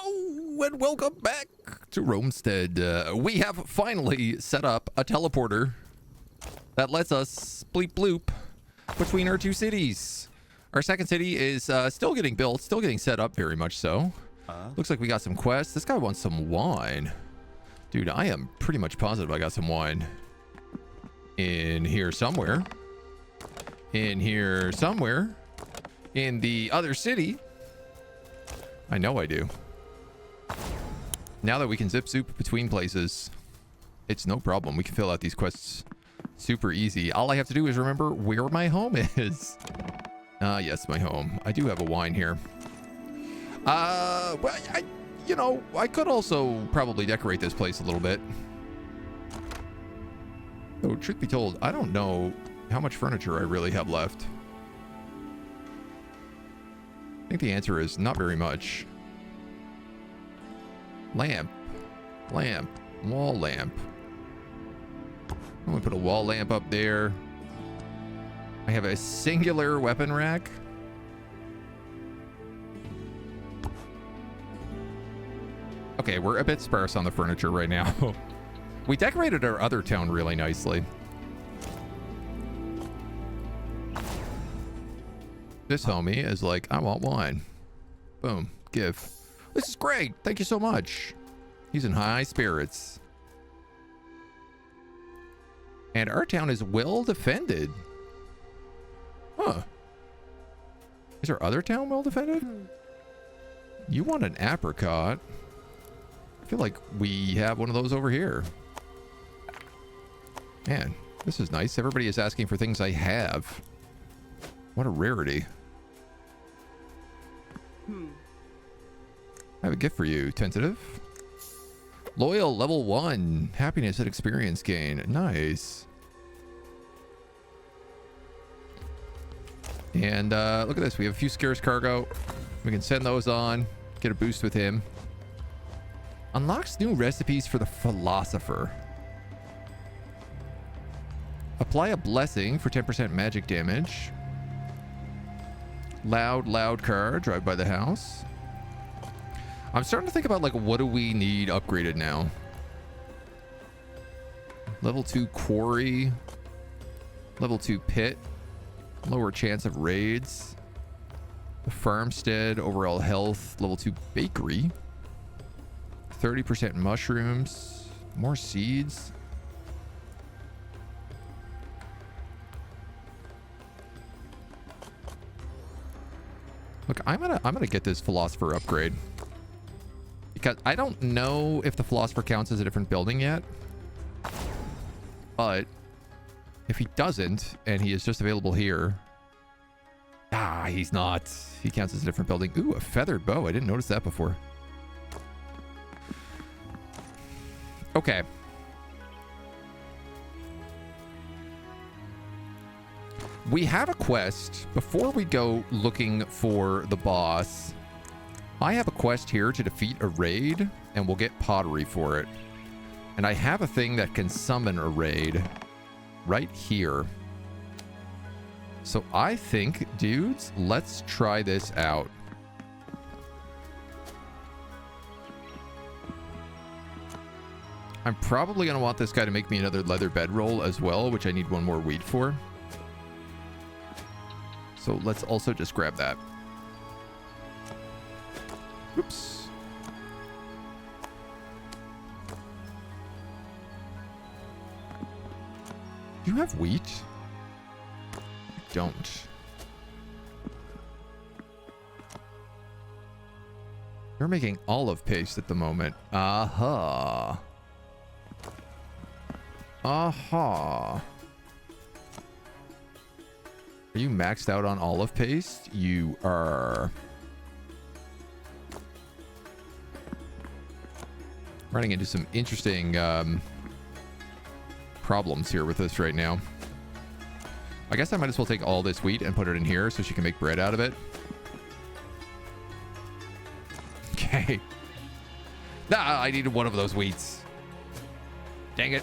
Hello and welcome back to Romestead. We have finally set up a teleporter that lets us bleep bloop between our two cities. Our second city is still getting built, still getting set up, very much so. Looks like we got some quests. This guy wants some wine. Dude, I am pretty much positive I got some wine in here somewhere. In here somewhere. In the other city. I know I do. Now that we can zip soup between places, it's no problem. We can fill out these quests super easy. All I have to do is remember where my home is. Yes, my home. I do have a wine here. Well, I could also probably decorate this place a little bit. Though, truth be told, I don't know how much furniture I really have left. I think the answer is not very much. Lamp. Lamp. Wall lamp. I'm gonna put a wall lamp up there. I have a singular weapon rack. Okay, we're a bit sparse on the furniture right now. We decorated our other town really nicely. This homie is like, I want wine. Boom. Give. This is great. Thank you so much. He's in high spirits. And our town is well defended. Huh. Is our other town well defended? You want an apricot? I feel like we have one of those over here. Man, this is nice. Everybody is asking for things I have. What a rarity. I have a gift for you, tentative. Loyal level 1. Happiness and experience gain. Nice. And look at this. We have a few scarce cargo. We can send those on. Get a boost with him. Unlocks new recipes for the philosopher. Apply a blessing for 10% magic damage. Loud car. Drive by the house. I'm starting to think about, like, what do we need upgraded now? Level 2 quarry. Level 2 pit. Lower chance of raids. The farmstead. Overall health. Level 2 bakery. 30% mushrooms. More seeds. Look, I'm gonna get this philosopher upgrade. Because I don't know if the philosopher counts as a different building yet. But if he doesn't, and he is just available here. He's not. He counts as a different building. Ooh, a feathered bow. I didn't notice that before. Okay. We have a quest. Before we go looking for the boss, I have a quest here to defeat a raid, and we'll get pottery for it. And I have a thing that can summon a raid right here. So I think, dudes, let's try this out. I'm probably going to want this guy to make me another leather bedroll as well, which I need one more wheat for. So let's also just grab that. Oops. Do you have wheat? I don't. You're making olive paste at the moment. Aha. Aha. Are you maxed out on olive paste? You are. Running into some interesting problems here with this right now. I guess I might as well take all this wheat and put it in here so she can make bread out of it. Okay. I needed one of those wheats. Dang it.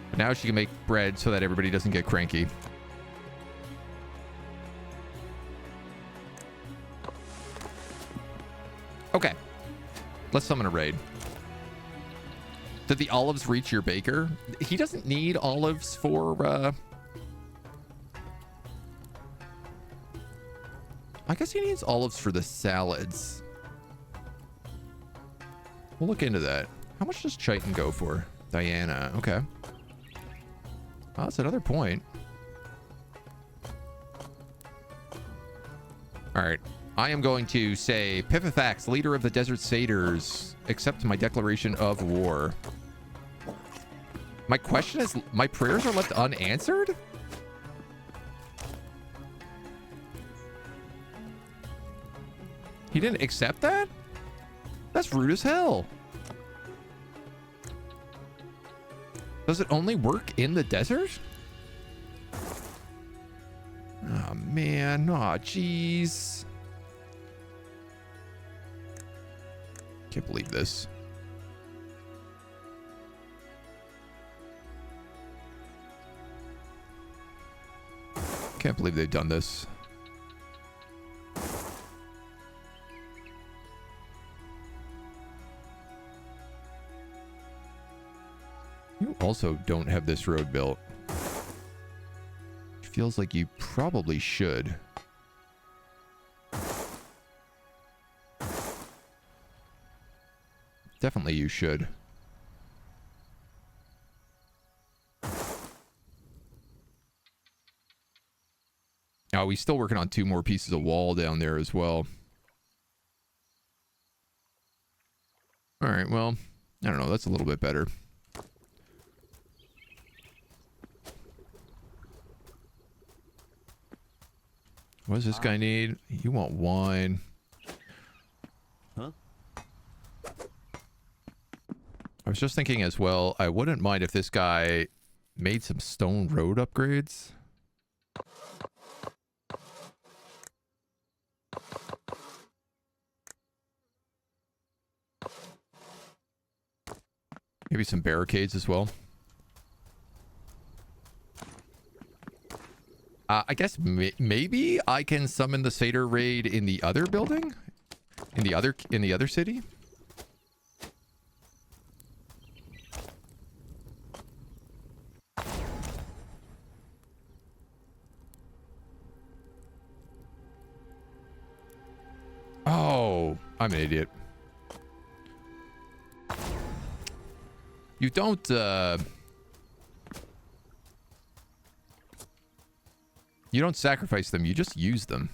But now she can make bread so that everybody doesn't get cranky. Okay. Let's summon a raid. Did the olives reach your baker? He doesn't need olives for, I guess he needs olives for the salads. We'll look into that. How much does chitin go for? Diana. Okay. Oh, that's another point. All right. I am going to say, Pipifax, leader of the Desert Satyrs, accept my declaration of war. My question is, my prayers are left unanswered? He didn't accept that? That's rude as hell. Does it only work in the desert? Oh, man. Oh, jeez. Can't believe this. Can't believe they've done this. You also don't have this road built. Feels like you probably should. Definitely you should. Oh, he's still working on 2 more pieces of wall down there as well. All right, well, I don't know. That's a little bit better. What does this guy need? You want wine. Huh? I was just thinking as well, I wouldn't mind if this guy made some stone road upgrades. Maybe some barricades as well. I guess maybe I can summon the Satyr raid in the other building, in the other city. Oh, I'm an idiot. You don't you don't sacrifice them, you just use them.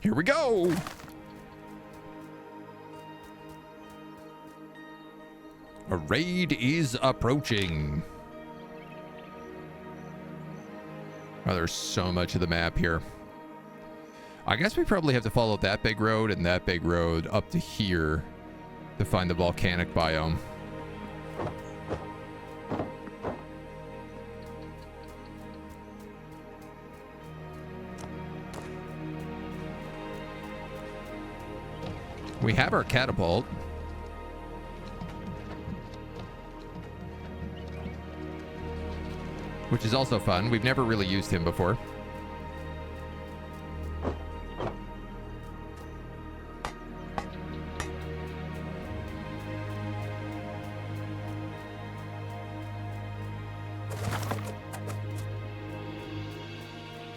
Here we go. A raid is approaching. Oh, there's so much of the map here. I guess we probably have to follow that big road and that big road up to here to find the volcanic biome. We have our catapult. Which is also fun. We've never really used him before.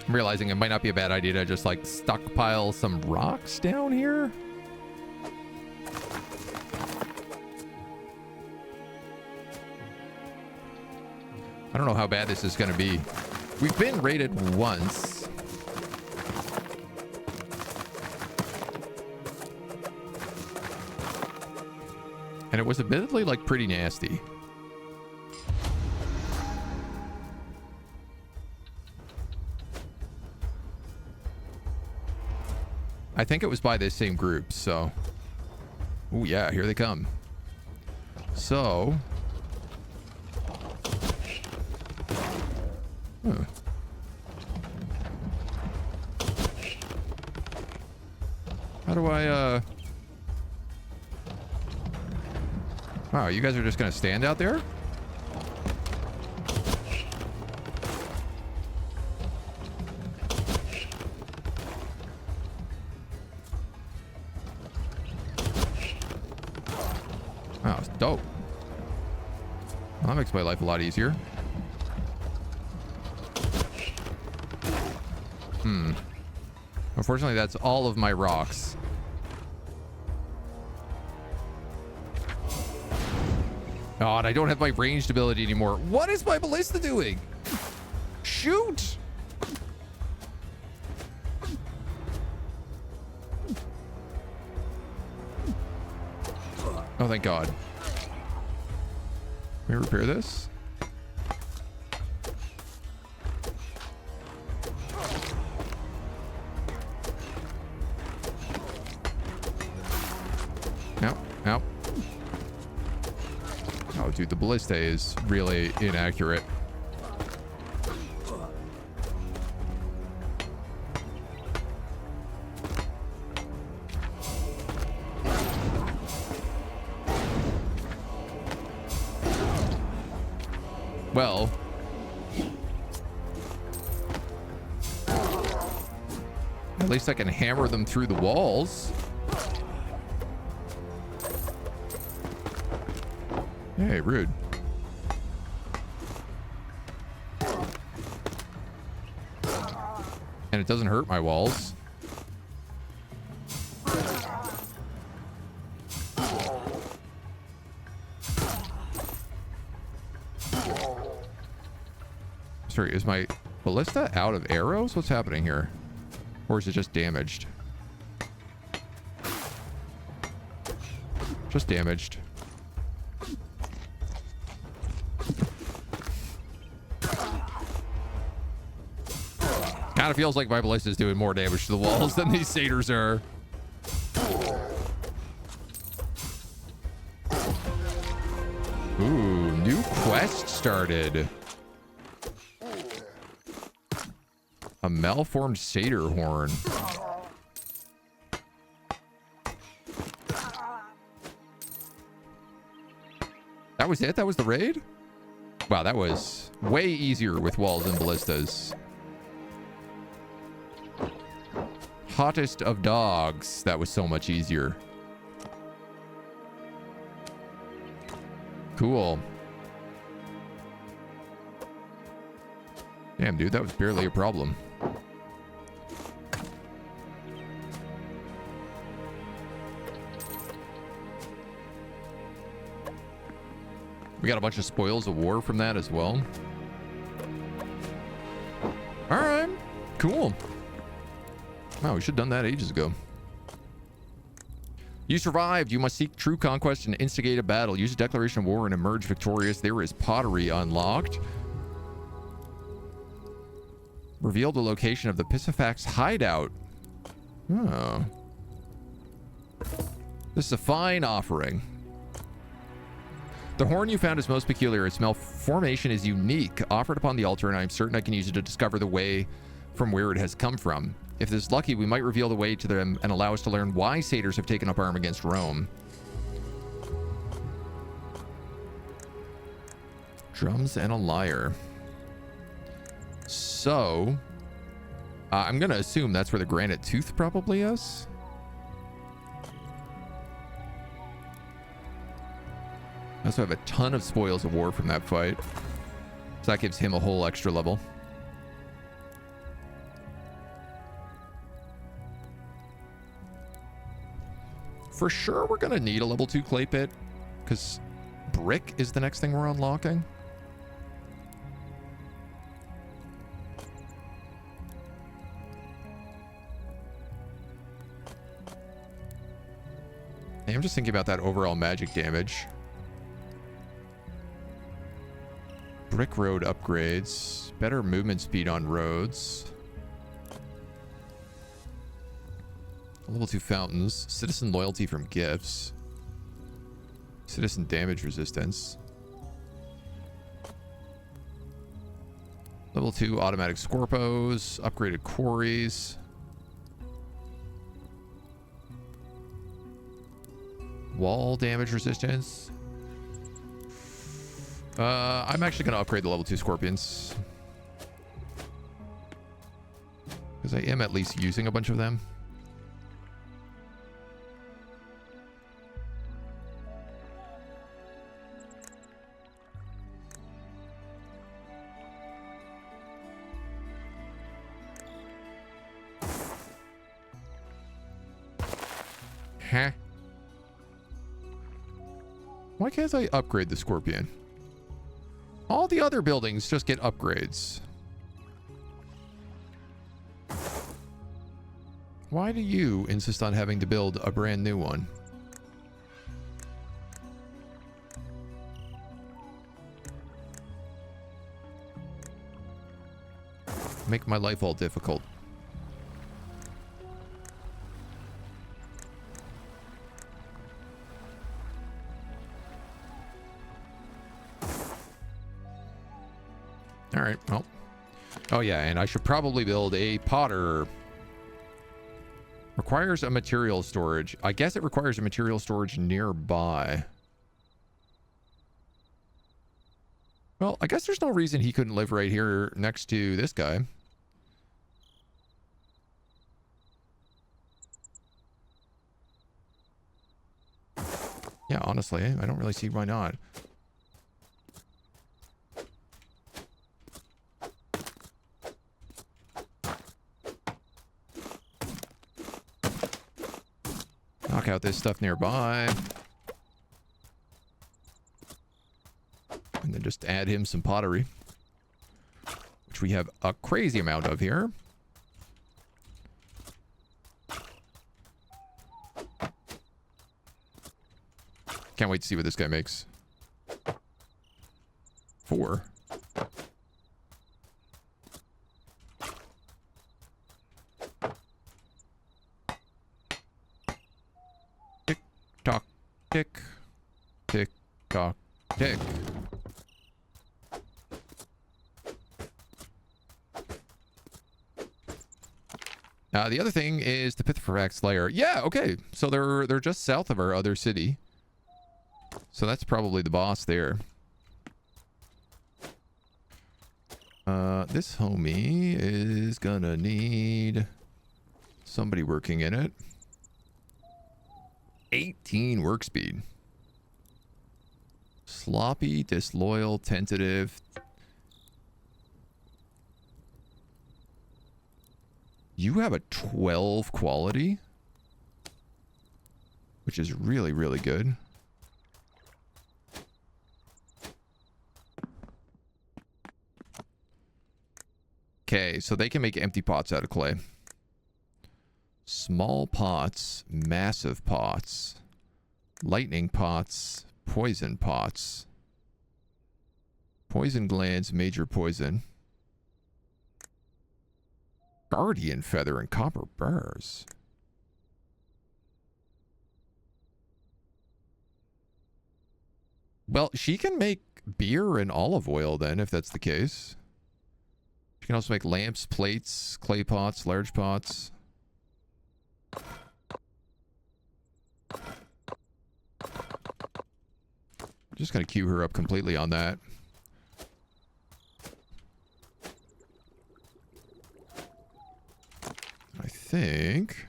I'm realizing it might not be a bad idea to just like stockpile some rocks down here. I don't know how bad this is going to be. We've been raided once. And it was admittedly like pretty nasty. I think it was by this same group, so. Oh yeah, here they come. So. Huh. How do I, Wow, you guys are just gonna stand out there? Oh, it's dope. Well, that makes my life a lot easier. Unfortunately, that's all of my rocks. Oh, and I don't have my ranged ability anymore. What is my ballista doing? Shoot! Oh, thank God. Can we repair this? Ow, ow. Oh, dude, the ballista is really inaccurate. Well, at least I can hammer them through the walls. Hey, rude. And it doesn't hurt my walls. Sorry, is my ballista out of arrows? What's happening here? Or is it just damaged? Just damaged. Kind of feels like my ballista is doing more damage to the walls than these satyrs are. Ooh, new quest started. A malformed satyr horn. That was it? That was the raid? Wow, that was way easier with walls and ballistas. Hottest of dogs. That was so much easier. Cool. Damn, dude, that was barely a problem. We got a bunch of spoils of war from that as well. All right, cool. Wow, we should have done that ages ago. You survived. You must seek true conquest and instigate a battle. Use a declaration of war and emerge victorious. There is pottery unlocked. Reveal the location of the Piscifax hideout. Oh. This is a fine offering. The horn you found is most peculiar. Its malformation is unique. Offered upon the altar, and I am certain I can use it to discover the way from where it has come from. If this is lucky, we might reveal the way to them and allow us to learn why satyrs have taken up arms against Rome. Drums and a lyre. So, I'm going to assume that's where the granite tooth probably is. I also have a ton of spoils of war from that fight. So that gives him a whole extra level. For sure, we're going to need a level 2 clay pit, because brick is the next thing we're unlocking. Hey, I'm just thinking about that overall magic damage. Brick road upgrades. Better movement speed on roads. Level 2 fountains. Citizen loyalty from gifts. Citizen damage resistance. Level 2 automatic scorpos. Upgraded quarries. Wall damage resistance. I'm actually going to upgrade the level 2 scorpions. Because I am at least using a bunch of them. Huh? Why can't I upgrade the Scorpion? All the other buildings just get upgrades. Why do you insist on having to build a brand new one? Make my life all difficult. All right, well. Oh yeah, and I should probably build a potter. Requires a material storage. I guess it requires a material storage nearby. Well, I guess there's no reason he couldn't live right here next to this guy. Yeah, honestly, I don't really see why not. Knock out this stuff nearby. And then just add him some pottery. Which we have a crazy amount of here. Can't wait to see what this guy makes. 4. Tick, tock, tick. Tick, tock, tick. The other thing is the Pithophorax lair. Yeah, okay. So they're just south of our other city. So that's probably the boss there. This homie is gonna need somebody working in it. 18 work speed. Sloppy, disloyal, tentative. You have a 12 quality, which is really, really good. Okay, so they can make empty pots out of clay. Small pots, massive pots, lightning pots, poison pots, poison glands, major poison, guardian feather, and copper bars. Well, she can make beer and olive oil then, if that's the case. You can also make lamps, plates, clay pots, large pots. Just gonna queue her up completely on that. I think...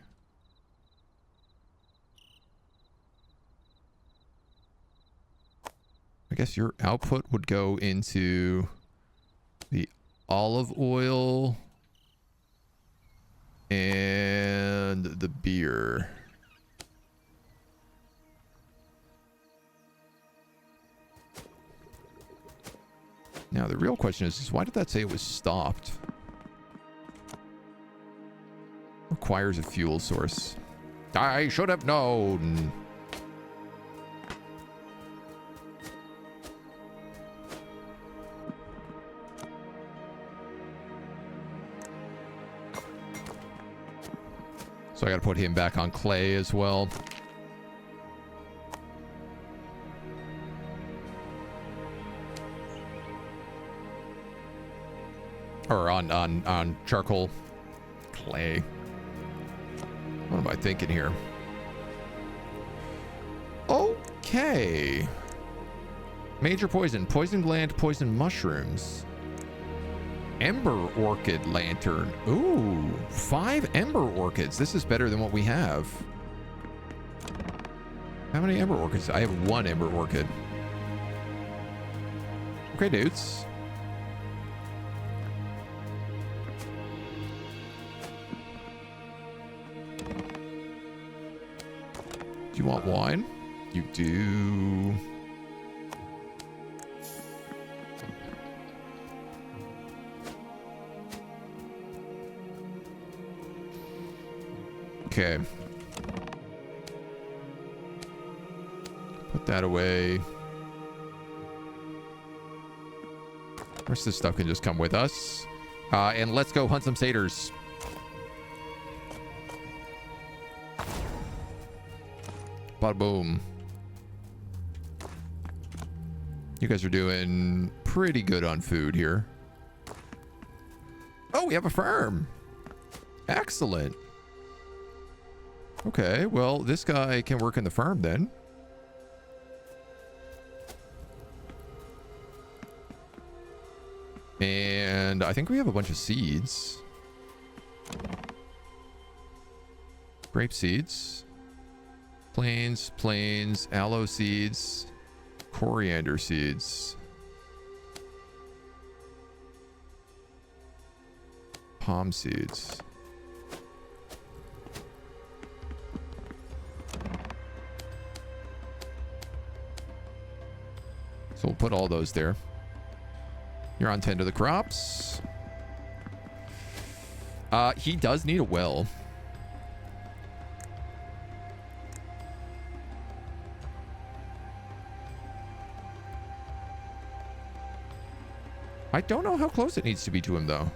I guess your output would go into the olive oil and the beer. Now the real question is why did that say it was stopped? Requires a fuel source. I should have known. So I gotta put him back on clay as well. Or on charcoal. Clay. What am I thinking here? Okay. Major poison. Poison gland, poison mushrooms. Ember orchid lantern. Ooh, 5 ember orchids. This is better than what we have. How many ember orchids? I have 1 ember orchid. Okay, dudes. Do you want wine? You do. Okay. Put that away. The rest of this stuff can just come with us. And let's go hunt some satyrs. Bada boom. You guys are doing pretty good on food here. Oh, we have a farm. Excellent. Okay, well, this guy can work in the farm then. And I think we have a bunch of seeds. Grape seeds. Plains, aloe seeds, coriander seeds. Palm seeds. So we'll put all those there. You're on 10 to the crops. He does need a well. I don't know how close it needs to be to him, though.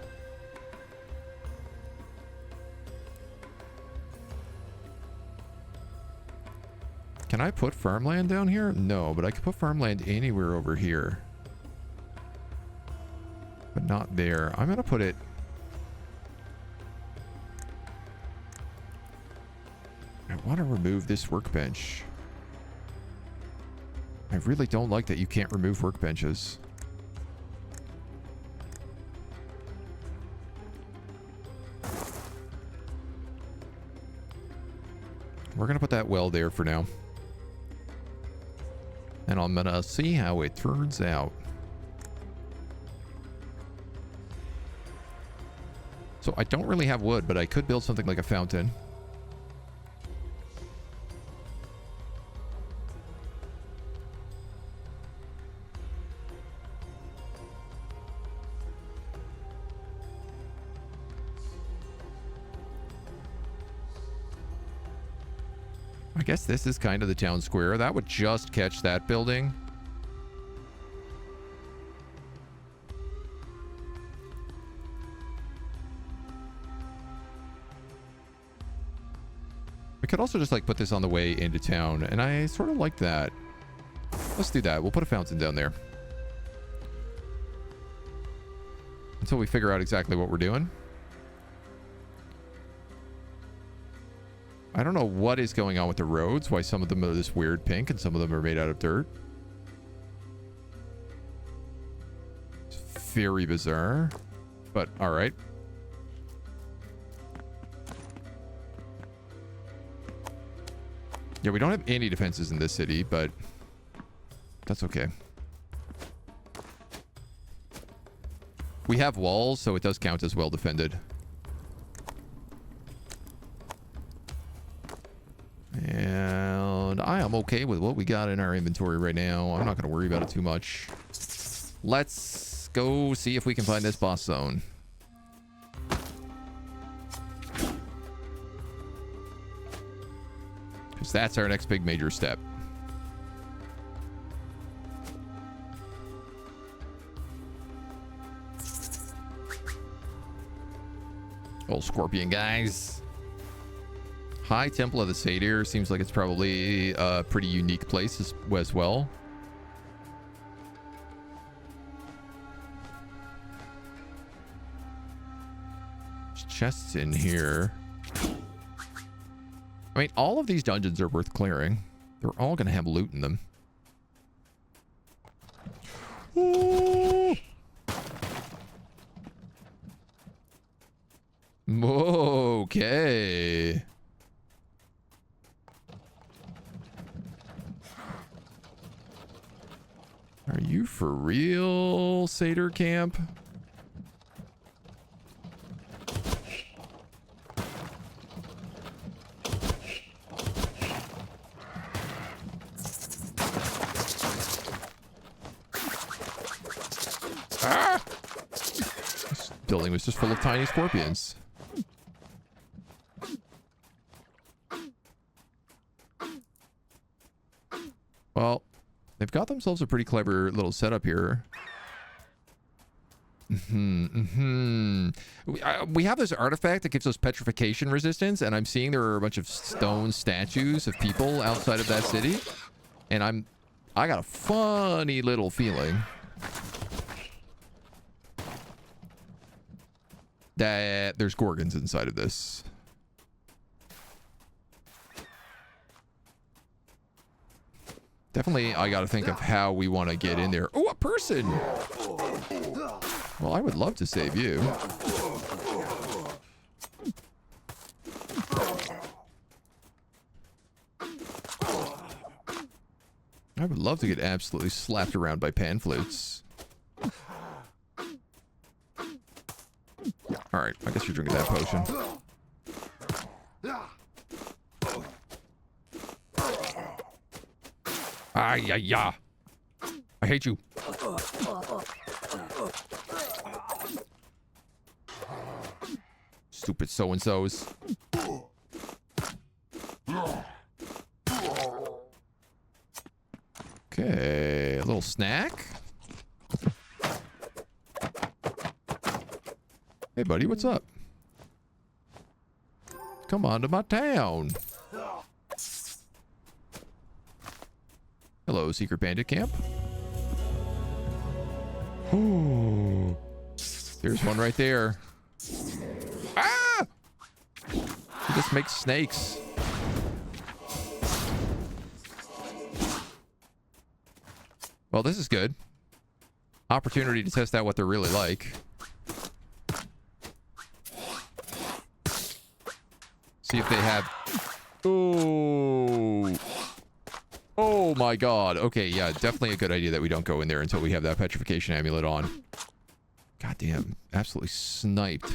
Can I put farmland down here? No, but I could put farmland anywhere over here. But not there. I'm going to put it... I want to remove this workbench. I really don't like that you can't remove workbenches. We're going to put that well there for now. And I'm going to see how it turns out. So I don't really have wood, but I could build something like a fountain. I guess this is kind of the town square. That would just catch that building. We could also just like put this on the way into town, and I sort of like that. Let's do that. We'll put a fountain down there. Until we figure out exactly what we're doing. I don't know what is going on with the roads, why some of them are this weird pink and some of them are made out of dirt. It's very bizarre, but all right. Yeah, we don't have any defenses in this city, but that's okay. We have walls, so it does count as well defended. And I am okay with what we got in our inventory right now. I'm not going to worry about it too much. Let's go see if we can find this boss zone. Because that's our next big major step. Old scorpion guys. High Temple of the Satyr seems like it's probably a pretty unique place as well. There's chests in here. I mean, all of these dungeons are worth clearing. They're all going to have loot in them. Ooh. Okay. Are you for real, Satyr Camp? Ah! This building was just full of tiny scorpions. Well, they've got themselves a pretty clever little setup here. We have this artifact that gives us petrification resistance, and I'm seeing there are a bunch of stone statues of people outside of that city, and I got a funny little feeling that there's gorgons inside of this. Definitely, I got to think of how we want to get in there. Oh, a person! Well, I would love to save you. I would love to get absolutely slapped around by pan flutes. Alright, I guess you're drinking that potion. Ah, yeah, yeah. I hate you. Stupid so-and-sos. Okay, a little snack. Hey, buddy, what's up? Come on to my town. Hello, secret bandit camp. Ooh. There's one right there. Ah! He just makes snakes. Well, this is good. Opportunity to test out what they're really like. See if they have... Ooh. Oh my god. Okay, yeah, definitely a good idea that we don't go in there until we have that petrification amulet on. God damn. Absolutely sniped.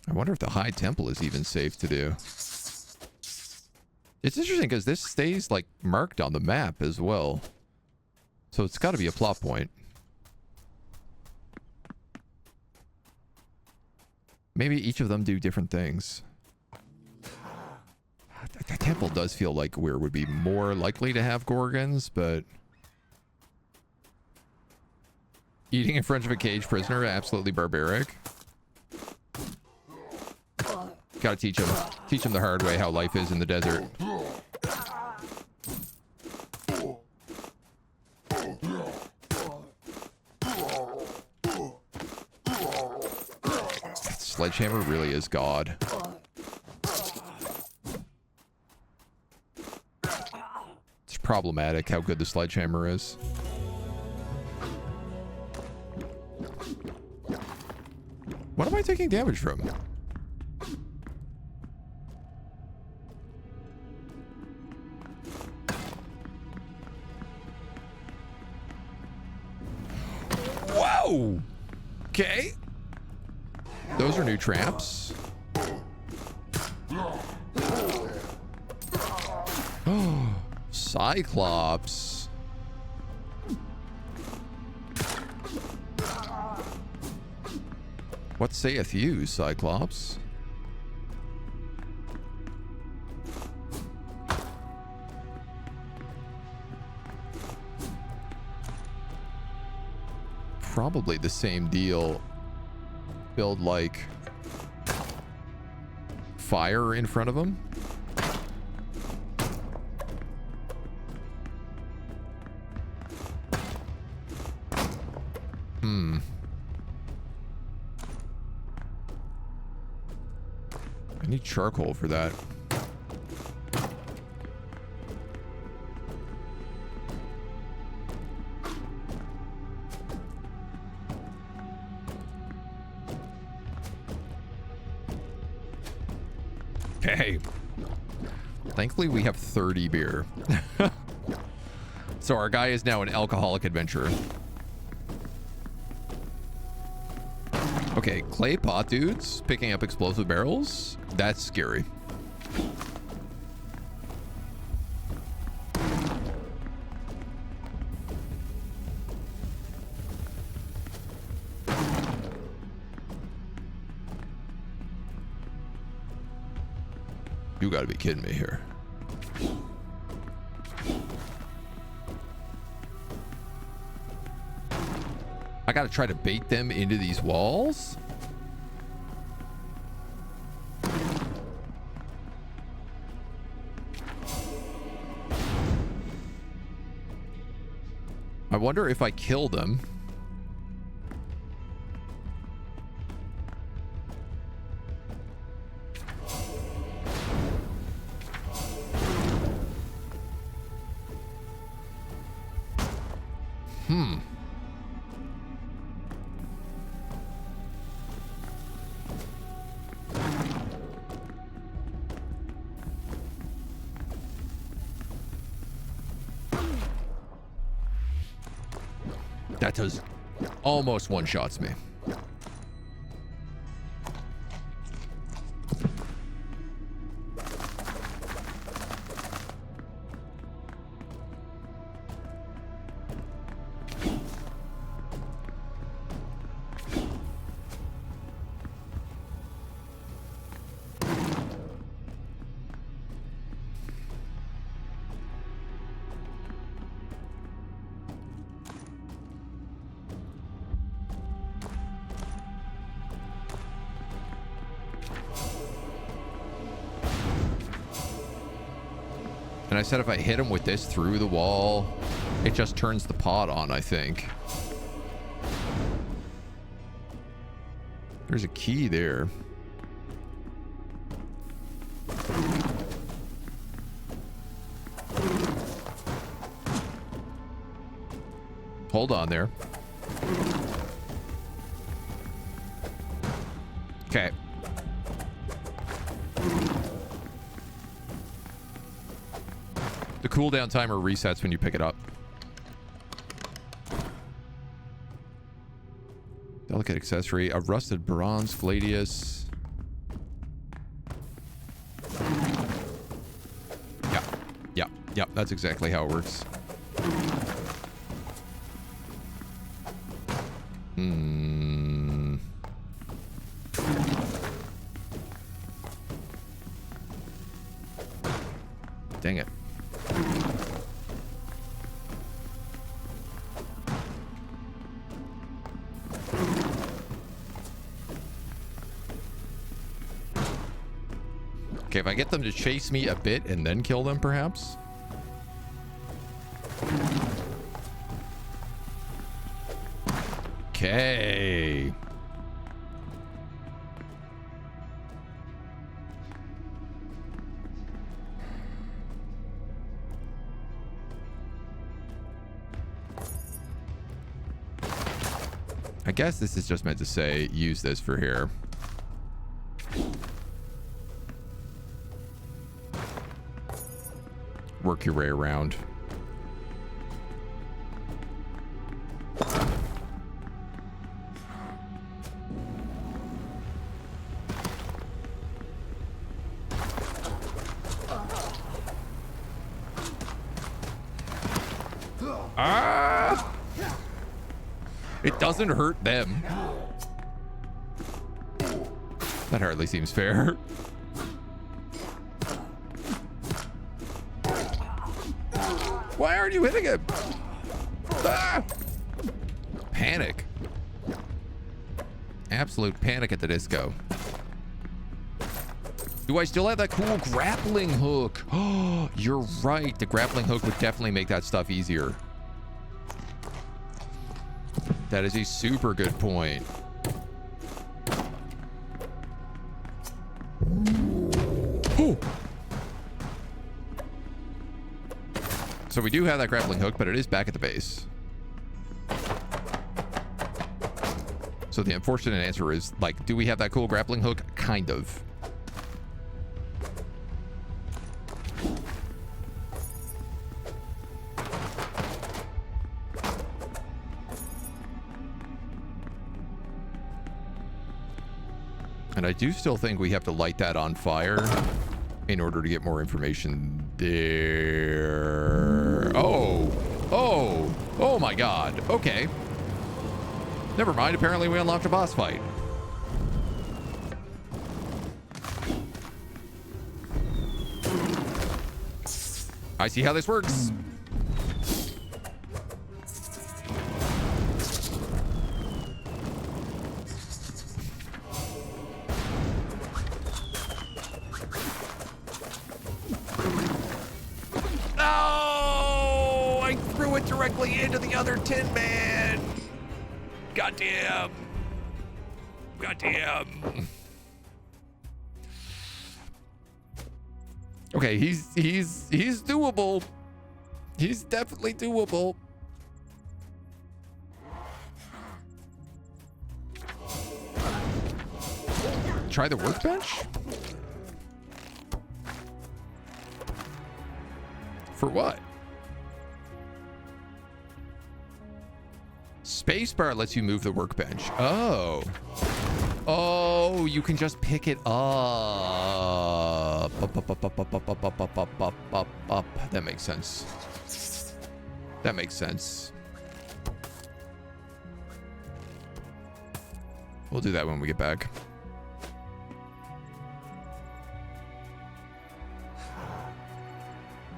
I wonder if the High Temple is even safe to do. It's interesting because this stays, like, marked on the map as well. So it's got to be a plot point. Maybe each of them do different things. The temple does feel like where would be more likely to have gorgons, but... Eating in front of a caged prisoner, absolutely barbaric. Gotta teach him the hard way how life is in the desert. That sledgehammer really is God. It's problematic how good the sledgehammer is. What am I taking damage from? Whoa! Okay. Those are new traps. Oh, Cyclops. What saith you, Cyclops? Probably the same deal. Build like fire in front of them. I need charcoal for that. Okay. Thankfully, we have 30 beer. So our guy is now an alcoholic adventurer. Okay, clay pot dudes picking up explosive barrels. That's scary. You gotta be kidding me here. I gotta try to bait them into these walls? I wonder if I kill them. That does almost one-shots me. And I said if I hit him with this through the wall, it just turns the pot on, I think. There's a key there. Hold on there. Okay. The cooldown timer resets when you pick it up. Delicate accessory, a rusted bronze gladius. Yeah, that's exactly how it works. Dang it. Okay, if I get them to chase me a bit and then kill them, perhaps. Okay. I guess this is just meant to say use this for here. Work your way around. Ah! It doesn't hurt them. That hardly seems fair. Why aren't you hitting him? Ah! Panic. Absolute panic at the disco. Do I still have that cool grappling hook? Oh, you're right. The grappling hook would definitely make that stuff easier. That is a super good point. Oh. So we do have that grappling hook, but it is back at the base. So the unfortunate answer is, like, do we have that cool grappling hook? Kind of. And I do still think we have to light that on fire in order to get more information there. Oh my god. Okay. Never mind. Apparently we unlocked a boss fight. I see how this works. No! I threw it directly into the other Tin Man. Goddamn. Goddamn. Okay, he's doable. He's definitely doable. Try the workbench? For what? Spacebar lets you move the workbench. Oh. Oh, you can just pick it up. Up. That makes sense. That makes sense. We'll do that when we get back.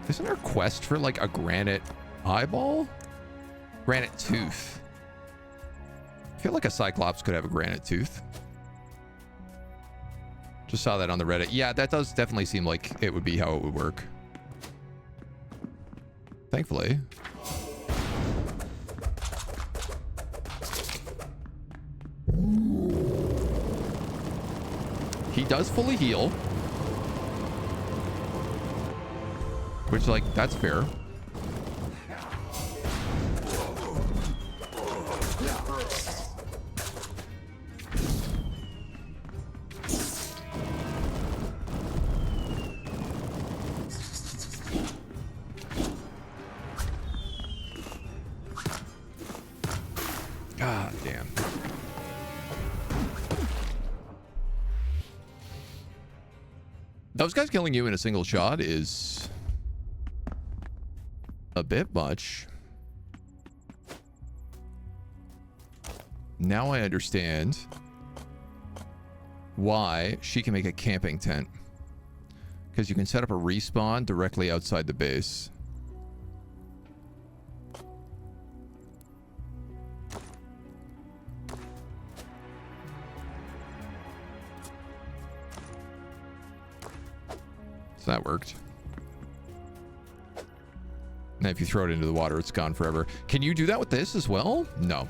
Isn't there a quest for like a granite eyeball? Granite tooth. I feel like a Cyclops could have a granite tooth. Just saw that on the Reddit. Yeah, that does definitely seem like it would be how it would work. Thankfully. He does fully heal. Which, like, that's fair. God damn. Those guys killing you in a single shot is a bit much. Now I understand why she can make a camping tent. Because you can set up a respawn directly outside the base. So that worked. And if you throw it into the water, it's gone forever. Can you do that with this as well? No.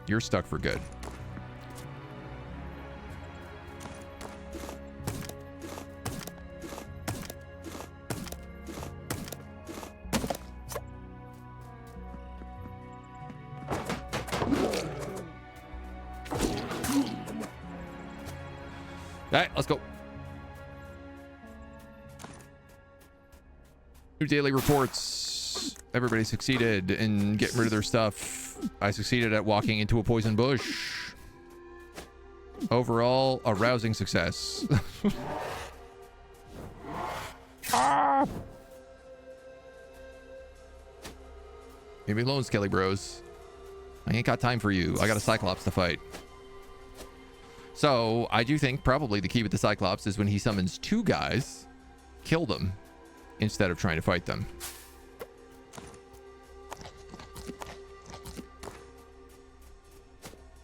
You're stuck for good. All right, let's go. New daily reports. Everybody succeeded in getting rid of their stuff. I succeeded at walking into a poison bush. Overall, a rousing success. Ah! Leave me alone, Skelly Bros. I ain't got time for you. I got a Cyclops to fight. So, I do think probably the key with the Cyclops is when he summons two guys, kill them instead of trying to fight them.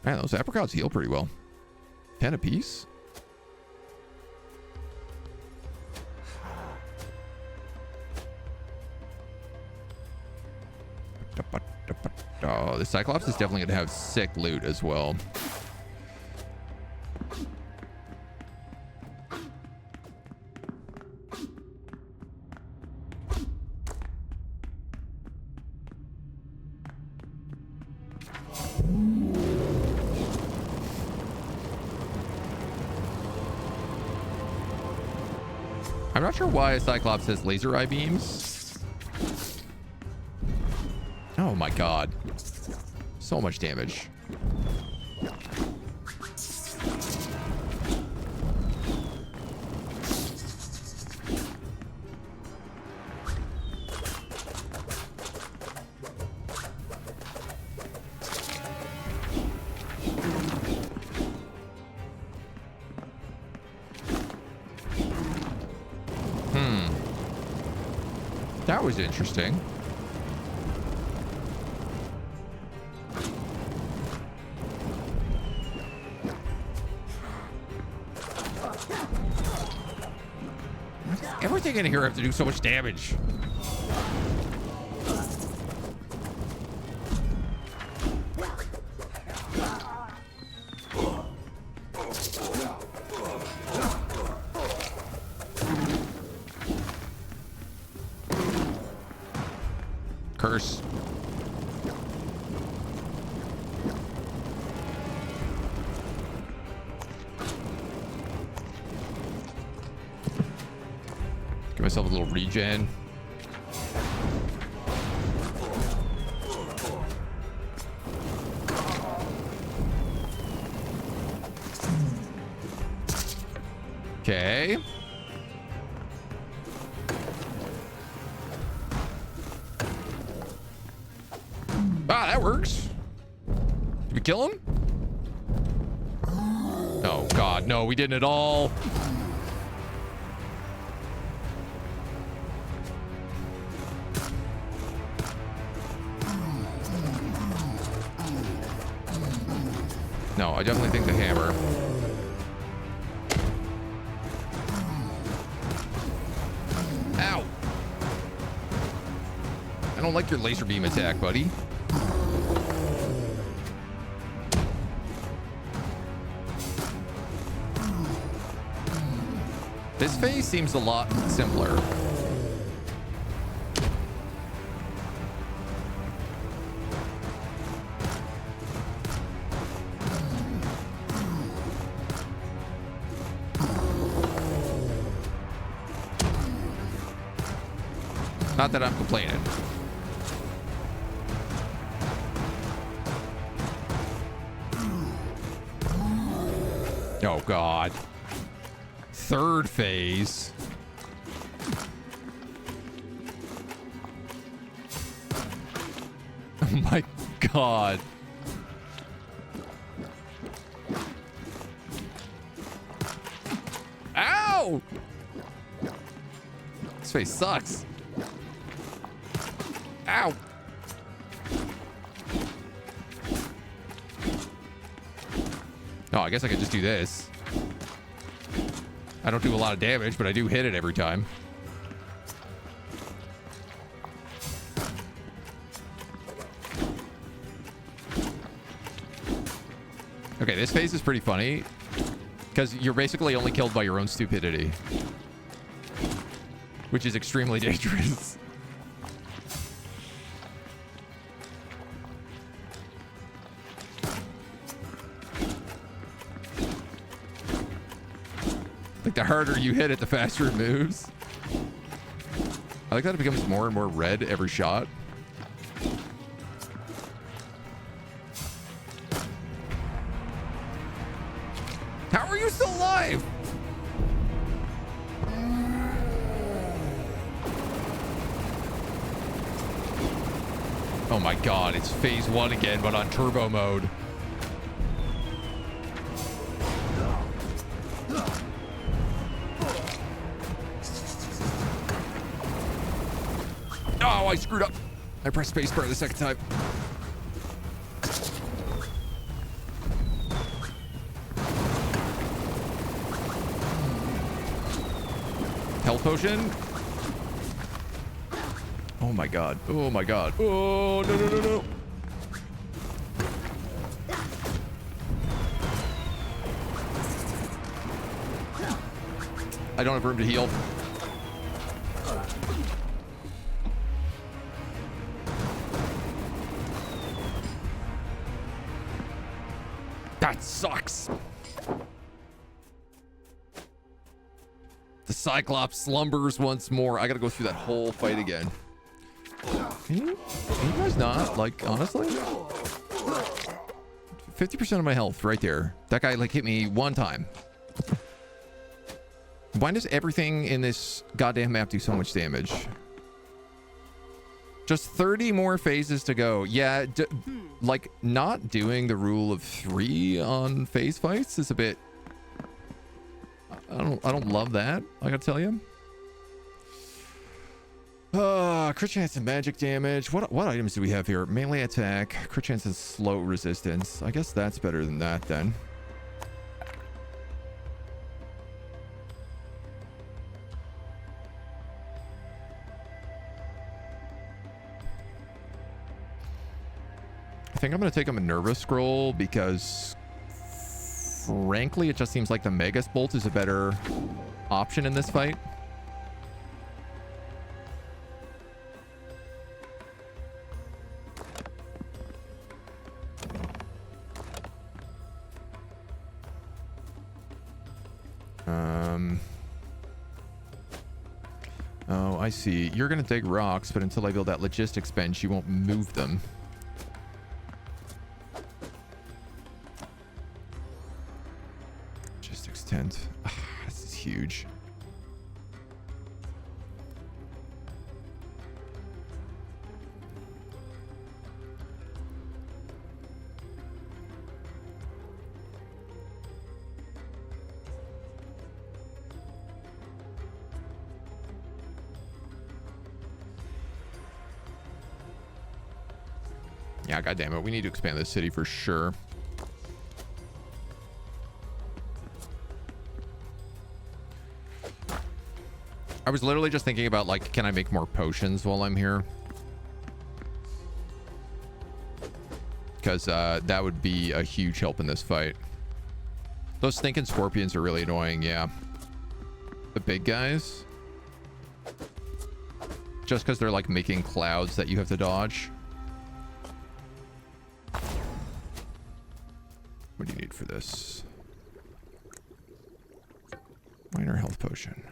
Man, those apricots heal pretty well. 10 apiece. Oh, the Cyclops is definitely going to have sick loot as well. I'm not sure why a Cyclops has laser eye beams. Oh my god. So much damage. That was interesting. Everything in here have to do so much damage. Curse. Give myself a little regen. Okay. Ah, that works. Did we kill him? Oh, God. No, we didn't at all. No, I definitely think the hammer. Ow. I don't like your laser beam attack, buddy. This phase seems a lot simpler. Not that I'm complaining. Oh, God. Third phase. Oh, my God. Ow! This phase sucks. Ow! Oh, I guess I could just do this. I don't do a lot of damage, but I do hit it every time. Okay, this phase is pretty funny because you're basically only killed by your own stupidity, which is extremely dangerous. Like, the harder you hit it, the faster it moves. I like that it becomes more and more red every shot. How are you still alive? Oh my God, it's phase 1 again, but on turbo mode. Oh, I screwed up. I pressed spacebar the second time. Health potion. Oh my God. Oh my God. Oh, no, no, no, no. I don't have room to heal. That sucks. The Cyclops slumbers once more. I gotta go through that whole fight again. Can you guys not? Like, honestly? 50% of my health right there. That guy, like, hit me one time. Why does everything in this goddamn map do so much damage? Just 30 more phases to go. Yeah, like, not doing the rule of 3 on phase fights is a bit... I don't love that, I gotta tell you. Crit chance and magic damage. What items do we have here? Melee attack, crit chance and slow resistance. I guess that's better than that then. I think I'm going to take a Minerva scroll because frankly, it just seems like the Megas Bolt is a better option in this fight. Oh, I see. You're going to dig rocks, but until I build that logistics bench, you won't move them. Logistics tent. This is huge. Yeah, goddammit, we need to expand this city for sure. I was literally just thinking about, like, can I make more potions while I'm here? Because that would be a huge help in this fight. Those stinking scorpions are really annoying, yeah. The big guys. Just because they're, like, making clouds that you have to dodge. What do you need for this? Minor health potion.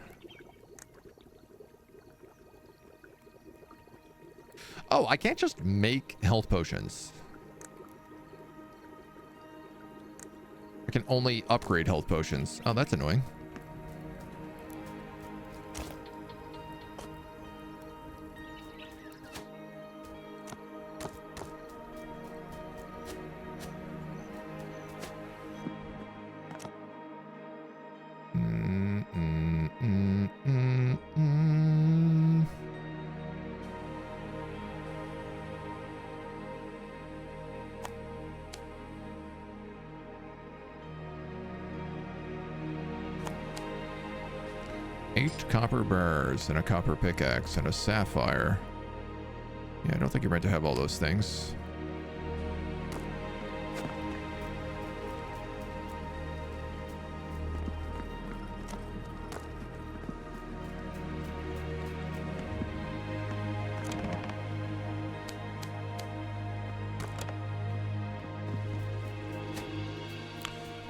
Oh, I can't just make health potions. I can only upgrade health potions. Oh, that's annoying. Copper bars and a copper pickaxe and a sapphire. Yeah, I don't think you're meant to have all those things.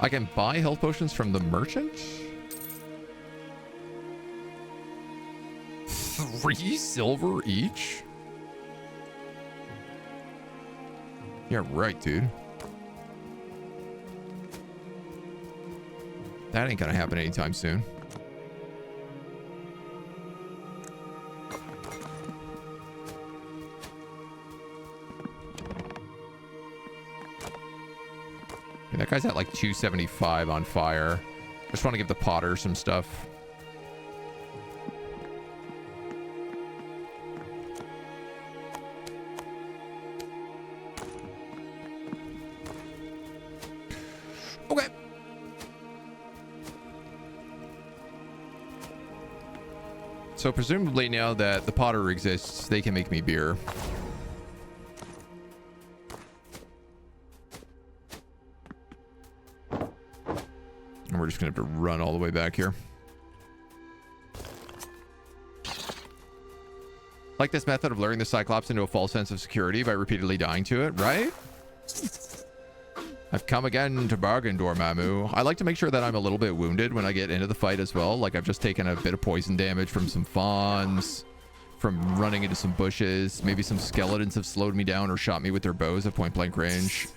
I can buy health potions from the merchant? 3 silver each? Yeah, right, dude. That ain't gonna happen anytime soon. Okay, that guy's at like 275 on fire. Just want to give the potter some stuff. So presumably now that the potter exists, they can make me beer. And we're just gonna have to run all the way back here. Like this method of luring the Cyclops into a false sense of security by repeatedly dying to it, right? I've come again to bargain, Dormammu. I like to make sure that I'm a little bit wounded when I get into the fight as well. Like I've just taken a bit of poison damage from some fawns, from running into some bushes. Maybe some skeletons have slowed me down or shot me with their bows at point blank range.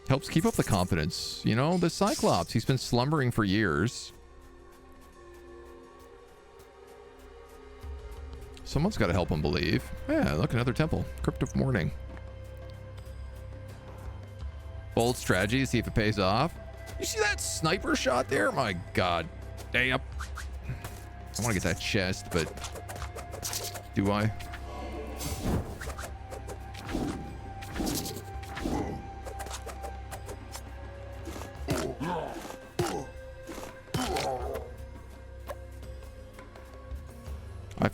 Helps keep up the confidence. You know, the Cyclops, he's been slumbering for years. Someone's got to help him believe. Yeah, look, another temple. Crypt of Mourning. Bold strategy, see if it pays off. You see that sniper shot there? My god. Damn. I want to get that chest, but do I?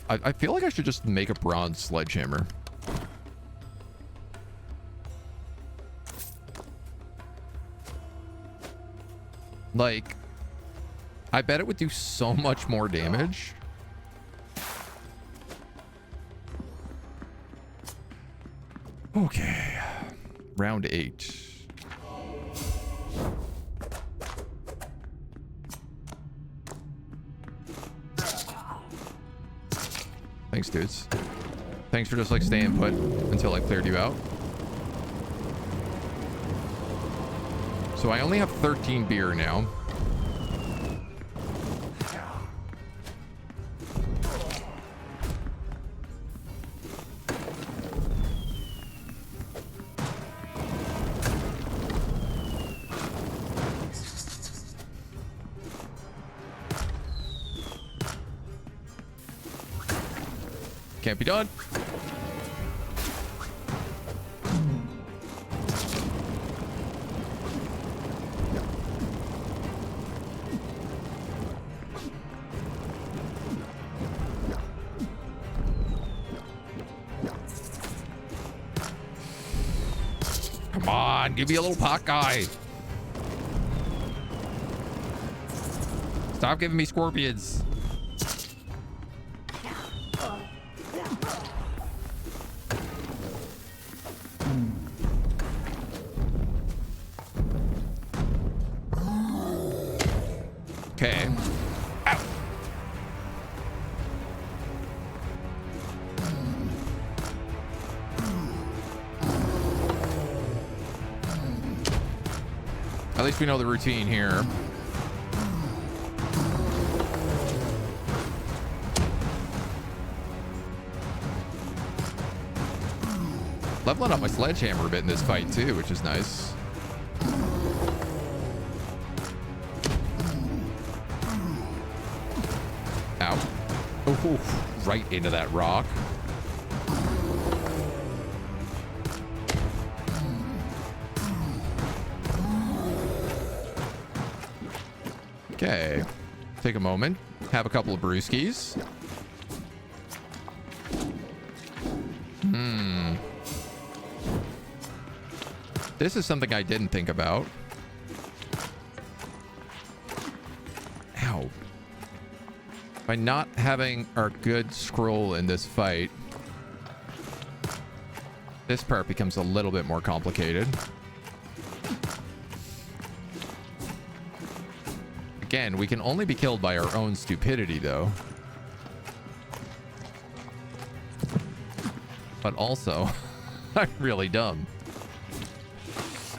I feel like I should just make a bronze sledgehammer. Like, I bet it would do so much more damage. Okay. Round 8. Thanks, dudes. Thanks for just like staying put until I cleared you out. So I only have 13 beer now. Can't be done. Come on, give me a little pot guy. Stop giving me scorpions. Okay. Ow. At least we know the routine here. Leveling up my sledgehammer a bit in this fight too, which is nice. Ow. Oh, right into that rock. Okay. Take a moment. Have a couple of brewskis. This is something I didn't think about. Ow. By not having our good scroll in this fight, this part becomes a little bit more complicated. Again, we can only be killed by our own stupidity, though. But also, I'm really dumb.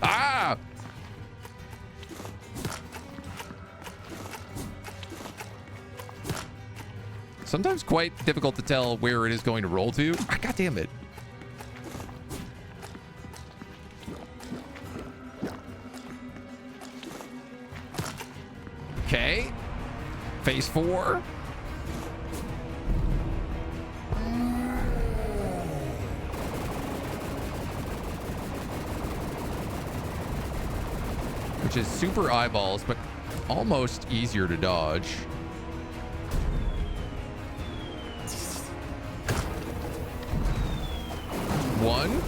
Ah! Sometimes quite difficult to tell where it is going to roll to. Ah, God damn it. Okay. Phase 4. Which is super eyeballs, but almost easier to dodge. One.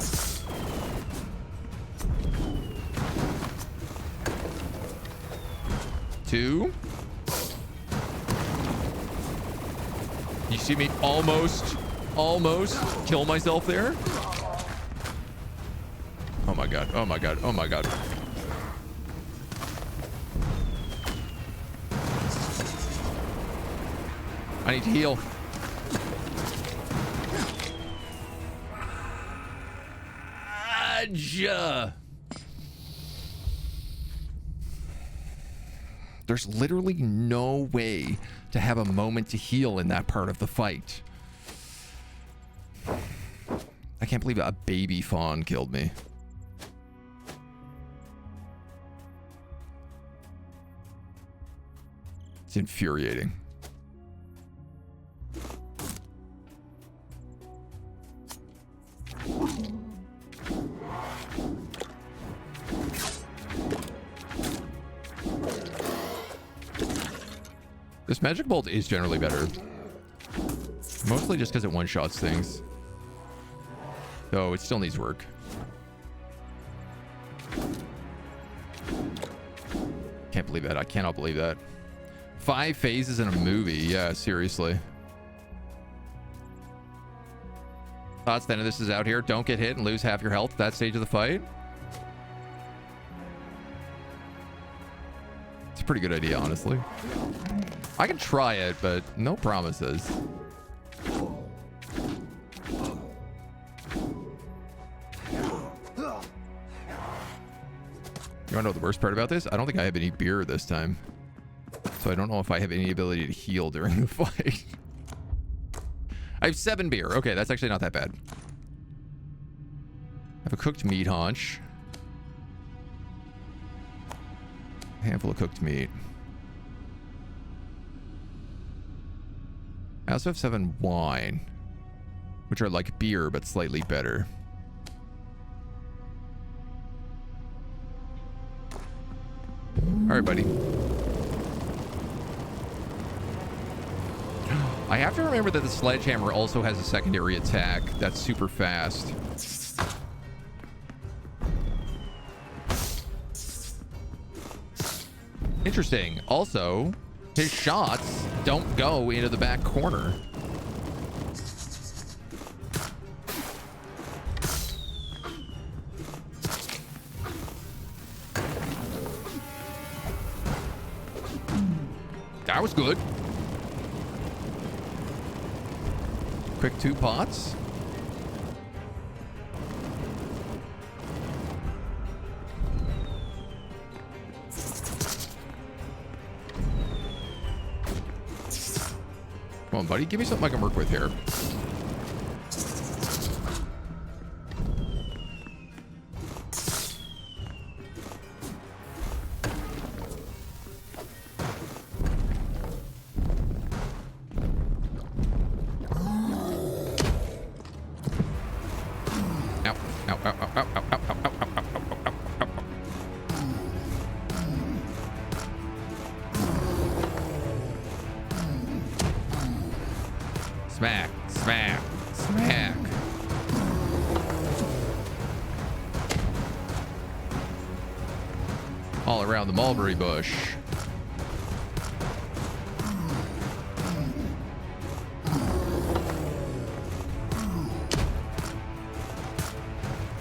Two. You see me almost kill myself there? Oh my god, oh my god, oh my god. I need to heal. There's literally no way to have a moment to heal in that part of the fight. I can't believe a baby fawn killed me. It's infuriating. This magic bolt is generally better. Mostly just because it one-shots things. Though it still needs work. Can't believe that. I cannot believe that. 5 phases in a movie. Yeah, seriously. Thoughts then? This is out here. Don't get hit and lose half your health at that stage of the fight. It's a pretty good idea, honestly. I can try it, but no promises. You want to know the worst part about this? I don't think I have any beer this time. So I don't know if I have any ability to heal during the fight. I have 7 beer. Okay, that's actually not that bad. I have a cooked meat haunch. A handful of cooked meat. I also have 7 wine, which are like beer, but slightly better. All right, buddy. I have to remember that the sledgehammer also has a secondary attack that's super fast. Interesting. Also, his shots don't go into the back corner. That was good. Quick 2 pots. Come on, buddy. Give me something I can work with here. Smack, smack, smack. All around the mulberry bush.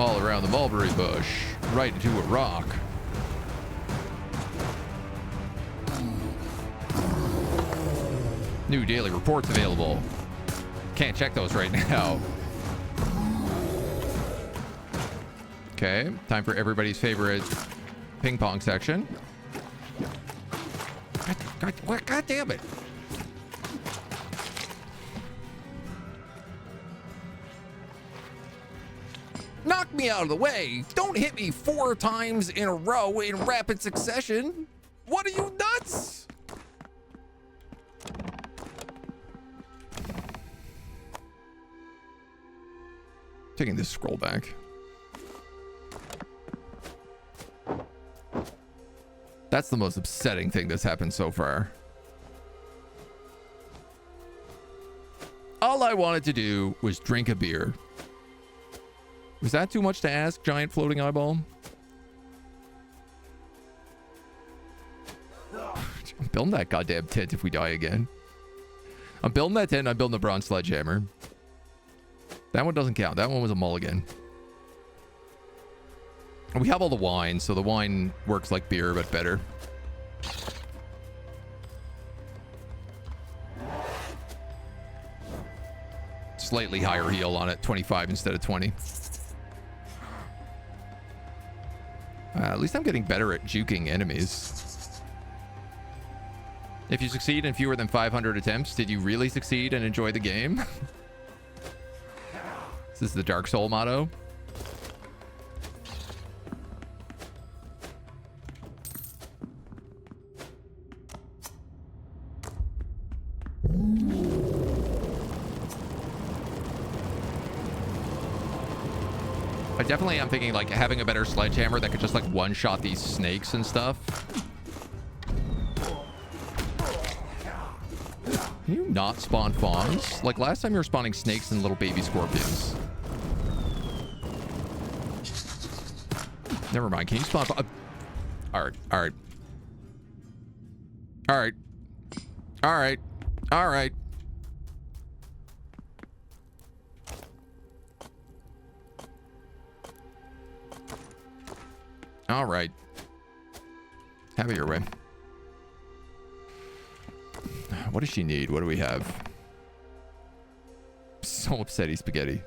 All around the mulberry bush. Right into a rock. New daily reports available. Can't check those right now. Okay, time for everybody's favorite ping pong section. God damn it. Knock me out of the way. Don't hit me 4 times in a row in rapid succession. What are you, nuts? Taking this scroll back. That's the most upsetting thing that's happened so far. All I wanted to do was drink a beer. Was that too much to ask, giant floating eyeball? I'm building that goddamn tent if we die again. I'm building that tent, I'm building the bronze sledgehammer. That one doesn't count. That one was a mulligan. And we have all the wine, so the wine works like beer, but better. Slightly higher heal on it, 25 instead of 20. At least I'm getting better at juking enemies. If you succeed in fewer than 500 attempts, did you really succeed and enjoy the game? This is the Dark Soul motto. I definitely am thinking like having a better sledgehammer that could just like one-shot these snakes and stuff. Can you not spawn fawns? Like last time you were spawning snakes and little baby scorpions. Never mind. Can you spawn? All right. All right. All right. All right. All right. All right. Have it your way. What does she need? What do we have? So upsetty spaghetti.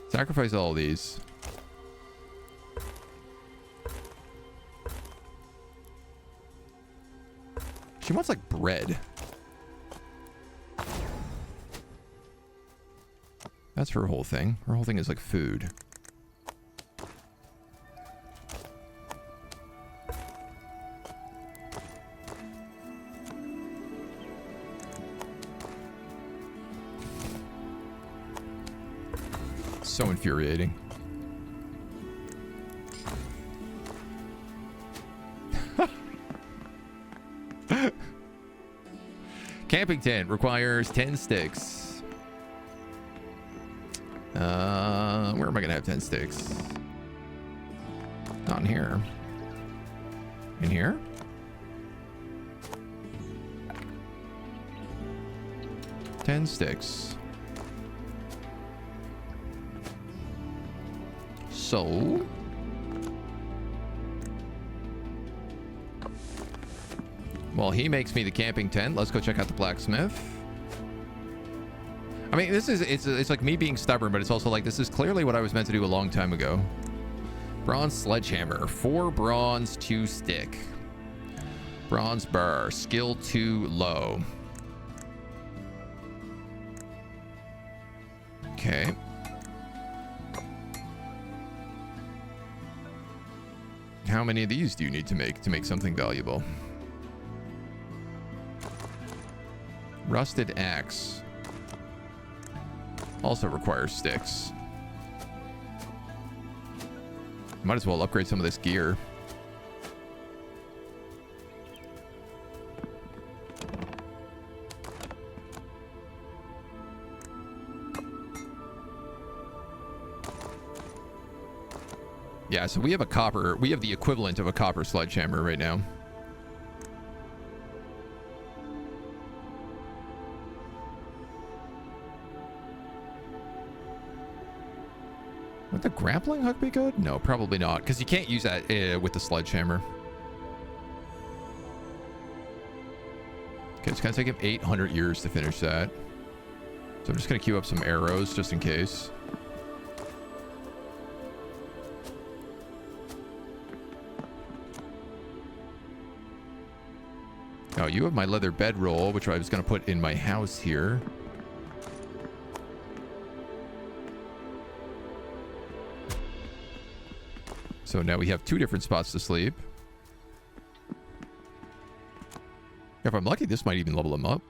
Sacrifice all these. She wants like bread. That's her whole thing. Her whole thing is like food. So infuriating. Camping tent requires 10 sticks. Where am I gonna have 10 sticks? Not in here. In here? Ten sticks. So well, he makes me the camping tent. Let's go check out the blacksmith. I mean, this is it's like me being stubborn, but it's also like this is clearly what I was meant to do a long time ago. Bronze sledgehammer, 4 bronze, 2 stick. Bronze bar, skill 2 low. Okay. How many of these do you need to make something valuable? Rusted axe. Also requires sticks. Might as well upgrade some of this gear. Yeah, so we have the equivalent of a copper sledgehammer right now. Would the grappling hook be good? No, probably not, because you can't use that with the sledgehammer. Okay, it's going to take him 800 years to finish that. So I'm just going to queue up some arrows just in case. Oh, you have my leather bedroll, which I was going to put in my house here. So now we have 2 different spots to sleep. If I'm lucky, this might even level him up.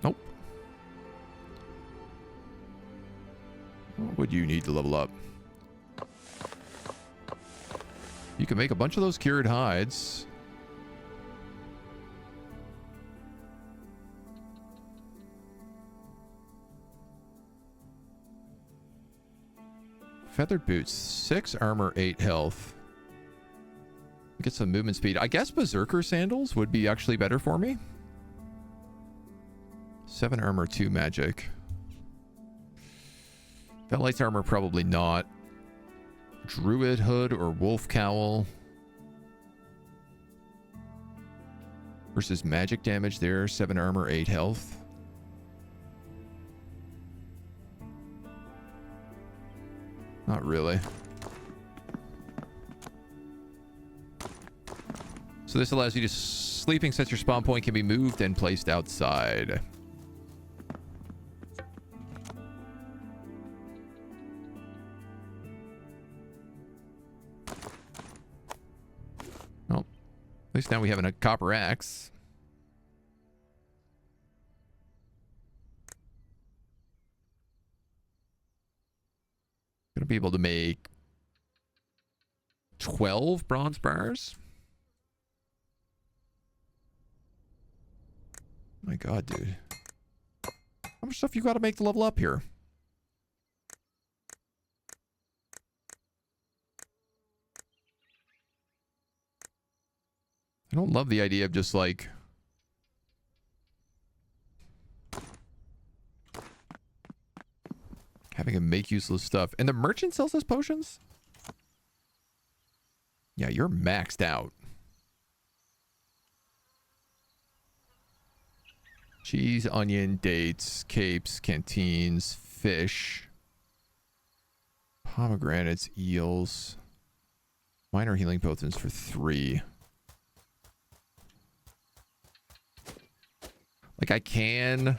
Nope. What would you need to level up? You can make a bunch of those cured hides. Feathered boots, 6 armor, 8 health. Get some movement speed. I guess berserker sandals would be actually better for me. 7 armor, 2 magic. Fellight's armor, probably not. Druid hood or wolf cowl. Versus magic damage there. 7 armor, 8 health. Not really. So this allows you to sleeping since your spawn point can be moved and placed outside. Well, at least now we have a copper axe. Gonna be able to make 12 bronze bars. My god, dude. How much stuff you got to make to level up here? I don't love the idea of just like having him make useless stuff. And the merchant sells us potions? Yeah, you're maxed out. Cheese, onion, dates, capes, canteens, fish, pomegranates, eels. Minor healing potions for 3. Like, I can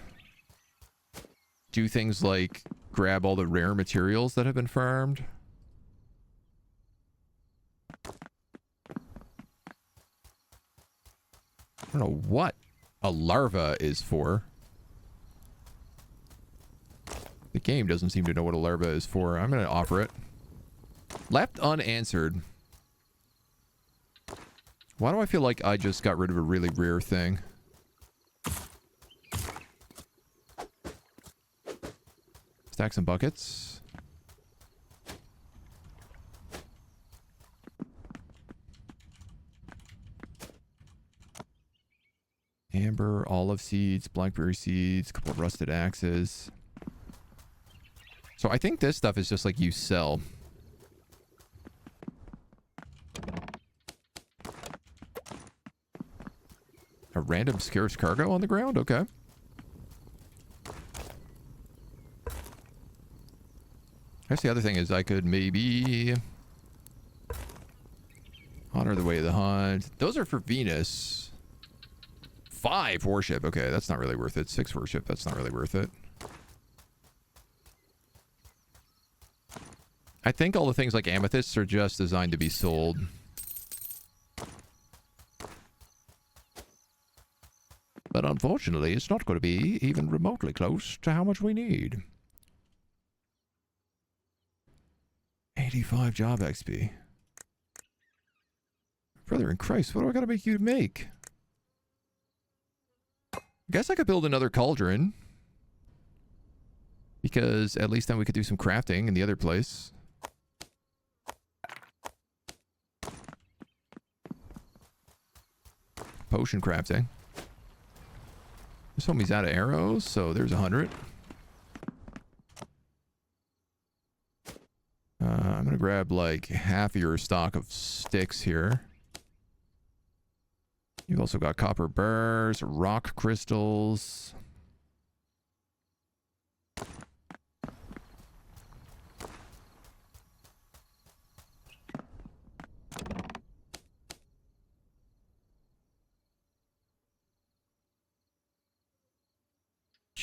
do things like grab all the rare materials that have been farmed. I don't know what a larva is for. The game doesn't seem to know what a larva is for. I'm going to offer it. Left unanswered. Why do I feel like I just got rid of a really rare thing? Stack some buckets. Amber, olive seeds, blackberry seeds, a couple of rusted axes. So I think this stuff is just like you sell. A random scarce cargo on the ground? Okay. I guess the other thing is I could maybe honor the way of the hunt. Those are for Venus. 5 worship. Okay, that's not really worth it. 6 worship. That's not really worth it. I think all the things like amethysts are just designed to be sold. But unfortunately, it's not going to be even remotely close to how much we need. 85 job XP. Brother in Christ, what do I gotta make you make? I guess I could build another cauldron. Because at least then we could do some crafting in the other place. Potion crafting. This homie's out of arrows, so there's 100. I'm gonna grab like half of your stock of sticks here. You've also got copper burrs, rock crystals.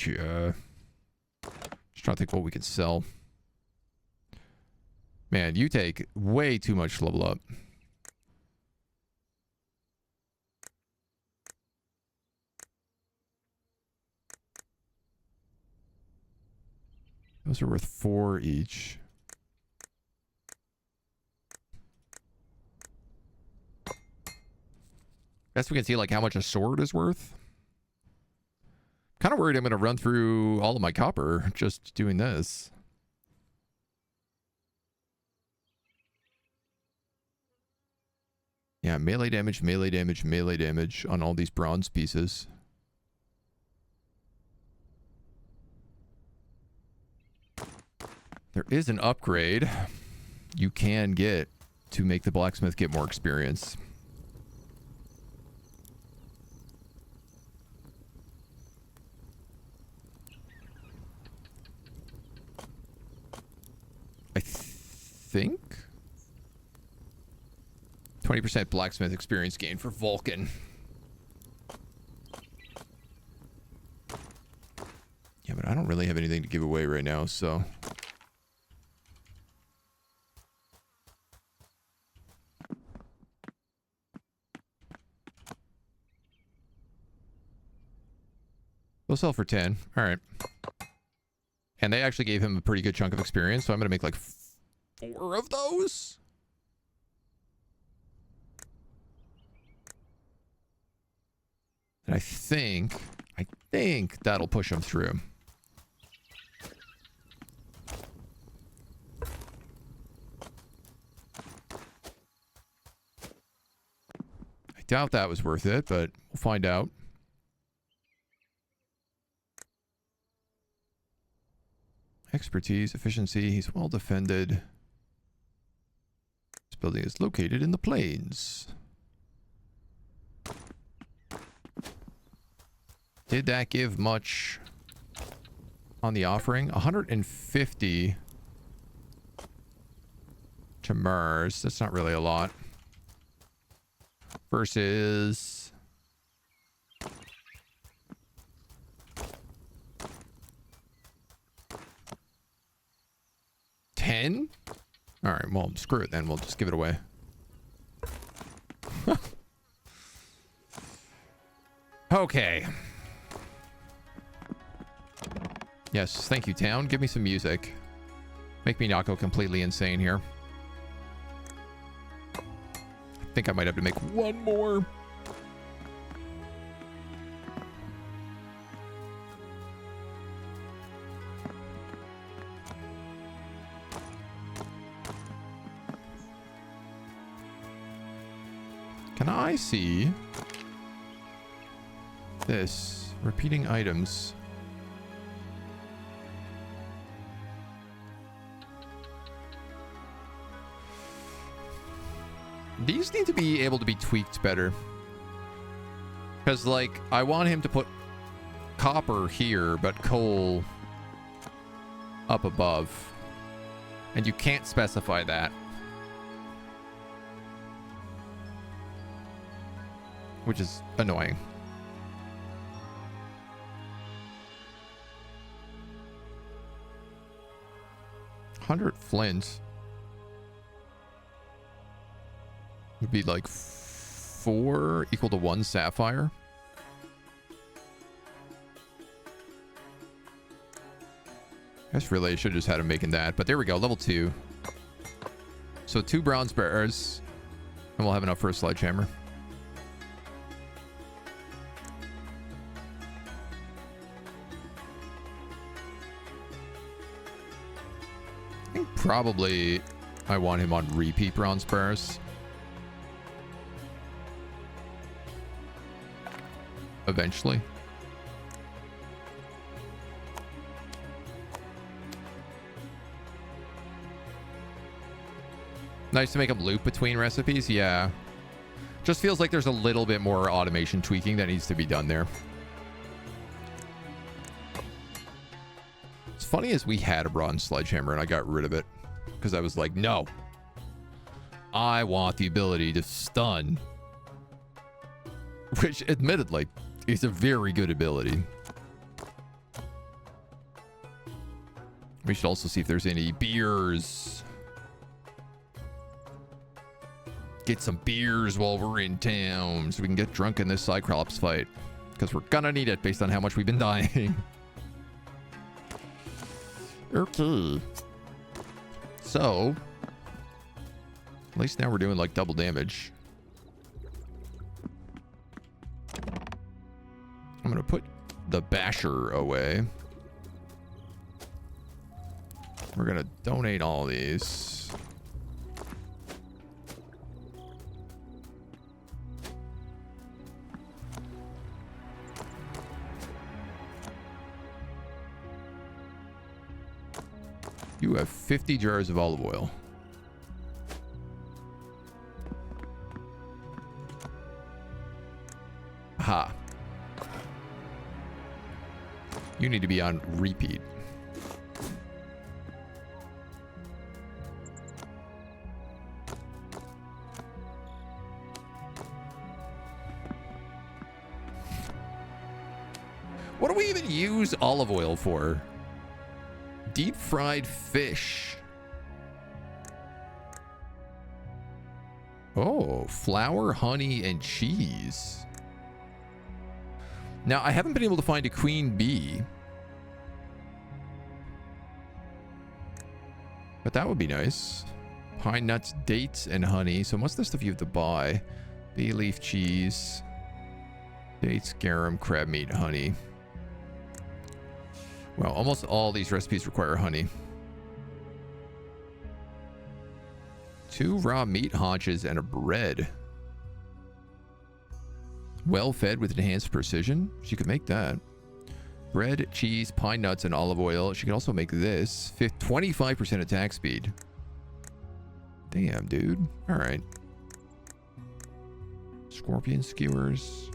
Yeah. Just trying to think what we can sell. Man, you take way too much to level up. Those are worth 4 each. Guess we can see like how much a sword is worth. Kind of worried I'm going to run through all of my copper just doing this. Yeah, melee damage, melee damage, melee damage on all these bronze pieces. There is an upgrade you can get to make the blacksmith get more experience. I think 20% blacksmith experience gain for Vulcan. Yeah, but I don't really have anything to give away right now, so. They'll sell for 10. All right. And they actually gave him a pretty good chunk of experience, so I'm going to make like 4 of those? And I think that'll push him through. I doubt that was worth it, but we'll find out. Expertise, efficiency, he's well defended. This building is located in the plains. Did that give much on the offering? 150 to Mars. That's not really a lot. Versus... $10? Alright, well, screw it then. We'll just give it away. Okay. Yes, thank you, town. Give me some music. Make me not go completely insane here. I think I might have to make one more. Can I see this? Repeating items. These need to be able to be tweaked better. Because, like, I want him to put copper here, but coal up above. And you can't specify that. Which is annoying. $100 flint would be like 4 equal to 1 sapphire. I guess really I should have just had him making that, but there we go, level 2. So 2 bronze bearers, and we'll have enough for a sledgehammer. I think probably I want him on repeat bronze bearers. Eventually. Nice to make them loop between recipes, yeah. Just feels like there's a little bit more automation tweaking that needs to be done there. It's funny as we had a bronze sledgehammer and I got rid of it. Because I was like, no. I want the ability to stun. Which, admittedly, is a very good ability. We should also see if there's any beers. Get some beers while we're in town so we can get drunk in this Cyclops fight. Because we're gonna need it based on how much we've been dying. Okay. So, at least now we're doing like double damage. I'm gonna put the basher away. We're gonna donate all these. You have 50 jars of olive oil. Aha. You need to be on repeat. What do we even use olive oil for? Deep fried fish. Oh, flour, honey, and cheese. Now, I haven't been able to find a queen bee. But that would be nice. Pine nuts, dates, and honey. So most of the stuff you have to buy. Bay leaf cheese. Dates, garum, crab meat, honey. Well, almost all these recipes require honey. 2 raw meat haunches and a bread. Well fed with enhanced precision. She could make that. Bread, cheese, pine nuts, and olive oil. She could also make this. 25% attack speed. Damn, dude. All right. Scorpion skewers.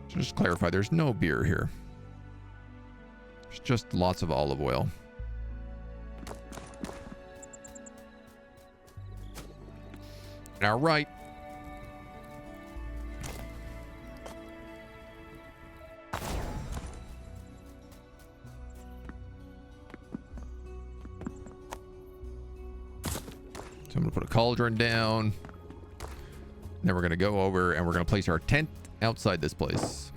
So just clarify, there's no beer here. There's just lots of olive oil. All right. So I'm going to put a cauldron down. Then we're going to go over and we're going to place our tent outside this place.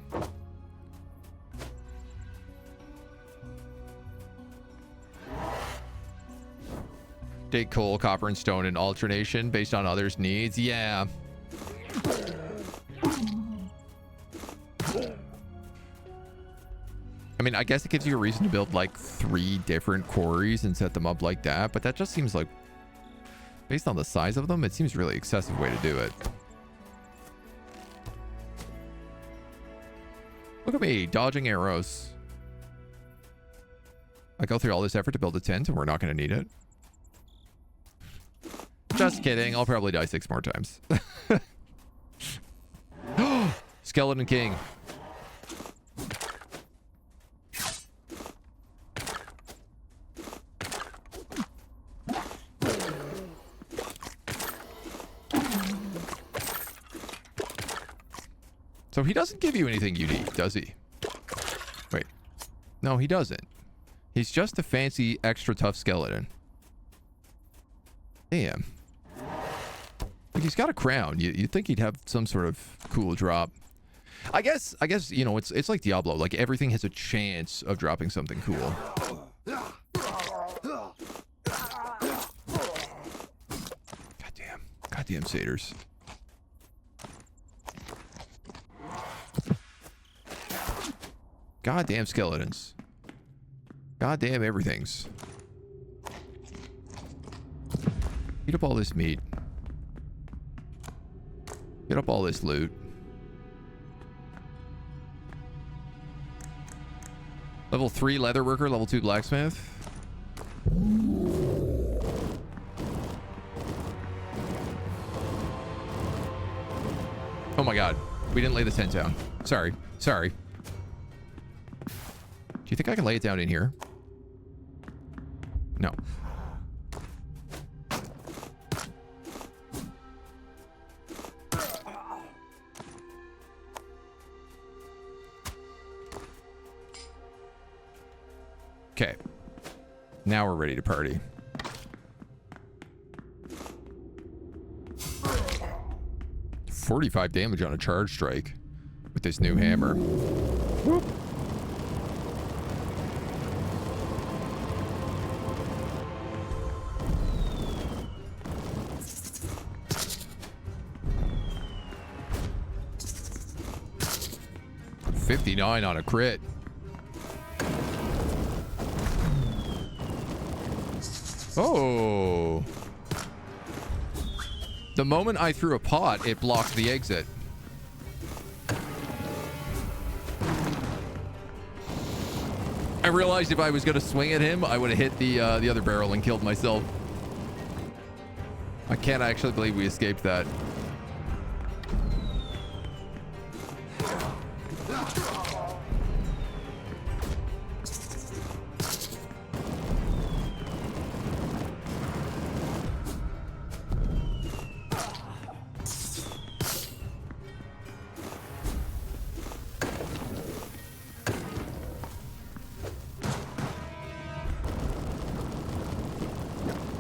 Take coal, copper, and stone in alternation based on others' needs. Yeah. I mean, I guess it gives you a reason to build like 3 different quarries and set them up like that, but that just seems like, based on the size of them, it seems really excessive way to do it. Look at me, dodging arrows. I go through all this effort to build a tent and we're not going to need it. Just kidding. I'll probably die 6 more times. Skeleton King. So he doesn't give you anything unique, does he? Wait. No, he doesn't. He's just a fancy, extra tough skeleton. Damn. Like, he's got a crown. You'd think he'd have some sort of cool drop. I guess, you know, it's like Diablo. Like, everything has a chance of dropping something cool. Goddamn satyrs. Goddamn skeletons. Goddamn everything's. Eat up all this meat. Get up all this loot. Level 3 leatherworker, level 2 blacksmith. Oh my god. We didn't lay the tent down. Sorry. Do you think I can lay it down in here? No. Okay. Now we're ready to party. $45 damage on a charge strike with this new hammer. Whoop. $59 on a crit. Oh. The moment I threw a pot, it blocked the exit. I realized if I was going to swing at him, I would have hit the other barrel and killed myself. I can't actually believe we escaped that.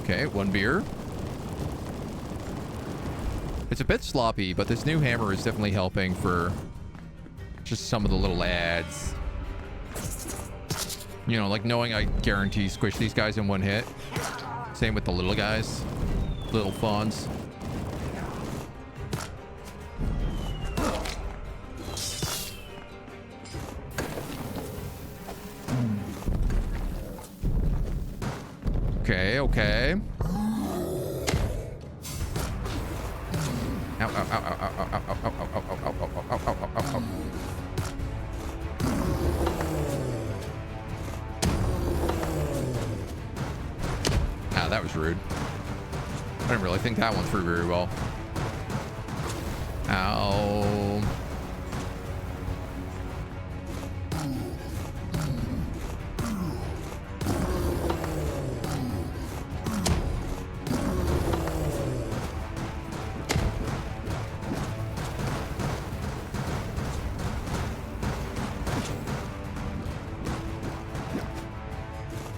Okay, 1 beer. It's a bit sloppy, but this new hammer is definitely helping for just some of the little ads. You know, like knowing I guarantee squish these guys in one hit. Same with the little guys. Little fawns. Okay, okay. Ow, ow, ow, ow, ow, ow, ow, ow, ow, ow, ow, ow, ow, ow, ow, ow, ow. Ah, that was rude. I didn't really think that one through very well. Ow.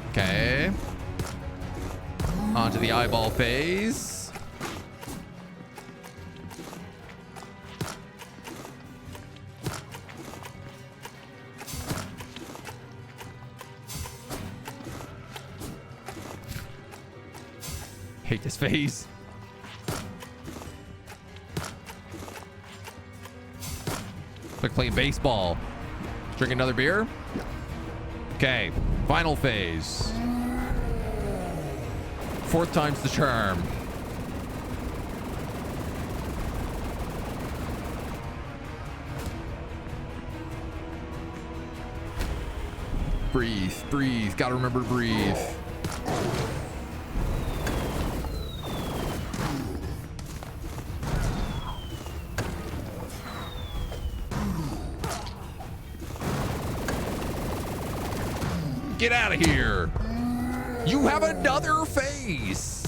Okay. Onto the eyeball phase. Hate this phase. Like playing baseball. Drink another beer. Okay, final phase. Fourth time's the charm. Breathe, breathe. Gotta remember to breathe. Get out of here. You have another phase.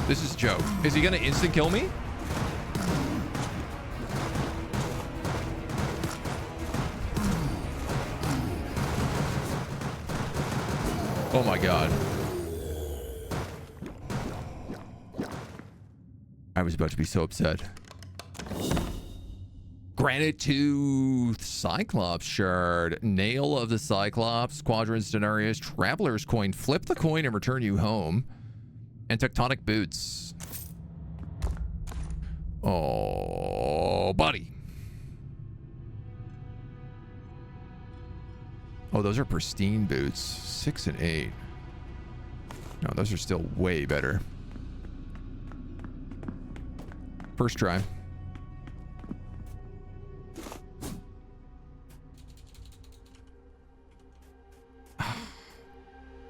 This is a joke. Is he gonna instant kill me? Oh my god. I was about to be so upset. Granite Tooth, Cyclops Shard, Nail of the Cyclops, Quadrant's Denarius, Traveler's Coin, flip the coin and return you home, and Tectonic Boots. Oh, buddy. Oh, those are pristine boots. 6 and 8. No, those are still way better. First try.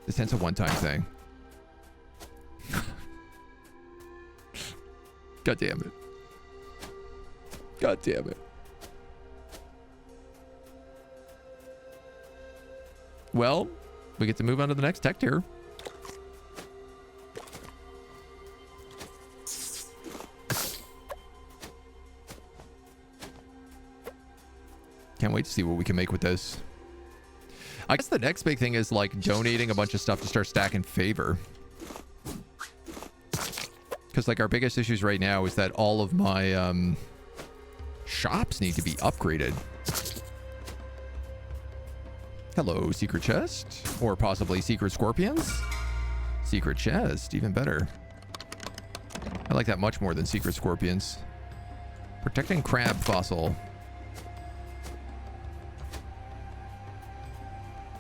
This tends a one-time thing. God damn it. God damn it. Well, we get to move on to the next tech tier. Can't wait to see what we can make with this. I guess the next big thing is like donating a bunch of stuff to start stacking favor. Because like our biggest issues right now is that all of my shops need to be upgraded. Hello, secret chest. Or possibly secret scorpions. Secret chest, even better. I like that much more than secret scorpions. Protecting crab fossil.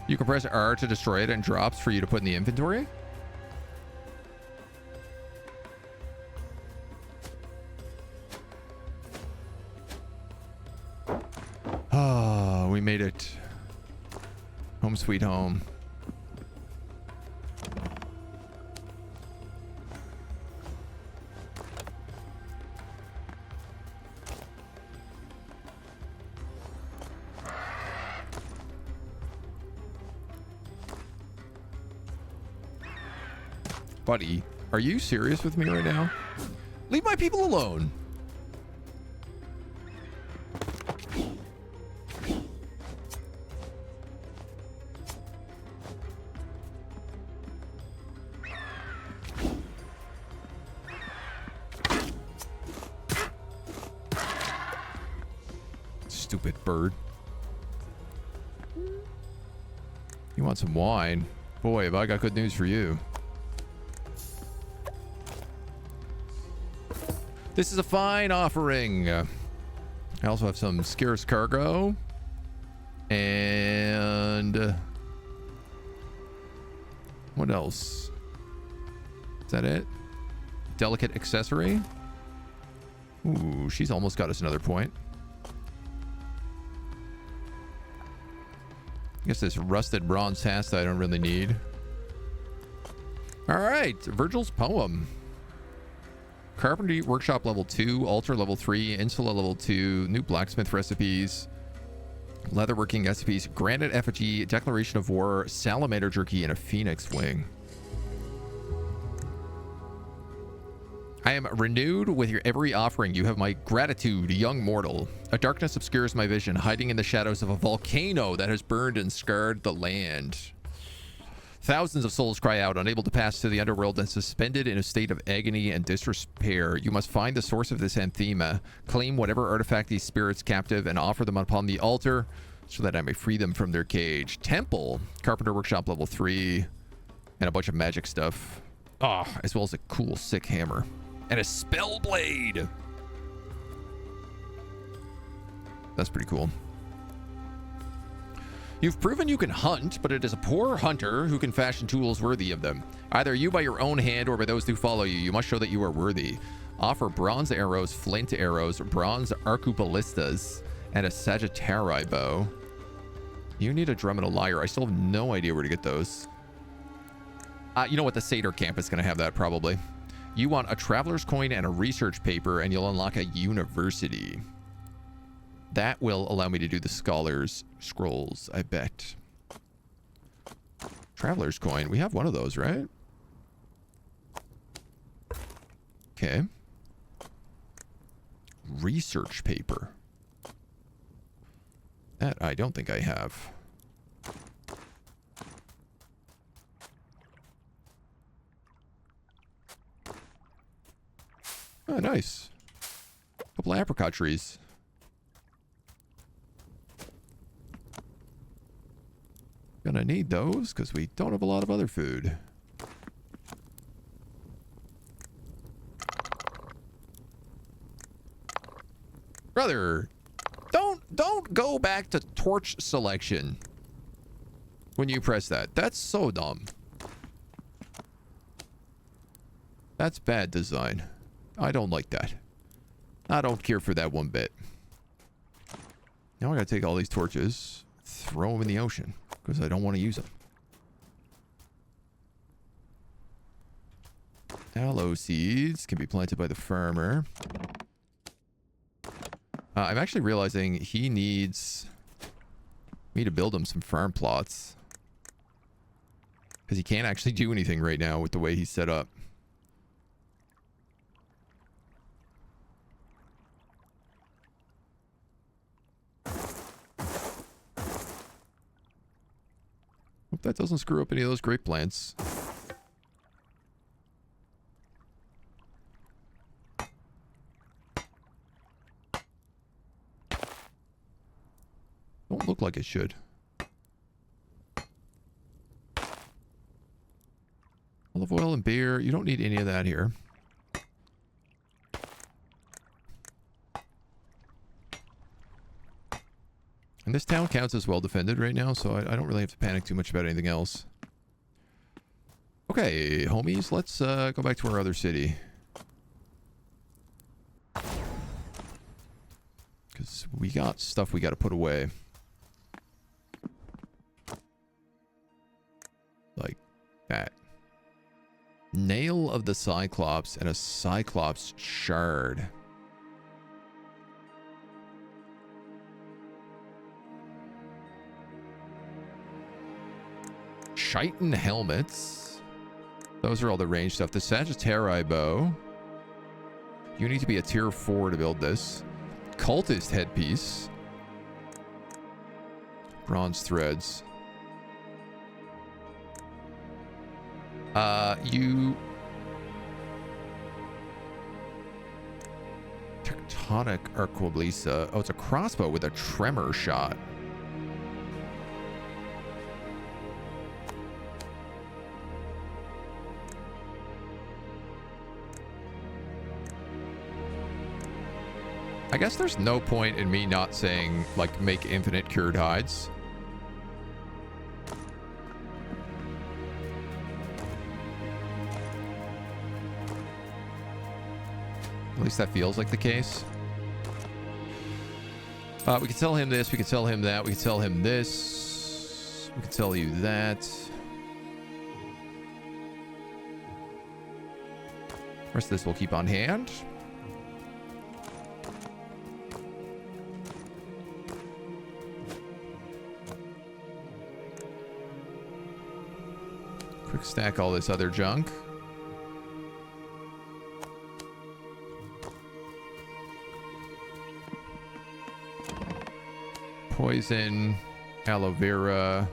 You can press R to destroy it and drops for you to put in the inventory. Ah, we made it. Home sweet home. Buddy, are you serious with me right now? Leave my people alone. Stupid bird. You want some wine? Boy, have I got good news for you. This is a fine offering. I also have some scarce cargo. And... what else? Is that it? Delicate accessory? Ooh, she's almost got us another point. I guess this rusted bronze task that I don't really need. All right, Virgil's poem. Carpentry workshop level 2, altar level 3, insula level 2, new blacksmith recipes, leatherworking recipes, granite effigy, declaration of war, salamander jerky, and a phoenix wing. I am renewed with your every offering. You have my gratitude, young mortal. A darkness obscures my vision, hiding in the shadows of a volcano that has burned and scarred the land. Thousands of souls cry out, unable to pass to the underworld and suspended in a state of agony and despair. You must find the source of this anthema, claim whatever artifact these spirits captive, and offer them upon the altar so that I may free them from their cage. Temple, Carpenter Workshop level 3, and a bunch of magic stuff. Ah, as well as a cool, sick hammer. And a spell blade. That's pretty cool. You've proven you can hunt, but it is a poor hunter who can fashion tools worthy of them. Either you by your own hand or by those who follow you. You must show that you are worthy. Offer bronze arrows, flint arrows, bronze arqueballistas, and a Sagittarii bow. You need a drum and a lyre. I still have no idea where to get those. You know what? The Seder camp is going to have that probably. You want a traveler's coin and a research paper, and you'll unlock a university. That will allow me to do the scholar's scrolls, I bet. Traveler's coin. We have one of those, right? Okay. Research paper. That I don't think I have. Oh, nice. Couple of apricot trees. Gonna need those because we don't have a lot of other food. Brother, don't go back to torch selection when you press that. That's so dumb. That's bad design. I don't like that. I don't care for that one bit. Now I gotta take all these torches, throw them in the ocean, because I don't want to use them. Aloe seeds can be planted by the farmer. I'm actually realizing he needs me to build him some farm plots. Because he can't actually do anything right now with the way he's set up. Hope that doesn't screw up any of those grape plants. Don't look like it should. Olive oil and beer. You don't need any of that here. And this town counts as well defended right now, so I don't really have to panic too much about anything else. Okay, homies, let's go back to our other city. Because we got stuff we got to put away. Like that. Nail of the Cyclops and a Cyclops shard. Chitin helmets. Those are all the range stuff. The Sagittarii bow. You need to be a tier 4 to build this. Cultist headpiece. Bronze threads. Tectonic Arqueblisa. Oh, it's a crossbow with a tremor shot. I guess there's no point in me not saying, like, make infinite cured hides. At least that feels like the case. We can sell him this. We can sell him that. We can sell him this. We can sell you that. The rest of this we'll keep on hand. Quick stack all this other junk. Poison, aloe vera.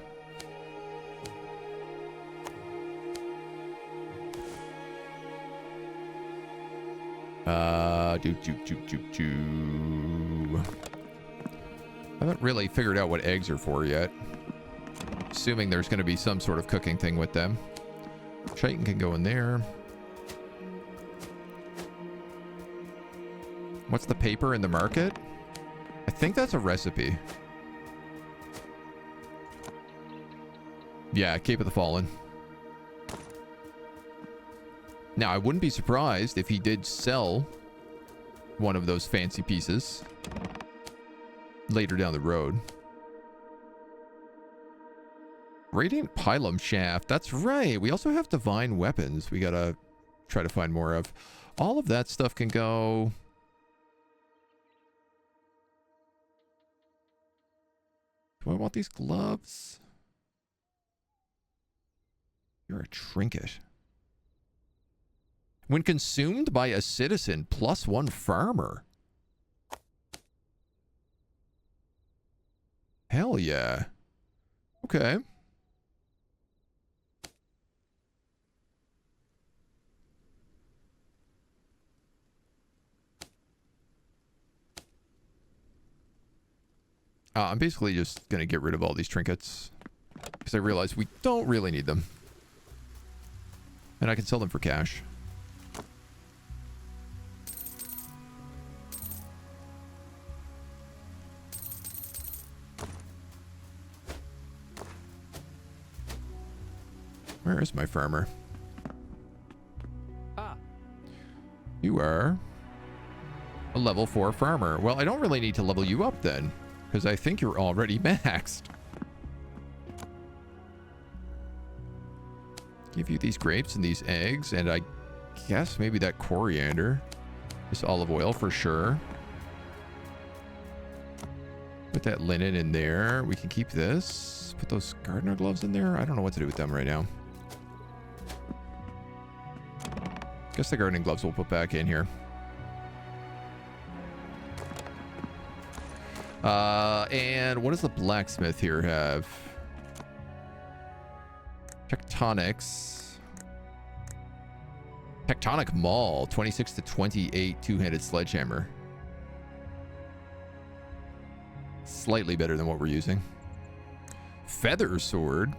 I haven't really figured out what eggs are for yet. Assuming there's going to be some sort of cooking thing with them. Chitin can go in there. What's the paper in the market? I think that's a recipe. Yeah, Cape of the Fallen. Now, I wouldn't be surprised if he did sell one of those fancy pieces later down the road. Radiant Pylum Shaft. That's right. We also have divine weapons we gotta try to find more of. All of that stuff can go. Do I want these gloves? You're a trinket. When consumed by a citizen, +1 farmer. Hell yeah. Okay. I'm basically just going to get rid of all these trinkets because I realize we don't really need them. And I can sell them for cash. Where is my farmer? Ah. You are a level 4 farmer. Well, I don't really need to level you up then, because I think you're already maxed. Give you these grapes and these eggs, and I guess maybe that coriander. This olive oil for sure. Put that linen in there. We can keep this. Put those gardener gloves in there. I don't know what to do with them right now. Guess the gardening gloves we'll put back in here. And what does the blacksmith here have? Tectonics. Tectonic Maul. 26 to 28 two-handed sledgehammer. Slightly better than what we're using. Feather sword.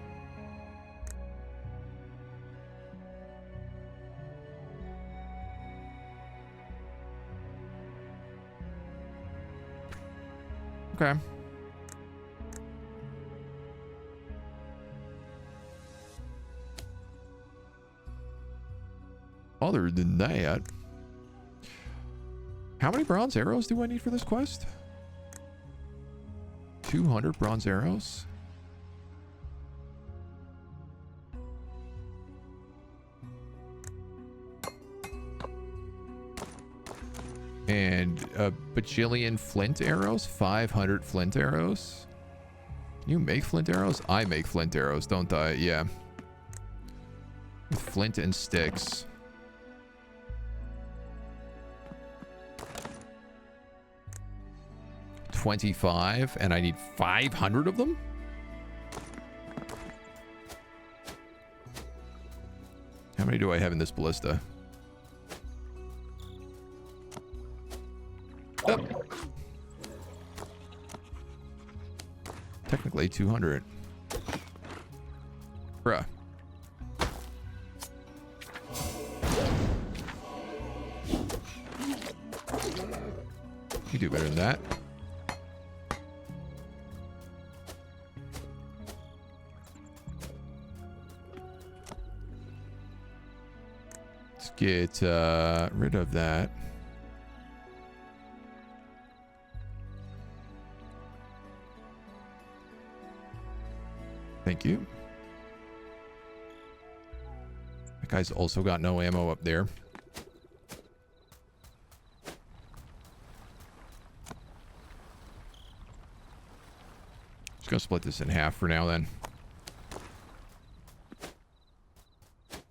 Okay. Other than that, how many bronze arrows do I need for this quest? 200 bronze arrows? And a bajillion flint arrows? 500 flint arrows? Can you make flint arrows? I make flint arrows, don't I? Yeah. With flint and sticks. $25, and I need 500 of them? How many do I have in this ballista? Technically 200. Bruh. You do better than that. Let's get rid of that. Thank you. That guy's also got no ammo up there. Just gonna split this in half for now then.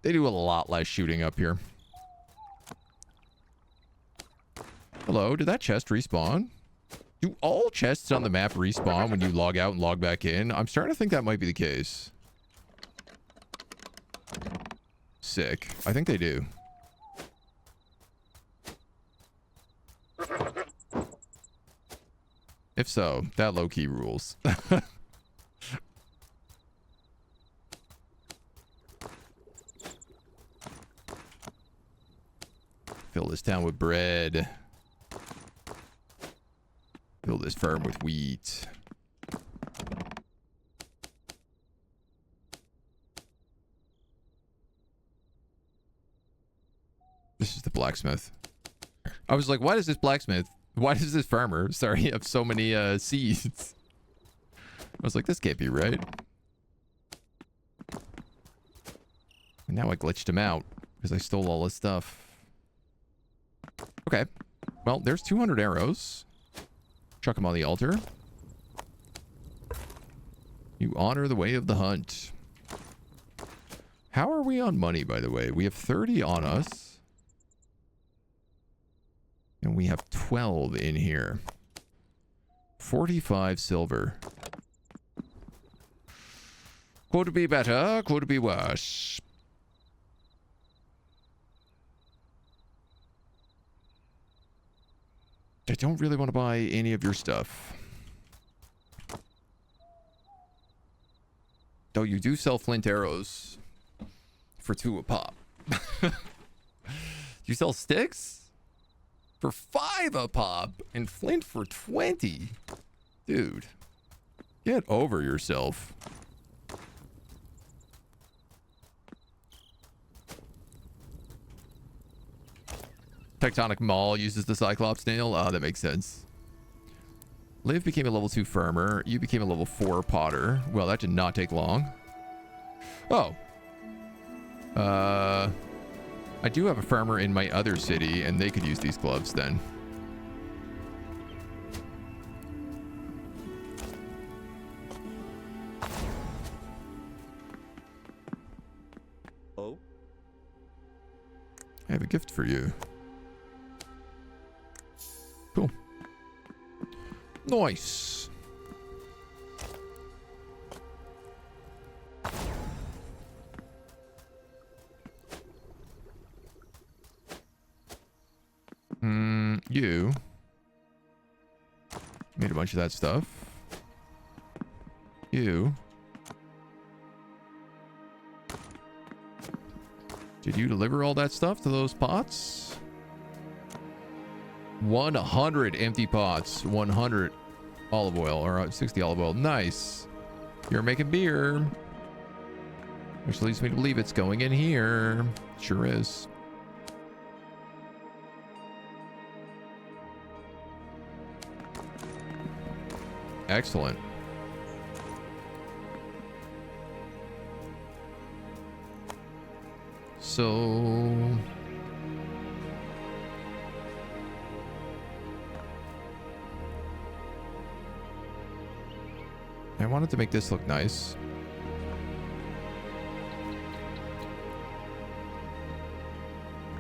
They do a lot less shooting up here. Hello, did that chest respawn? Do all chests on the map respawn when you log out and log back in? I'm starting to think that might be the case. Sick. I think they do. If so, that low-key rules. Fill this town with bread. Fill this farm with wheat. This is the blacksmith. I was like, why does this blacksmith, why does this farmer, sorry, have so many seeds? I was like, this can't be right. And now I glitched him out because I stole all his stuff. Okay. Well, there's 200 arrows. Chuck them on the altar. You honor the way of the hunt. How are we on money, by the way? We have 30 on us. And we have 12 in here. 45 silver. Could be better, could be worse. I don't really want to buy any of your stuff. Though you do sell flint arrows for 2 a pop. You sell sticks for 5 a pop and flint for 20. Dude, get over yourself. Tectonic Maul uses the Cyclops nail. Ah, that makes sense. Liv became a level 2 farmer. You became a level 4 potter. Well, that did not take long. Oh. I do have a farmer in my other city, and they could use these gloves then. Oh? I have a gift for you. Cool. Nice. You made a bunch of that stuff. You. Did you deliver all that stuff to those pots? 100 empty pots. 100 olive oil, or 60 olive oil. Nice. You're making beer. Which leads me to believe it's going in here. Sure is. Excellent. So I wanted to make this look nice.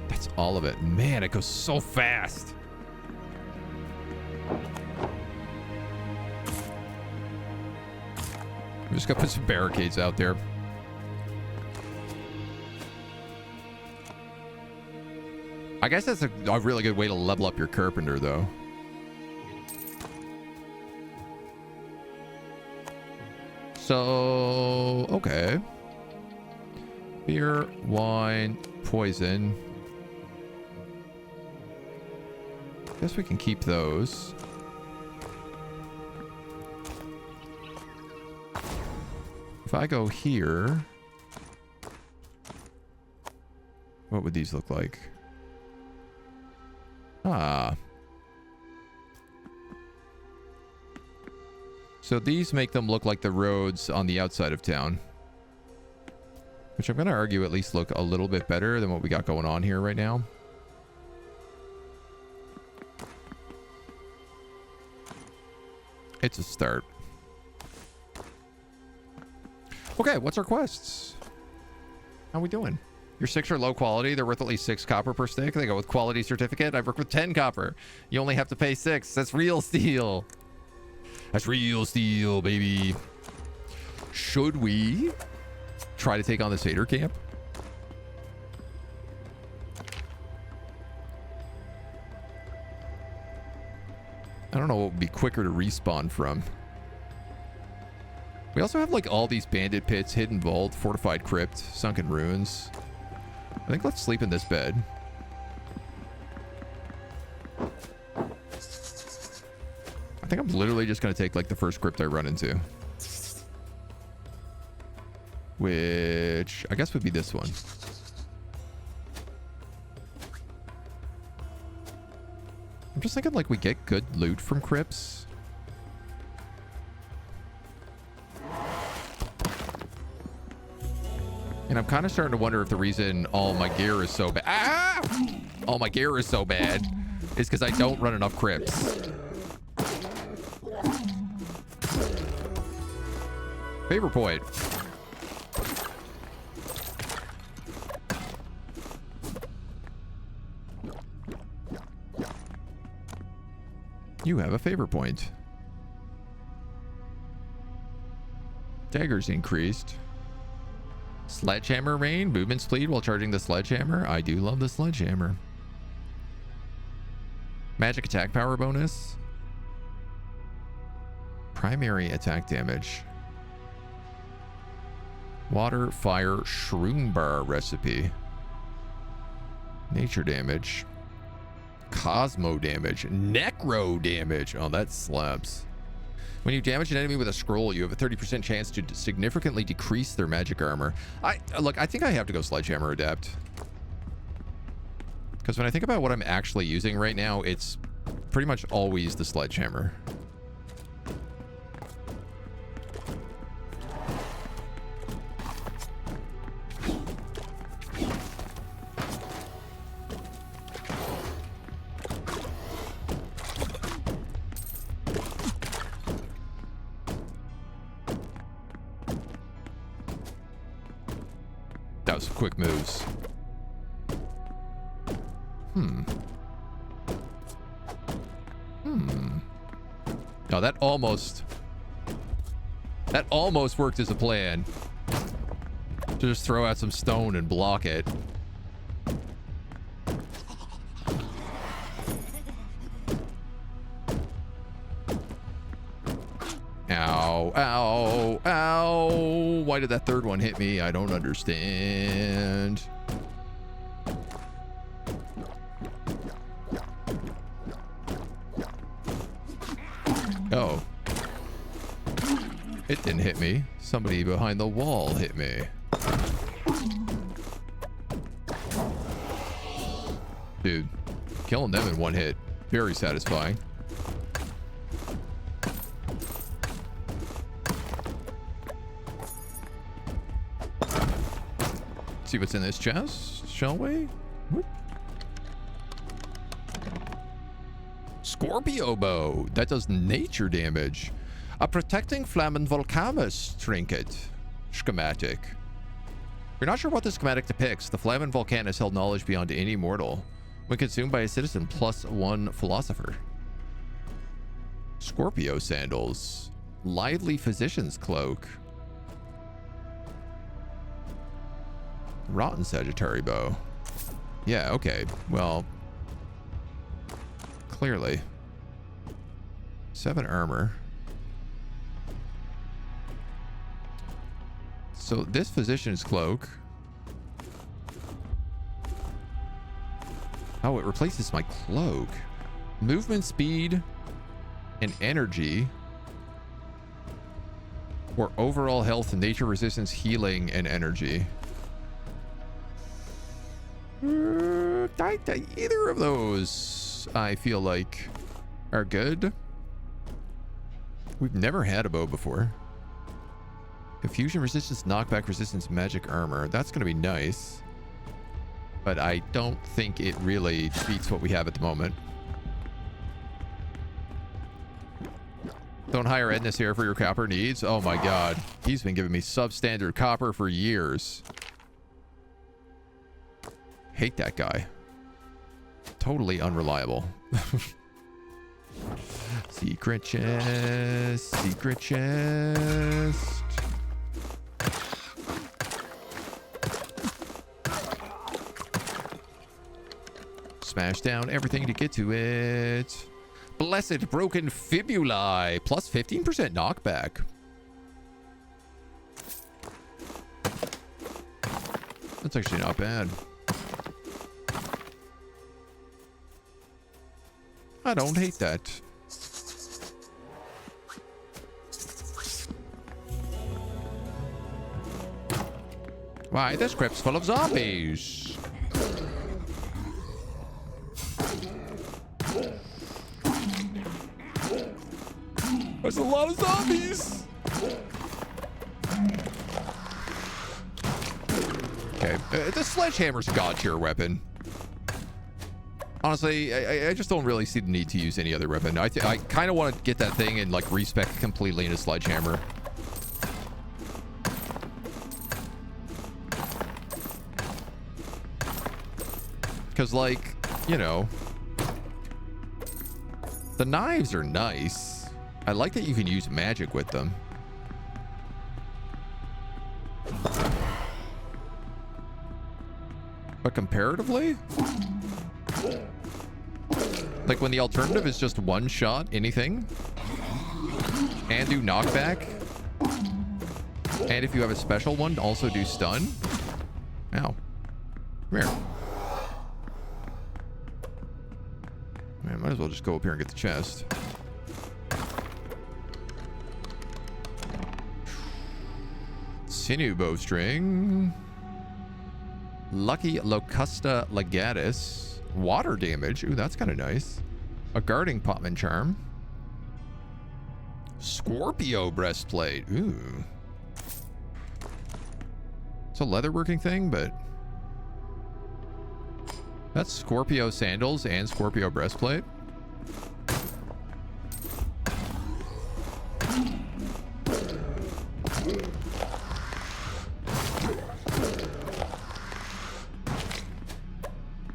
That's all of it. Man, it goes so fast. I'm just gonna put some barricades out there. I guess that's a really good way to level up your carpenter, though. So, okay. Beer, wine, poison. Guess we can keep those. If I go here, what would these look like? Ah. So these make them look like the roads on the outside of town. Which I'm going to argue at least look a little bit better than what we got going on here right now. It's a start. Okay, what's our quests? How we doing? Your 6 are low quality. They're worth at least 6 copper per stick. They go with quality certificate. I've worked with 10 copper. You only have to pay 6. That's real steel. That's real steel, baby. Should we try to take on the Seder camp? I don't know what would be quicker to respawn from. We also have like all these bandit pits, hidden vault, fortified crypt, sunken ruins. I think let's sleep in this bed. I think I'm literally just going to take like the first crypt I run into. Which I guess would be this one. I'm just thinking like we get good loot from crypts. And I'm kind of starting to wonder if the reason all my gear is so bad, all my gear is so bad, is because I don't run enough crypts. Favor point. You have a favor point. Daggers increased. Sledgehammer rain. Movement speed while charging the sledgehammer. I do love the sledgehammer. Magic attack power bonus. Primary attack damage. Water, fire, shroom bar recipe. Nature damage. Cosmo damage. Necro damage. Oh, that slaps. When you damage an enemy with a scroll, you have a 30% chance to significantly decrease their magic armor. Look, I think I have to go Sledgehammer Adept. Because when I think about what I'm actually using right now, it's pretty much always the Sledgehammer. That was quick moves. No, that almost worked as a plan. To just throw out some stone and block it. Ow, ow, ow. Why did that third one hit me? I don't understand. Oh. It didn't hit me. Somebody behind the wall hit me. Dude, killing them in one hit. Very satisfying. See what's in this chest, shall we? Whoop. Scorpio bow. That does nature damage. A protecting Flammen Volcamus trinket. Schematic. You're not sure what the schematic depicts. The Flammen Volcanus held knowledge beyond any mortal. When consumed by a citizen, +1 philosopher. Scorpio sandals. Lively physician's cloak. Rotten Sagittary bow. Yeah, okay. Well, clearly. 7 armor. So this physician's cloak. Oh, it replaces my cloak. Movement speed and energy. Or overall health, nature resistance, healing, and energy. Either of those, I feel like, are good. We've never had a bow before. Confusion resistance, knockback resistance, magic armor. That's going to be nice. But I don't think it really beats what we have at the moment. Don't hire Ednus here for your copper needs. Oh my god. He's been giving me substandard copper for years. Hate that guy. Totally unreliable. Secret chest. Secret chest. Smash down everything to get to it. Blessed broken fibulae. Plus 15% knockback. That's actually not bad. I don't hate that. Why, this crypt's full of zombies. There's a lot of zombies. Okay, the sledgehammer's a god tier weapon. Honestly, I just don't really see the need to use any other weapon. I kind of want to get that thing and like respec completely into sledgehammer. Because, like, you know, the knives are nice. I like that you can use magic with them. But comparatively, like when the alternative is just one shot anything and do knockback, and if you have a special one, also do stun. Ow. Come here. Man, might as well just go up here and get the chest. Sinew bowstring. Lucky Locusta Legatus. Water damage. Ooh, that's kind of nice. A guarding potman charm. Scorpio breastplate. Ooh. It's a leatherworking thing, but that's Scorpio sandals and Scorpio breastplate.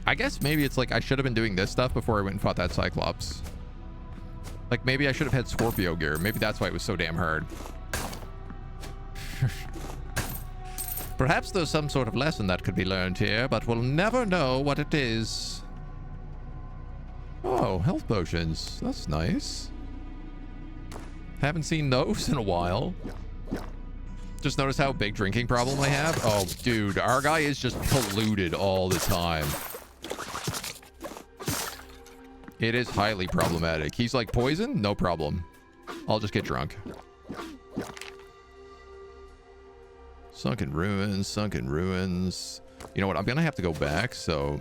I guess maybe it's like I should have been doing this stuff before I went and fought that Cyclops. Like maybe I should have had Scorpio gear. Maybe that's why it was so damn hard. Perhaps there's some sort of lesson that could be learned here, but we'll never know what it is. Oh, health potions. That's nice. Haven't seen those in a while. Just notice how big drinking problem I have. Oh, dude, our guy is just polluted all the time. It is highly problematic. He's like, poison? No problem. I'll just get drunk. Sunken ruins, sunken ruins. You know what? I'm gonna have to go back, so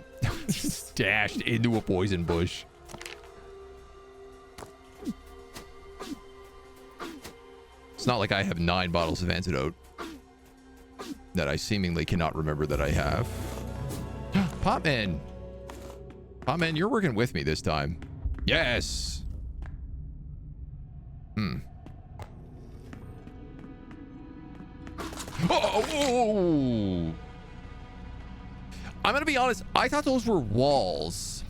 dashed into a poison bush. It's not like I have 9 bottles of antidote that I seemingly cannot remember that I have. Potman! Potman, you're working with me this time. Yes! Oh! I'm gonna be honest, I thought those were walls.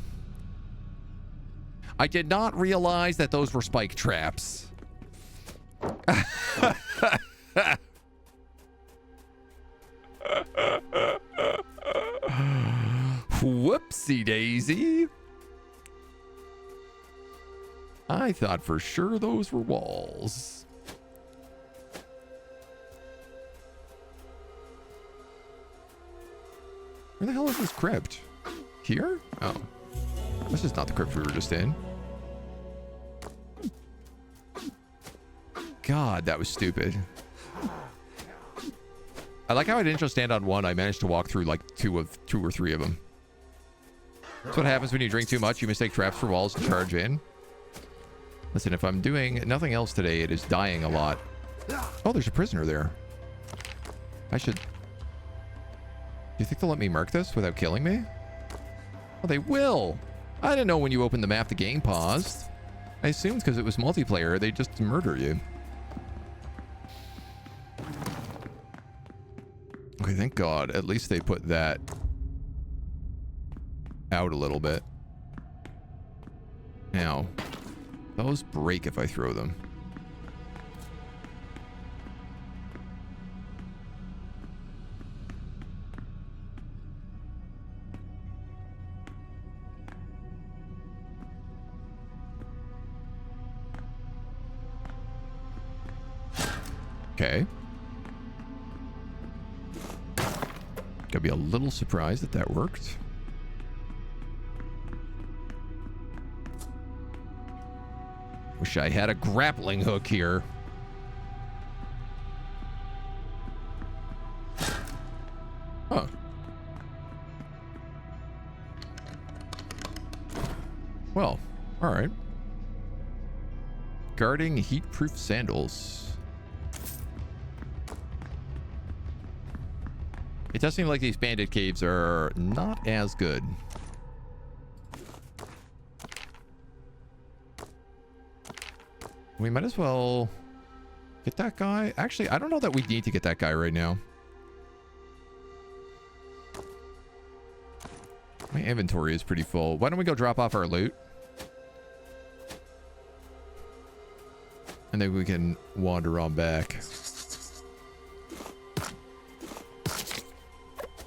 I did not realize that those were spike traps. Whoopsie daisy. I thought for sure those were walls. Where the hell is this crypt? Here? Oh. This is not the crypt we were just in. God, that was stupid. I like how I didn't just stand on one. I managed to walk through like two or three of them. That's what happens when you drink too much. You mistake traps for walls and charge in. Listen, if I'm doing nothing else today, it is dying a lot. Oh, there's a prisoner there. I should... Do you think they'll let me mark this without killing me? Oh, they will. I didn't know when you opened the map the game paused. I assumed because it was multiplayer, they just murder you. Okay, thank God. At least they put that out a little bit. Now, those break if I throw them. Okay. Gotta be a little surprised that that worked. Wish I had a grappling hook here. Huh. Well, all right. Guarding heat-proof sandals. It does seem like these bandit caves are not as good. We might as well get that guy. Actually, I don't know that we need to get that guy right now. My inventory is pretty full. Why don't we go drop off our loot? And then we can wander on back.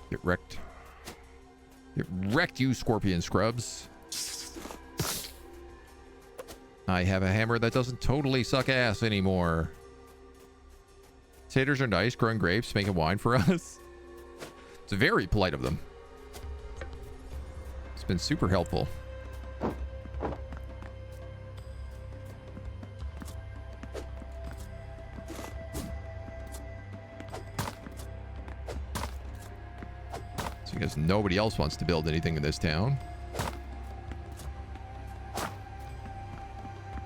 Get wrecked. Get wrecked, you scorpion scrubs. I have a hammer that doesn't totally suck ass anymore. Satyrs are nice, growing grapes, making wine for us. It's very polite of them. It's been super helpful. Because nobody else wants to build anything in this town.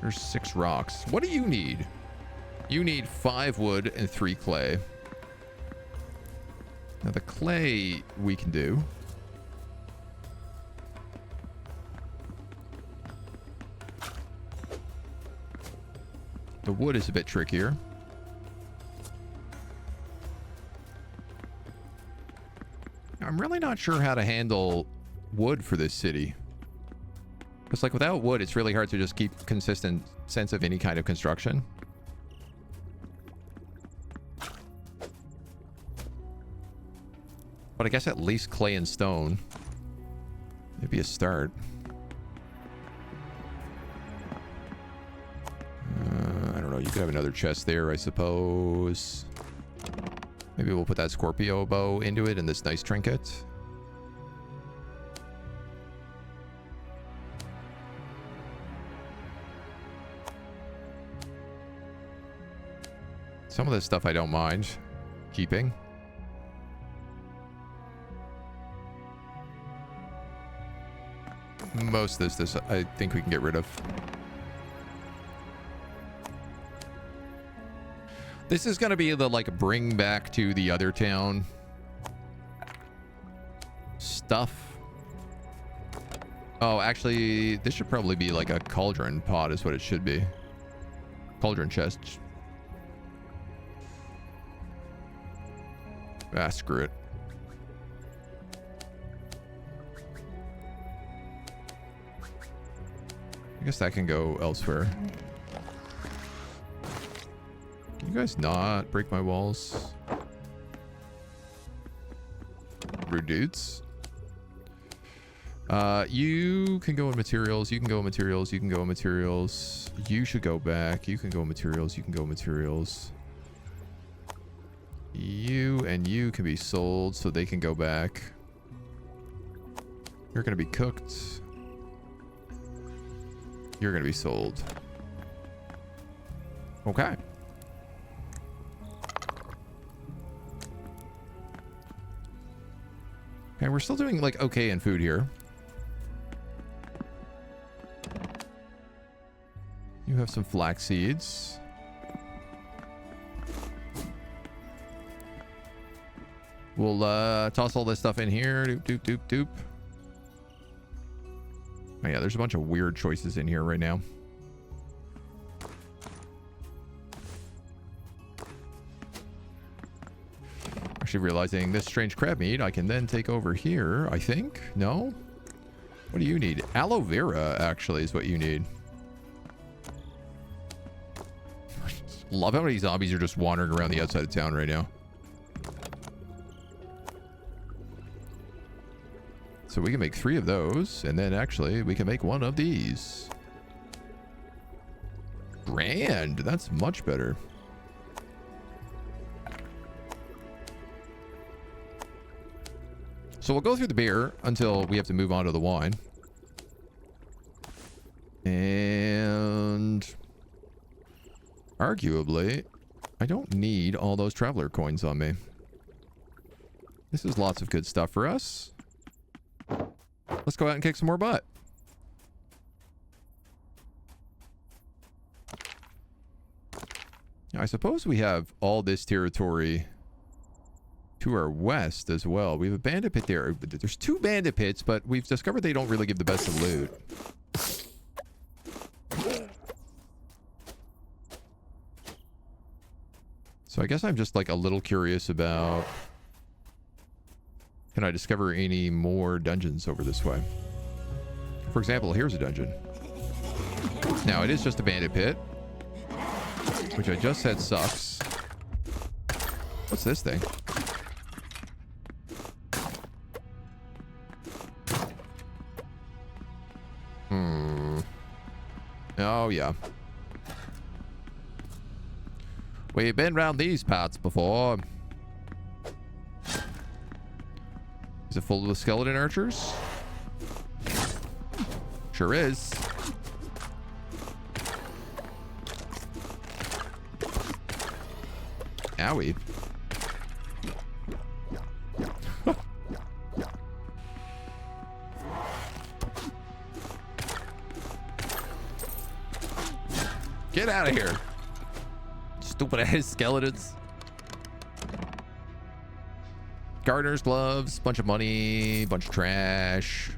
There's 6 rocks. What do you need? You need 5 wood and 3 clay. Now the clay we can do. The wood is a bit trickier. I'm really not sure how to handle wood for this city. Because, like, without wood, it's really hard to just keep consistent sense of any kind of construction. But I guess at least clay and stone. Maybe a start. I don't know. You could have another chest there, I suppose. Maybe we'll put that Scorpio bow into it and this nice trinket. Some of this stuff I don't mind keeping. Most of this I think we can get rid of. This is going to be the, like, bring back to the other town stuff. Oh, actually, this should probably be like a cauldron pot is what it should be. Cauldron chest. Ah, screw it. I guess that can go elsewhere. Can you guys not break my walls? Rude dudes. You can go in materials. You can go in materials. You can go in materials. You should go back. You can go in materials. You can go in materials. You and you can be sold so they can go back. You're going to be cooked. You're going to be sold. Okay. Okay, we're still doing like okay in food here. You have some flax seeds. We'll toss all this stuff in here. Doop, doop, doop, doop. Oh yeah, there's a bunch of weird choices in here right now. Actually realizing this strange crab meat I can then take over here, I think. No? What do you need? Aloe vera, actually, is what you need. Love how many zombies are just wandering around the outside of town right now. So we can make 3 of those, and then actually we can make 1 of these. Grand! That's much better. So we'll go through the beer until we have to move on to the wine. And arguably, I don't need all those traveler coins on me. This is lots of good stuff for us. Let's go out and kick some more butt. I suppose we have all this territory to our west as well. We have a bandit pit there. There's 2 bandit pits, but we've discovered they don't really give the best of loot. So I guess I'm just like a little curious about... Can I discover any more dungeons over this way? For example, here's a dungeon. Now, it is just a bandit pit, which I just said sucks. What's this thing? Oh, yeah. We've been around these parts before. Is it full of skeleton archers? Sure is. Owie. Get out of here. Stupid ass skeletons. Gardener's gloves, bunch of money, bunch of trash.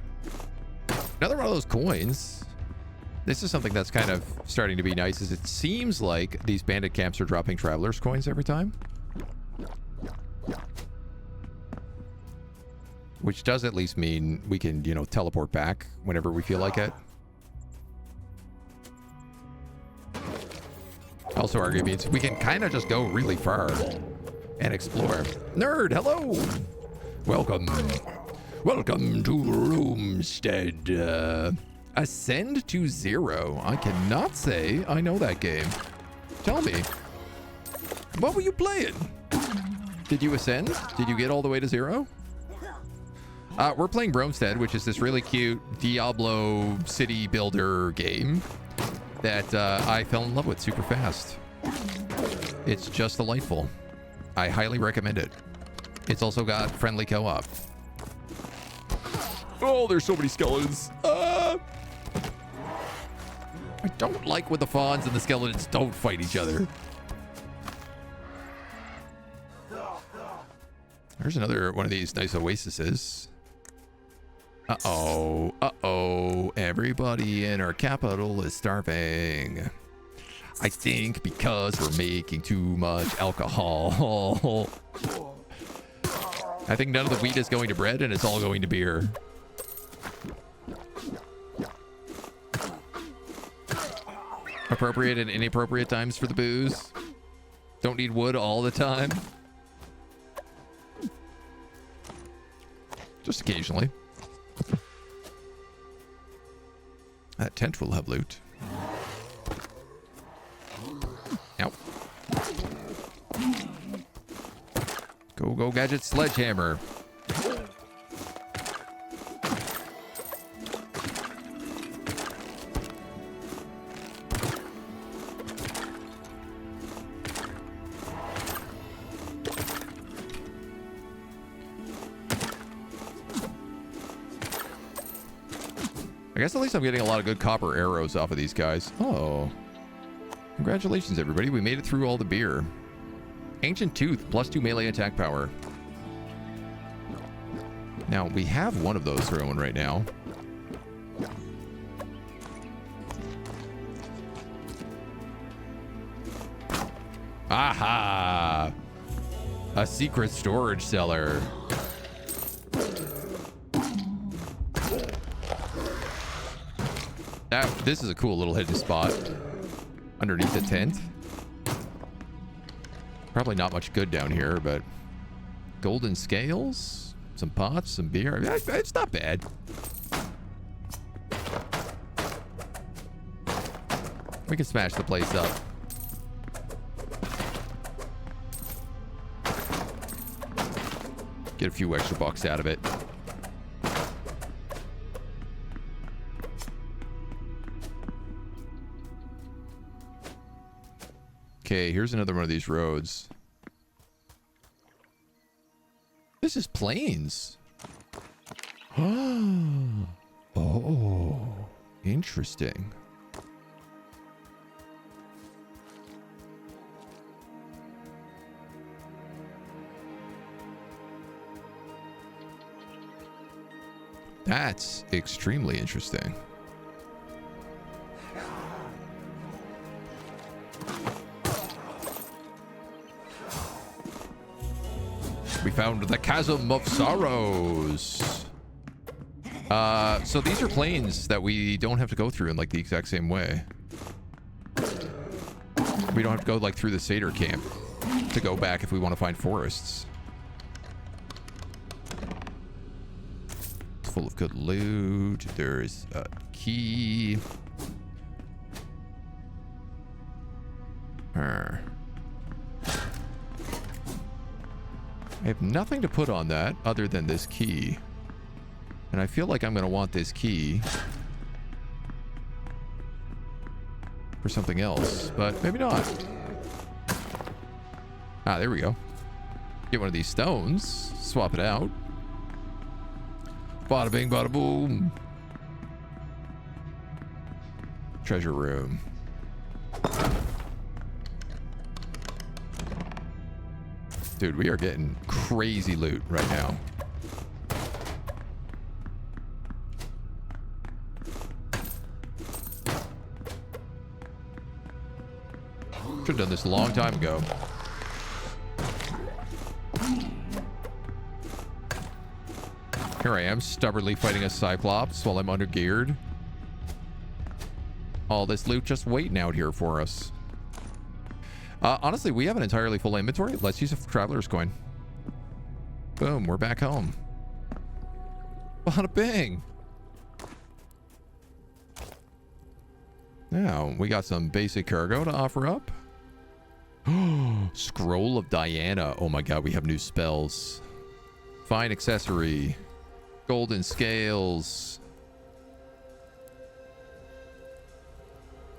Another one of those coins. This is something that's kind of starting to be nice, is it seems like these bandit camps are dropping traveler's coins every time. Which does at least mean we can, you know, teleport back whenever we feel like it. Also arguably means we can kind of just go really far and explore. Nerd, hello! Welcome. Welcome to Romestead. Ascend to 0. I cannot say I know that game. Tell me. What were you playing? Did you ascend? Did you get all the way to 0? We're playing Romestead, which is this really cute Diablo city builder game that I fell in love with super fast. It's just delightful. I highly recommend it. It's also got friendly co-op. Oh, there's so many skeletons. I don't like when the fawns and the skeletons don't fight each other. There's another one of these nice oases. Uh-oh. Uh-oh. Everybody in our capital is starving. I think because we're making too much alcohol. I think none of the wheat is going to bread and it's all going to beer. Appropriate and inappropriate times for the booze. Don't need wood all the time. Just occasionally. That tent will have loot. Ow. Go, go, gadget sledgehammer. I guess at least I'm getting a lot of good copper arrows off of these guys. Oh. Congratulations, everybody. We made it through all the beer. Ancient Tooth, +2 melee attack power. Now, we have one of those going right now. Aha! A secret storage cellar. This is a cool little hidden spot underneath the tent. Probably not much good down here, but golden scales, some pots, some beer. It's not bad. We can smash the place up. Get a few extra bucks out of it. Okay, here's another one of these roads. This is plains. Oh, interesting. That's extremely interesting. We found the Chasm of Sorrows. So these are plains that we don't have to go through in like the exact same way. We don't have to go like through the Satyr camp to go back if we want to find forests. It's full of good loot. There's a key. I have nothing to put on that other than this key. And I feel like I'm going to want this key for something else, but maybe not. Ah, there we go. Get one of these stones, swap it out. Bada bing, bada boom. Treasure room. Dude, we are getting crazy loot right now. Should have done this a long time ago. Here I am, stubbornly fighting a Cyclops while I'm undergeared. All this loot just waiting out here for us. Honestly, we have an entirely full inventory. Let's use a traveler's coin. Boom, we're back home. Bada bing. Now, we got some basic cargo to offer up. Scroll of Diana. Oh my god, we have new spells. Fine accessory. Golden scales.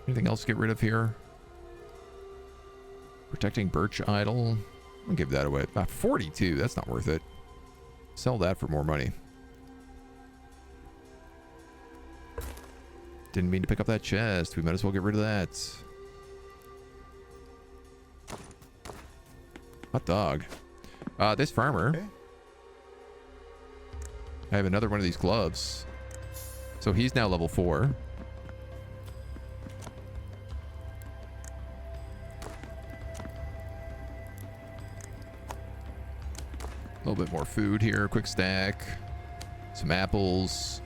Anything else to get rid of here? Protecting birch idol. I'll give that away. 42. That's not worth it. Sell that for more money. Didn't mean to pick up that chest. We might as well get rid of that. Hot dog. This farmer. Okay. I have another one of these gloves. So he's now level 4. A little bit more food here. Quick stack. Some apples.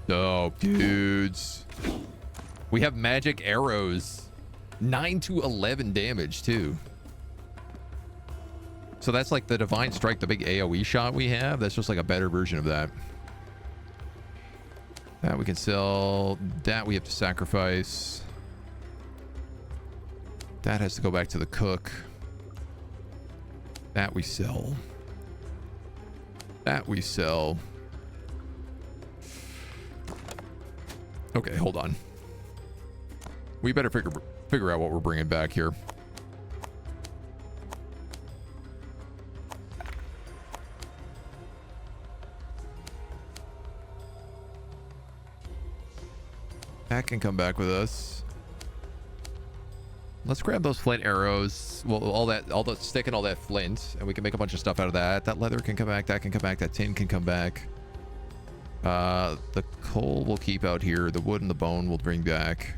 Oh, dudes. We have magic arrows. 9 to 11 damage, too. So that's like the Divine Strike, the big AoE shot we have. That's just like a better version of that. That we can sell. That we have to sacrifice. That has to go back to the cook. That we sell. That we sell. Okay, hold on. We better figure out what we're bringing back here. That can come back with us. Let's grab those flint arrows. Well, all the stick and all that flint, and we can make a bunch of stuff out of that. That leather can come back. That can come back. That tin can come back. The coal we'll keep out here. The wood and the bone we'll bring back.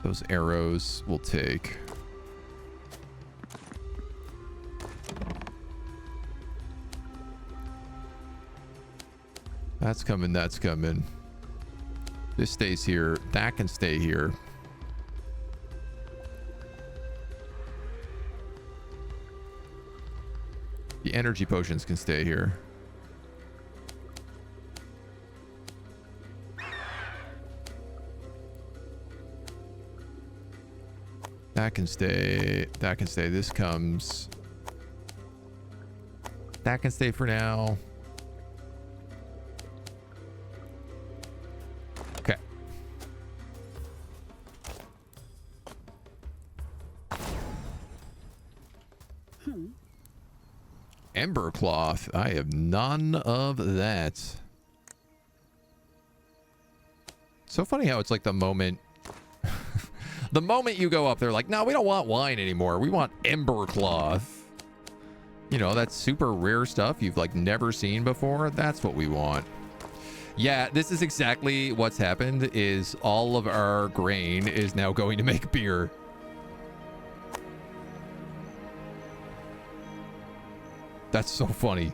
Those arrows we'll take. That's coming. That's coming. This stays here. That can stay here. The energy potions can stay here. That can stay. That can stay. This comes. That can stay for now. Okay. Ember cloth. I have none of that. So funny how it's like the moment the moment you go up, they're like, no, we don't want wine anymore. We want ember cloth. You know, that super rare stuff you've like never seen before. That's what we want. Yeah, this is exactly what's happened is all of our grain is now going to make beer. That's so funny.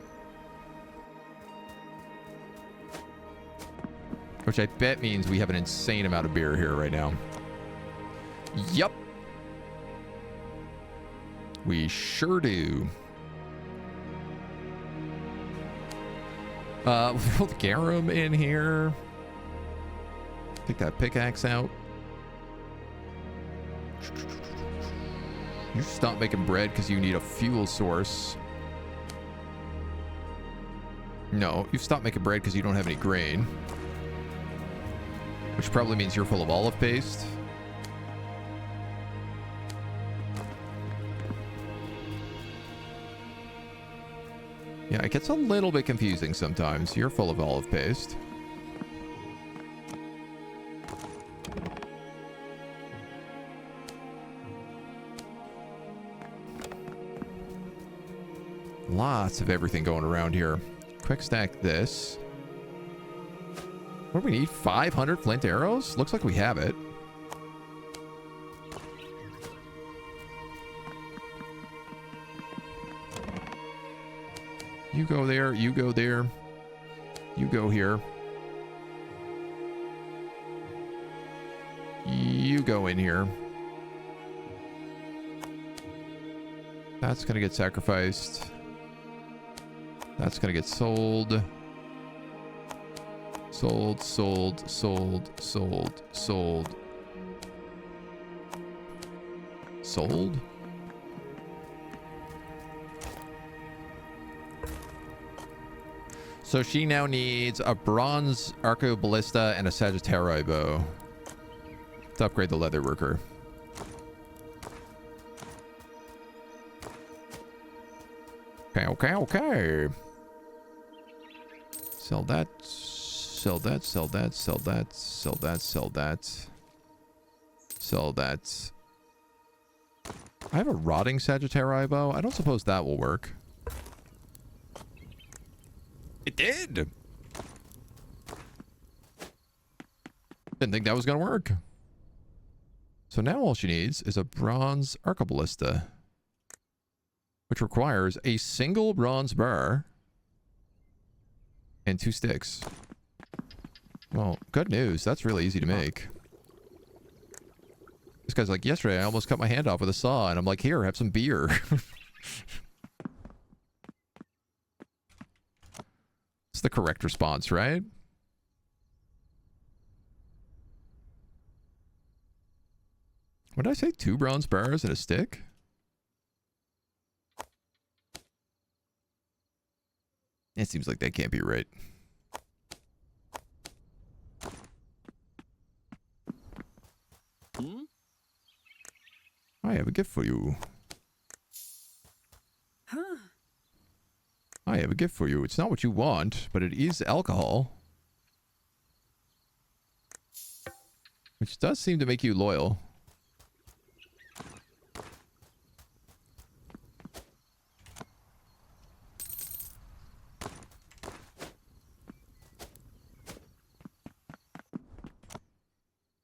Which I bet means we have an insane amount of beer here right now. Yup. We sure do. We'll put garum in here. Take that pickaxe out. You stop making bread because you need a fuel source. No, you stop making bread because you don't have any grain. Which probably means you're full of olive paste. Yeah, it gets a little bit confusing sometimes. You're full of olive paste. Lots of everything going around here. Quick stack this. What do we need? 500 flint arrows? Looks like we have it. You go there, you go there. You go here. You go in here. That's gonna get sacrificed. That's gonna get sold. Sold, sold, sold, sold, sold. Sold? So she now needs a bronze arcoballista and a Sagittarii bow to upgrade the leather worker. Okay, okay, okay. Sell that, sell that, sell that, sell that, sell that, sell that. Sell that. I have a rotting Sagittarii bow. I don't suppose that will work. It did. Didn't think that was going to work. So now all she needs is a bronze arcoballista, which requires a single bronze bar and 2 sticks. Well, good news. That's really easy to make. This guy's like, yesterday I almost cut my hand off with a saw, and I'm like, here, have some beer. It's the correct response, right? What did I say? 2 bronze bars and a stick? It seems like that can't be right. – gift for you. I have a gift for you. It's not what you want, but it is alcohol. Which does seem to make you loyal.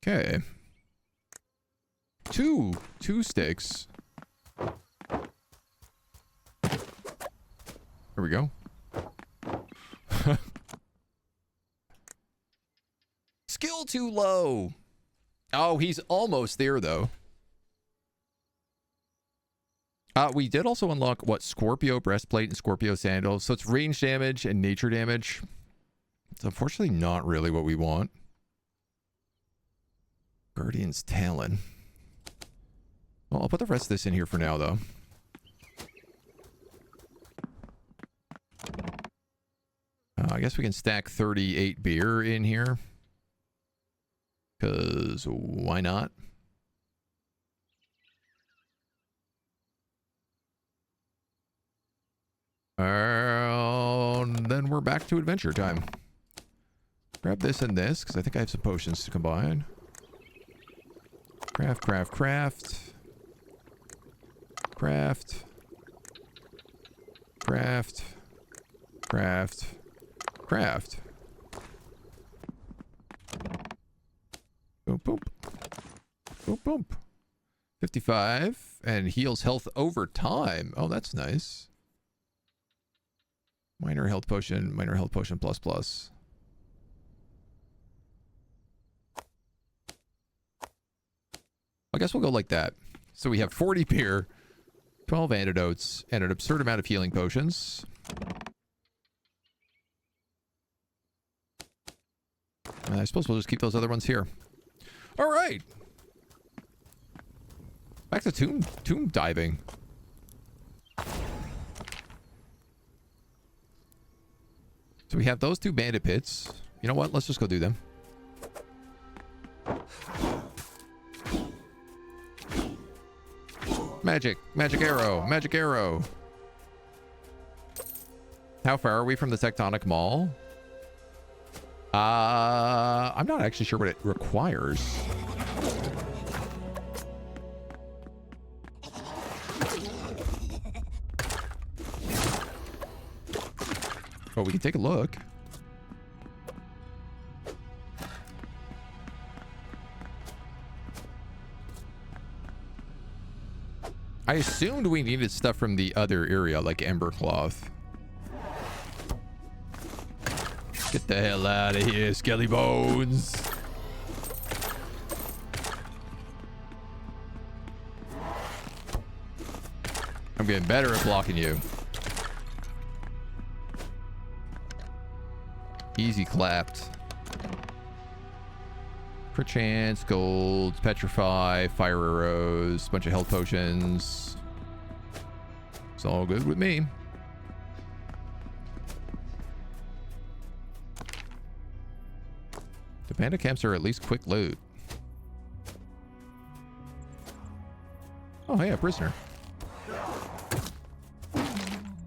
Okay. Two sticks. Here we go. Skill too low. Oh, he's almost there though. We did also unlock what? Scorpio breastplate and Scorpio sandals. So it's range damage and nature damage. It's unfortunately not really what we want. Guardian's Talon. Well, I'll put the rest of this in here for now though. I guess we can stack 38 beer in here. Because why not? Then we're back to adventure time. Grab this and this, because I think I have some potions to combine. Craft, craft, craft. Craft. Craft. Craft. Craft. Boop, boop. Boop, boop. 55. And heals health over time. Oh, that's nice. Minor health potion plus plus. I guess we'll go like that. So we have 40 beer, 12 antidotes, and an absurd amount of healing potions. I suppose we'll just keep those other ones here. All right. Back to tomb diving. So we have those two bandit pits. You know what? Let's just go do them. Magic. Magic arrow. Magic arrow. How far are we from the Tectonic Mall? I'm not actually sure what it requires. Oh, we can take a look. I assumed we needed stuff from the other area, like Ember Cloth. Get the hell out of here, Skelly Bones. I'm getting better at blocking you. Easy clapped. Perchance, gold, petrify, fire arrows, bunch of health potions. It's all good with me. The panda camps are at least quick loot. Oh, hey, a prisoner.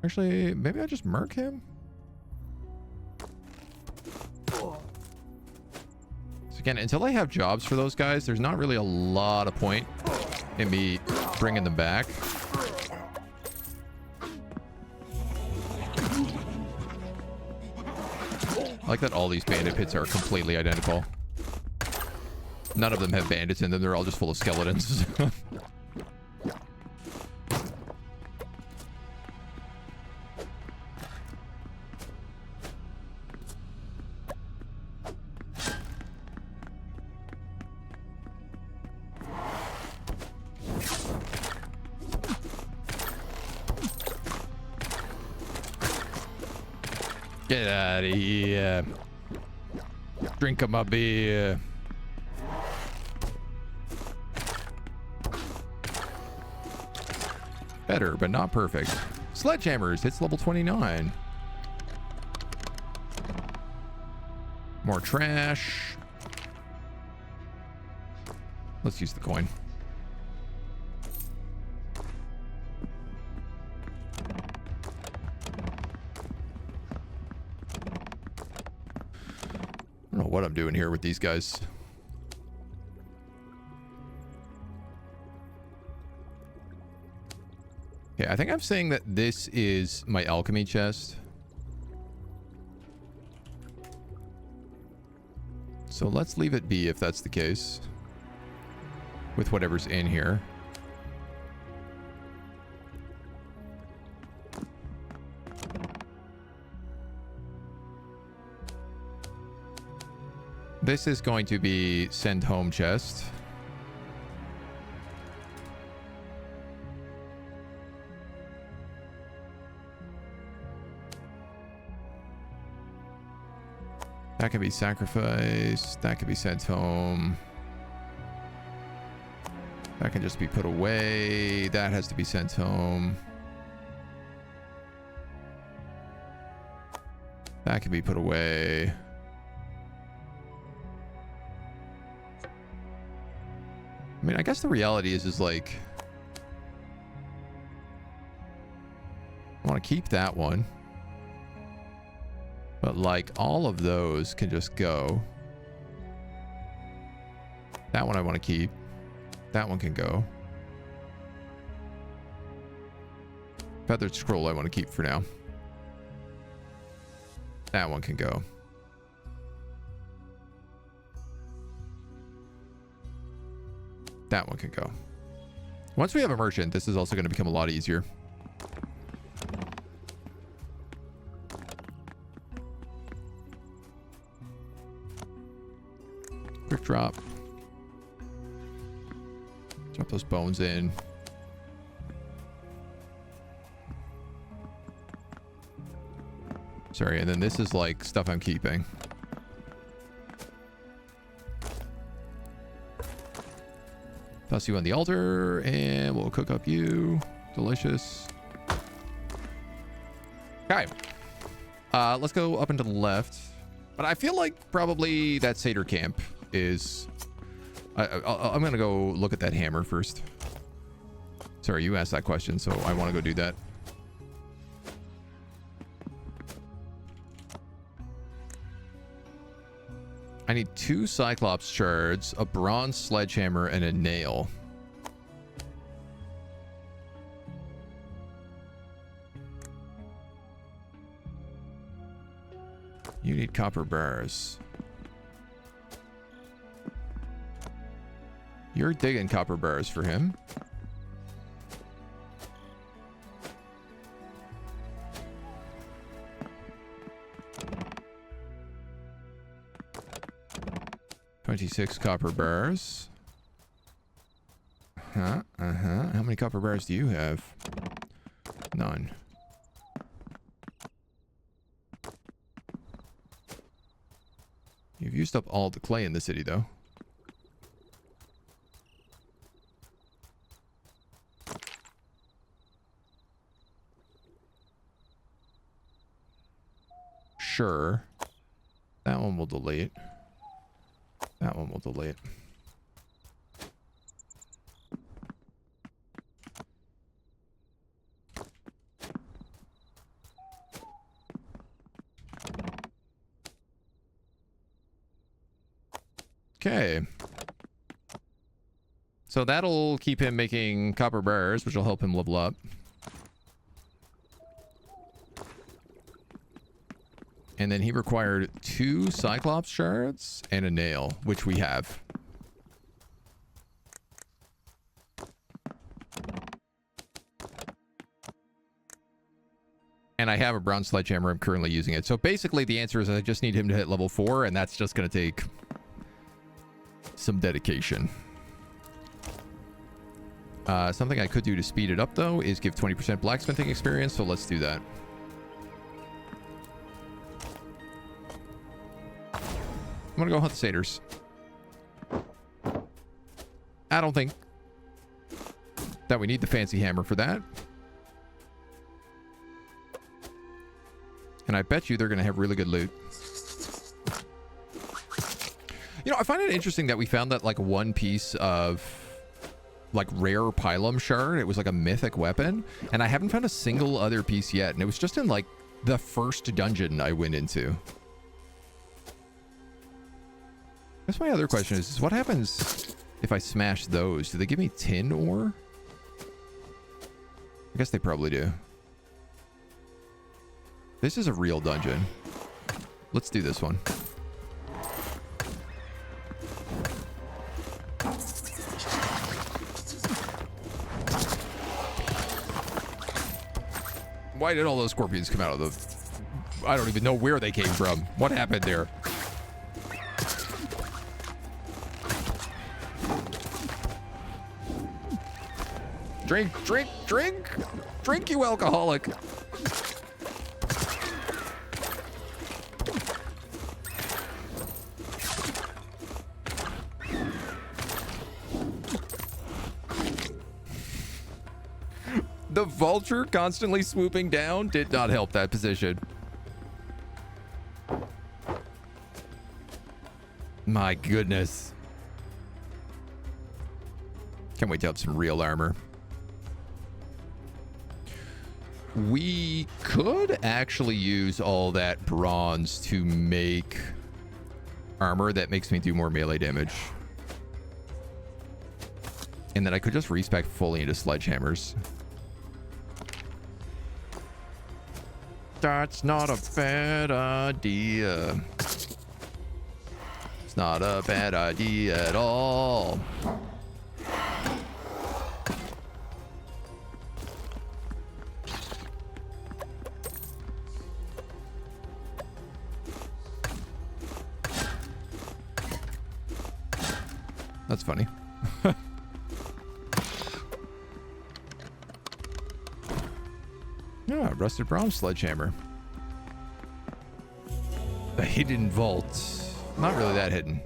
Actually, maybe I just murk him? Again, until I have jobs for those guys, there's not really a lot of point in me bringing them back. I like that all these bandit pits are completely identical. None of them have bandits in them. They're all just full of skeletons. Get out of here. Drink my beer. Better, but not perfect. Sledgehammers hits level 29. More trash. Let's use the coin. I don't know what I'm doing here with these guys. Okay, I think I'm saying that this is my alchemy chest. So let's leave it be if that's the case. With whatever's in here. This is going to be send home chest. That can be sacrificed. That can be sent home. That can just be put away. That has to be sent home. That can be put away. I mean, I guess the reality is like, I want to keep that one. But like all of those can just go. That one I want to keep. That one can go. Feathered scroll I want to keep for now. That one can go. That one can go. Once we have a merchant, this is also going to become a lot easier. Quick drop. Drop those bones in. Sorry, and then this is like stuff I'm keeping. Toss you on the altar, and we'll cook up you. Delicious. Okay. Let's go up and to the left. But I feel like probably that satyr camp is... I'm going to go look at that hammer first. Sorry, you asked that question, so I want to go do that. I need 2 Cyclops shards, a bronze sledgehammer, and a nail. You need copper bars. You're digging copper bars for him. $26 copper bars. How many copper bars do you have? None. You've used up all the clay in the city, though. Sure. That one will delete. That one will delete. Okay. So that'll keep him making copper bars, which will help him level up. And then he required 2 Cyclops shards and a nail, which we have. And I have a bronze sledgehammer. I'm currently using it. So basically the answer is I just need him to hit level 4, and that's just going to take some dedication. Something I could do to speed it up, though, is give 20% blacksmithing experience. So let's do that. I'm gonna go hunt the satyrs. I don't think that we need the fancy hammer for that. And I bet you they're gonna have really good loot. You know, I find it interesting that we found that like one piece of like rare pylum shard. It was like a mythic weapon, and I haven't found a single other piece yet. And it was just in like the first dungeon I went into. That's my other question is what happens if I smash those? Do they give me tin ore? I guess they probably do. This is a real dungeon. Let's do this one. Why did all those scorpions come out of the... I don't even know where they came from. What happened there? Drink, drink, drink! Drink, you alcoholic! The vulture constantly swooping down did not help that position. My goodness. Can't wait to have some real armor. We could actually use all that bronze to make armor that makes me do more melee damage. And then I could just respec fully into sledgehammers. That's not a bad idea. It's not a bad idea at all. That's funny. Yeah, rusted bronze sledgehammer. A hidden vault. Not really that hidden.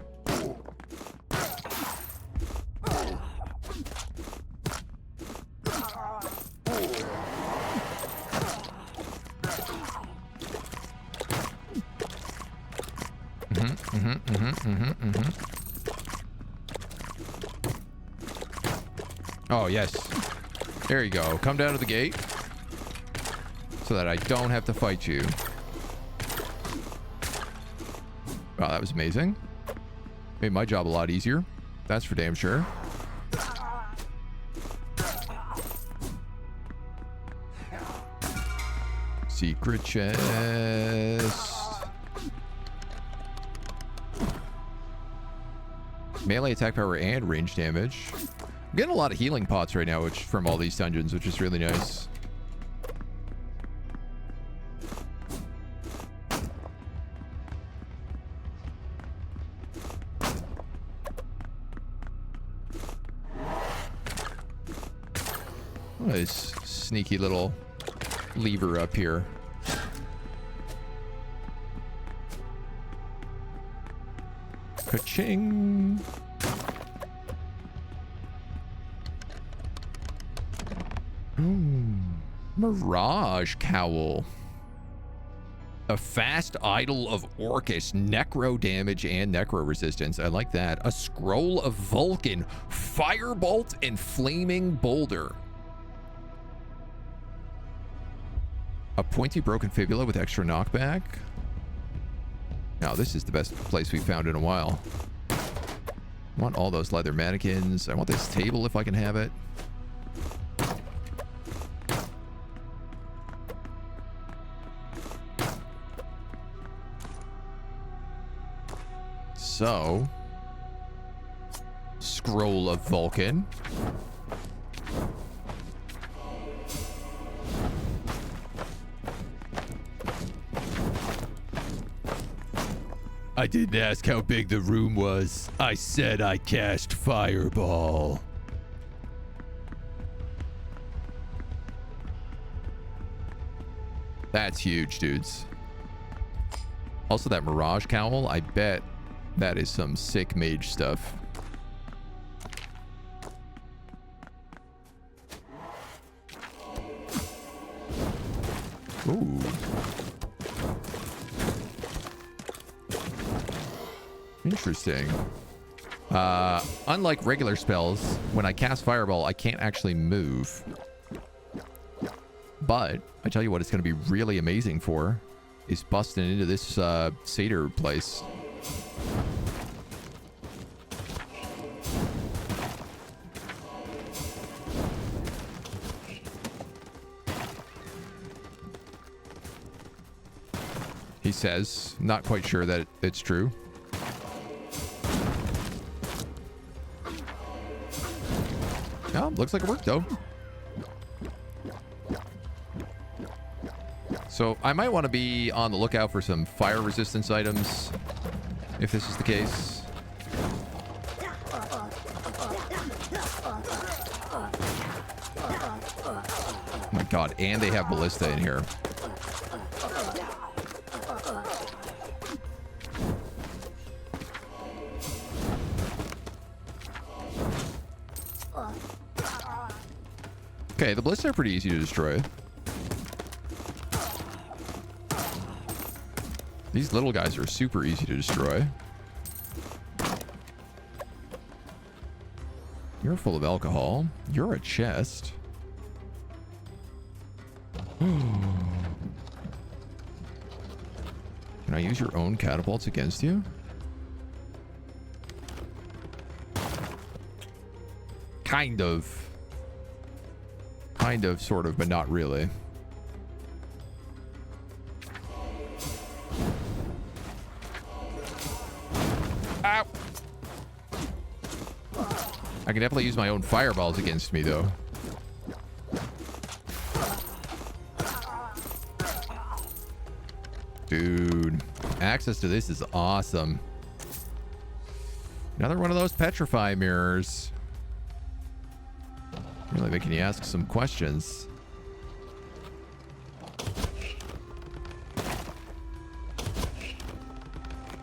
Oh, yes. There you go. Come down to the gate so that I don't have to fight you. Wow, that was amazing. Made my job a lot easier. That's for damn sure. Secret chest. Melee attack power and range damage. I'm getting a lot of healing pots right now, which from all these dungeons, which is really nice. Nice sneaky little lever up here. Ka-ching! Mirage Cowl. A fast idol of Orcus. Necro damage and necro resistance. I like that. A scroll of Vulcan. Firebolt and flaming boulder. A pointy broken fibula with extra knockback. Now, this is the best place we've found in a while. I want all those leather mannequins. I want this table if I can have it. So, scroll of Vulcan. I didn't ask how big the room was. I said I cast Fireball. That's huge, dudes. Also, that Mirage Cowl, I bet that is some sick mage stuff. Ooh. Interesting. Unlike regular spells, when I cast Fireball, I can't actually move. But I tell you what it's going to be really amazing for is busting into this satyr place. He says. Not quite sure that it's true. Oh, looks like it worked though. So I might want to be on the lookout for some fire resistance items if this is the case. Oh my god, and they have ballista in here. Okay, the ballista are pretty easy to destroy. These little guys are super easy to destroy. You're full of alcohol. You're a chest. Can I use your own catapults against you? Kind of. Kind of, sort of, but not really. Ow! I can definitely use my own fireballs against me, though. Dude, access to this is awesome. Another one of those petrify mirrors. Really making you ask some questions.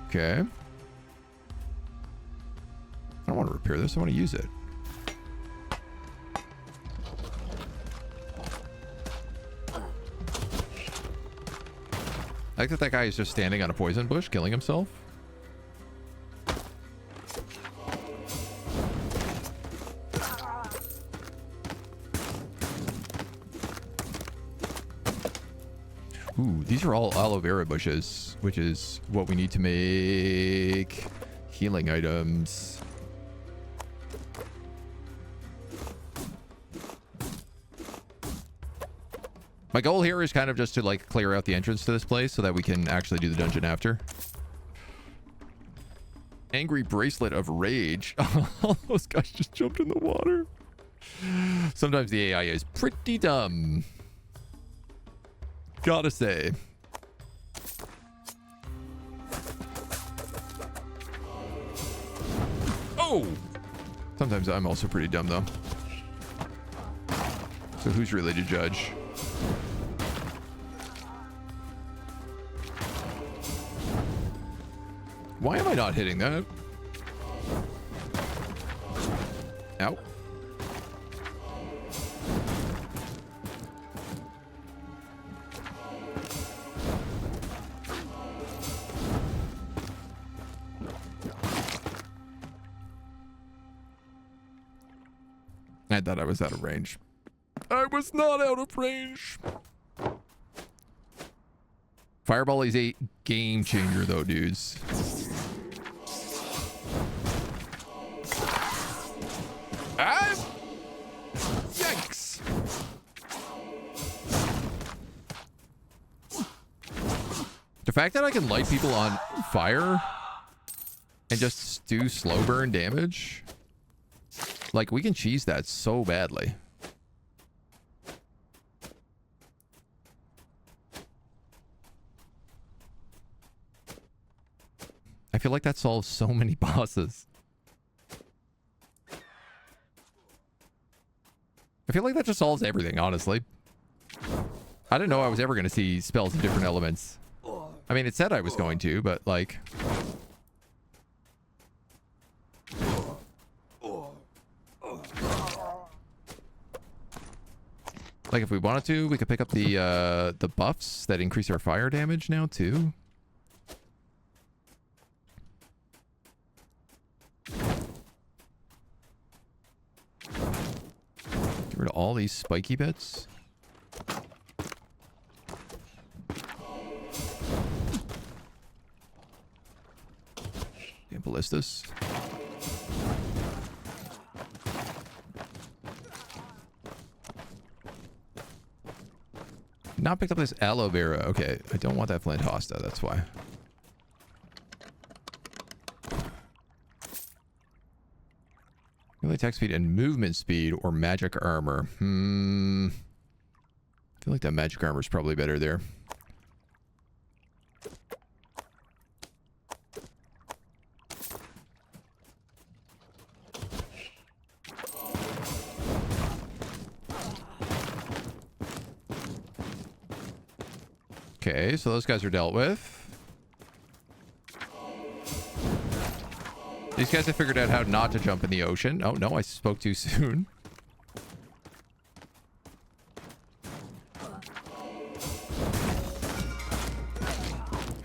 Okay. I don't want to repair this. I want to use it. I like that that guy is just standing on a poison bush, killing himself. Ooh, these are all aloe vera bushes, which is what we need to make healing items. My goal here is kind of just to like clear out the entrance to this place so that we can actually do the dungeon after. Angry bracelet of rage. All those guys just jumped in the water. Sometimes the AI is pretty dumb. Gotta say. Oh! Sometimes I'm also pretty dumb though. So who's really to judge? Why am I not hitting that? Ow. I thought I was out of range. I was not out of range. Fireball is a game changer though, dudes. Ah! Yikes! The fact that I can light people on fire and just do slow burn damage, like we can cheese that so badly. I feel like that solves so many bosses. I feel like that just solves everything, honestly. I didn't know I was ever going to see spells of different elements. I mean, it said I was going to, but like... Like, if we wanted to, we could pick up the buffs that increase our fire damage now, too. Get rid of all these spiky bits. And ballistas. not picked up this aloe vera. Okay, I don't want that flint hosta. That's why. Melee attack speed and movement speed or magic armor. I feel like that magic armor is probably better there. Okay, so those guys are dealt with. These guys have figured out how not to jump in the ocean. Oh, no, I spoke too soon.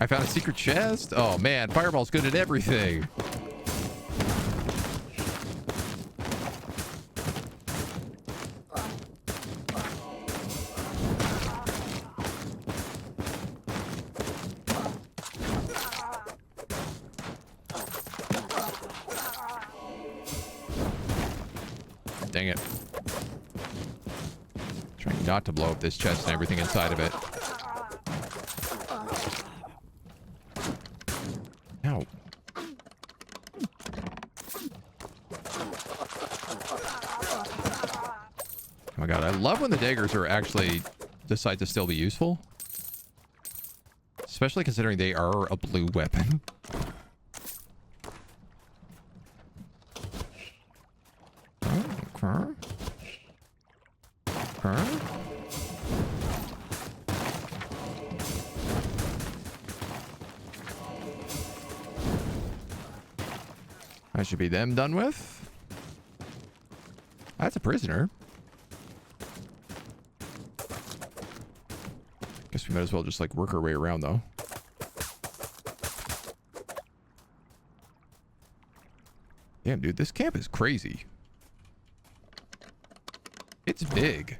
I found a secret chest. Oh, man, Fireball's good at everything. Dang it. Trying not to blow up this chest and everything inside of it. Ow. Oh my god, I love when the daggers are actually decide to still be useful. Especially considering they are a blue weapon. That should be them done with. That's a prisoner. Guess we might as well just like work our way around though. Damn, dude, this camp is crazy. It's big.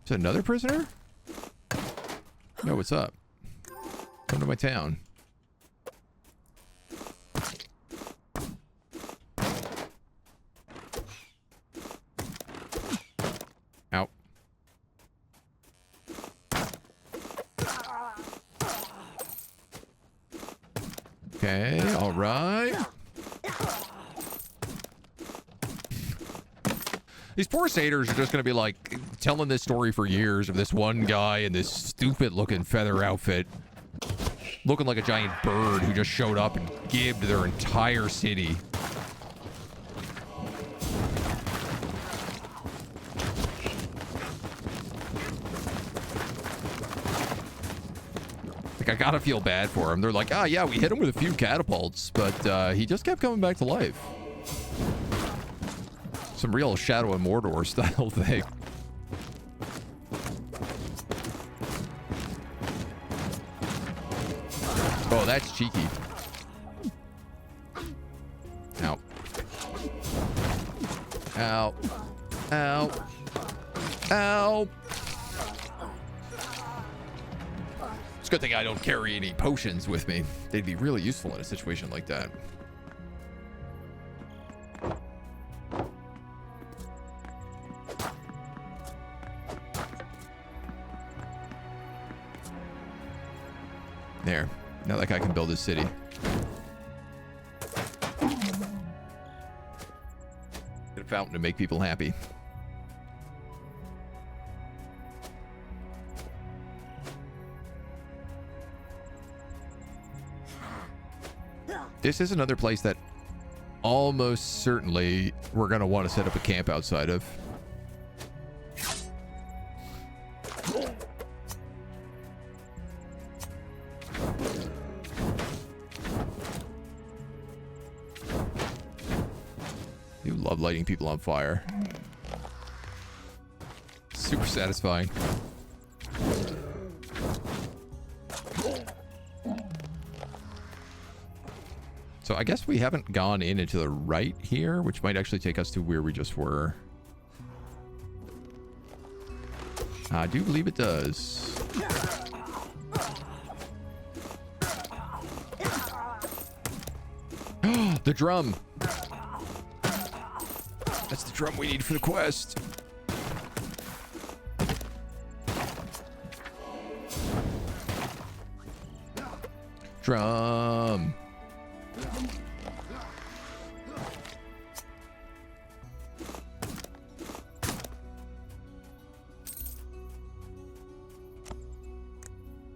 Is it another prisoner? No, what's up? Come to my town. Ow. Okay, all right. These poor satyrs are just going to be like telling this story for years of this one guy in this stupid looking feather outfit looking like a giant bird who just showed up and gibbed their entire city. Like, I gotta feel bad for him. They're like, ah, yeah, we hit him with a few catapults, but he just kept coming back to life. Some real Shadow of Mordor style thing. Oh, that's cheeky. Ow. Ow. Ow. Ow. It's a good thing I don't carry any potions with me. They'd be really useful in a situation like that. There. Now that guy can build his city. Get a fountain to make people happy. This is another place that almost certainly we're going to want to set up a camp outside of. You love lighting people on fire. Super satisfying. So I guess we haven't gone in into the right here, which might actually take us to where we just were. I do believe it does. The drum. That's the drum we need for the quest. Drum.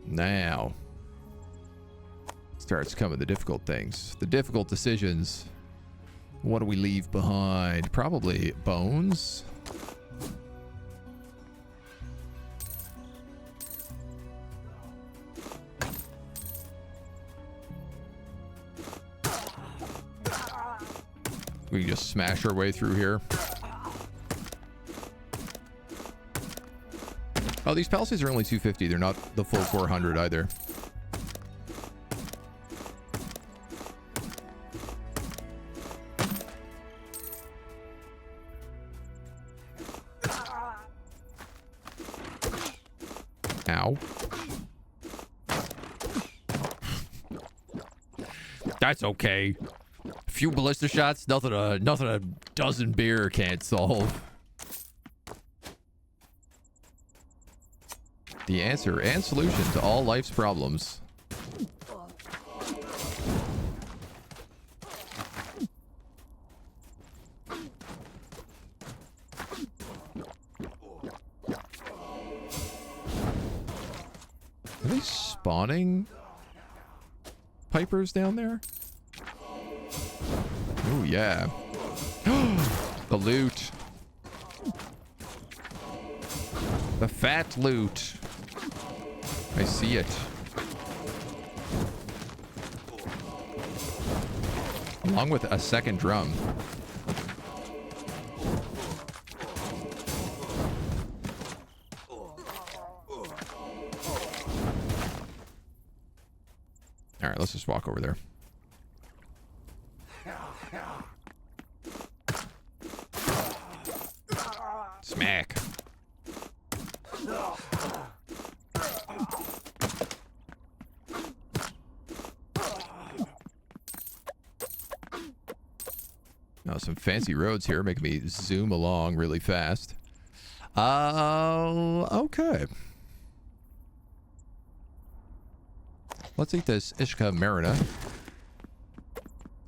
Now starts coming the difficult things, the difficult decisions. What do we leave behind? Probably bones. We can just smash our way through here. Oh, these palisades are only 250. They're not the full 400 either. Ow. That's okay. A few ballista shots, nothing a dozen beer can't solve. The answer and solution to all life's problems. Are they spawning pipers down there? Oh, yeah. The loot. The fat loot. I see it. Along with a second drum. All right, let's just walk over there. Smack. Now some fancy roads here making me zoom along really fast. Okay. Let's eat this Ishka Marina.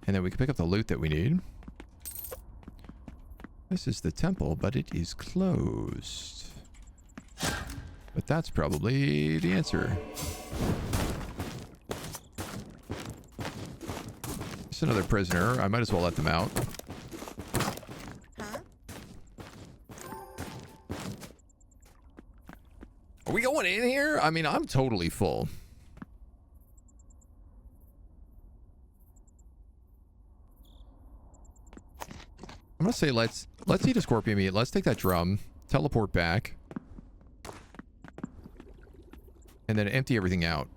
And then we can pick up the loot that we need. This is the temple, but it is closed. But that's probably the answer. It's another prisoner. I might as well let them out. Are we going in here? I mean, I'm totally full. I'm gonna say let's eat a scorpion meat. Let's take that drum, teleport back, and then empty everything out.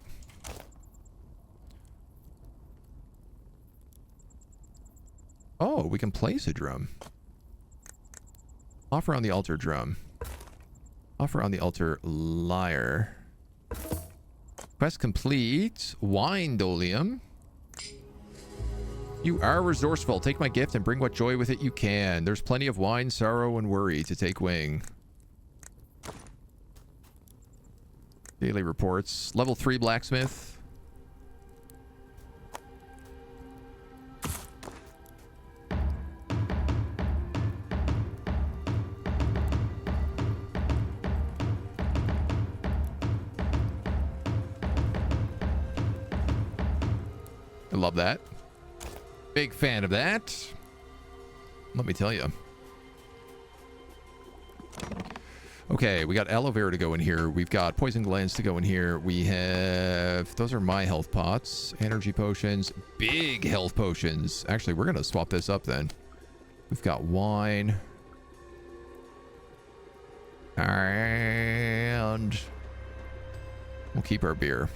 Oh, we can place a drum. Offer on the altar drum. Offer on the altar lyre. Quest complete. Wine dolium. You are resourceful. Take my gift and bring what joy with it you can. There's plenty of wine, sorrow, and worry to take wing. Daily reports. Level 3 blacksmith. I love that. Big fan of that. Let me tell you. Okay, we got aloe vera to go in here. We've got poison glands to go in here. We have... Those are my health pots. Energy potions. Big health potions. Actually, we're going to swap this up then. We've got wine. And... we'll keep our beer.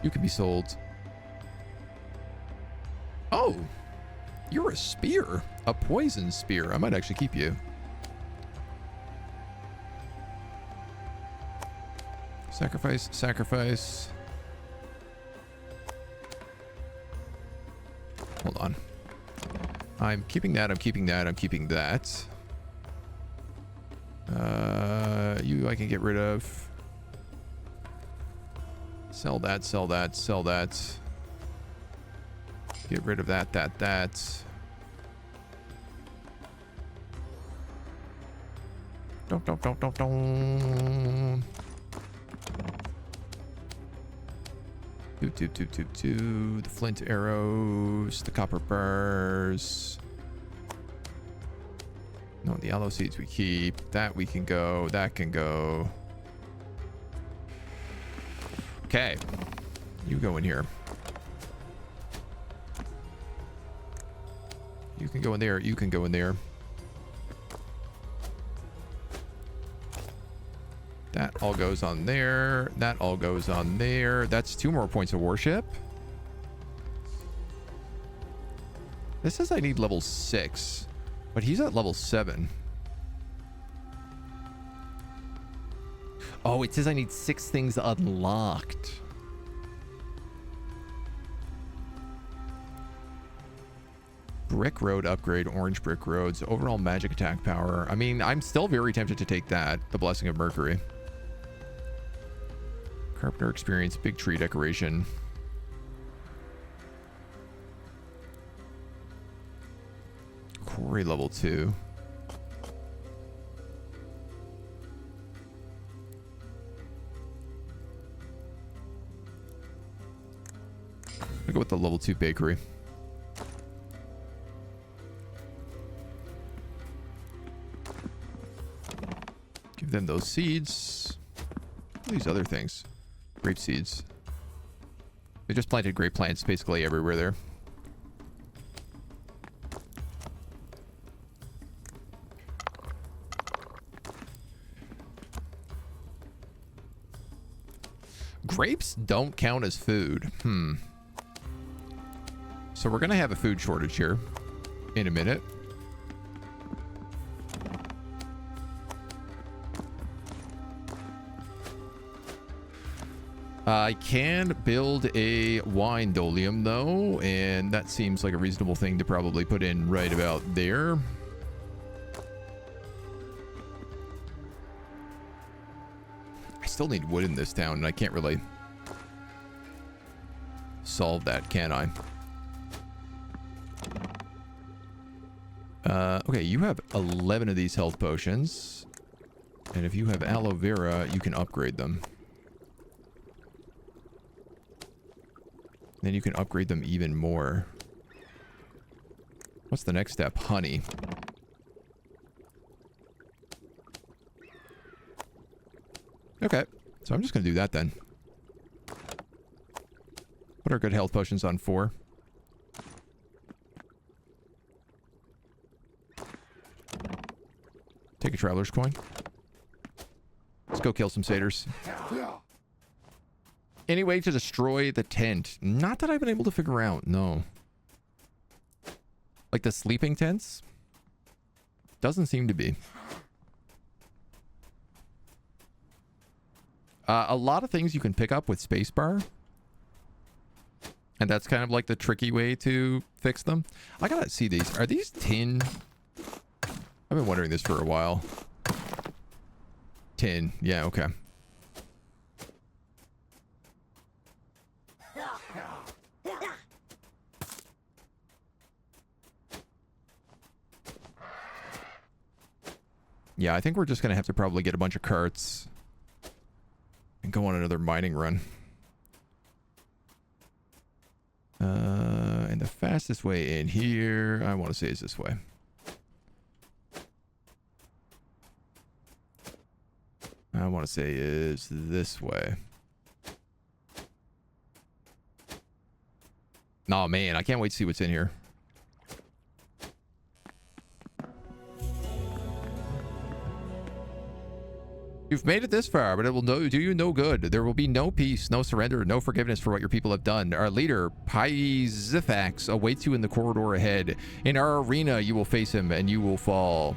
You can be sold. Oh, you're a spear. A poison spear. I might actually keep you. Sacrifice, sacrifice. Hold on. I'm keeping that. I'm keeping that. I'm keeping that. You I can get rid of. Sell that. Sell that. Sell that. Get rid of that. That. Don't. The flint arrows, the copper bars. No, the aloe seeds we keep. That we can go. That can go. Okay. You go in here. You can go in there. You can go in there. That all goes on there. That all goes on there. That's 2 more points of worship. This says I need level 6, but he's at level 7. Oh, it says I need 6 things unlocked. Brick road upgrade, orange brick roads, overall magic attack power. I mean, I'm still very tempted to take that, the Blessing of Mercury. Carpenter experience, big tree decoration. Quarry level 2. I'll go with the level 2 bakery. Give them those seeds. These other things. Grape seeds. They just planted grape plants basically everywhere there. Grapes don't count as food. So we're going to have a food shortage here in a minute. I can build a wine dolium though, and that seems like a reasonable thing to probably put in right about there. I still need wood in this town, and I can't really solve that, can I? Okay, you have 11 of these health potions, and if you have aloe vera, you can upgrade them. Then you can upgrade them even more. What's the next step? Honey. Okay, so I'm just going to do that then. Put our good health potions on 4. Take a traveler's coin. Let's go kill some satyrs. Any way to destroy the tent? Not that I've been able to figure out, no. Like the sleeping tents? Doesn't seem to be. A lot of things you can pick up with spacebar. And that's kind of like the tricky way to fix them. I gotta see these. Are these tin? I've been wondering this for a while. Tin. Yeah, okay. Yeah, I think we're just going to have to probably get a bunch of carts and go on another mining run. And the fastest way in here, I want to say, is this way. I want to say is this way. Oh, man, I can't wait to see what's in here. You've made it this far, but it will do you no good. There will be no peace, no surrender, no forgiveness for what your people have done. Our leader, Paizifax, awaits you in the corridor ahead. In our arena, you will face him, and you will fall.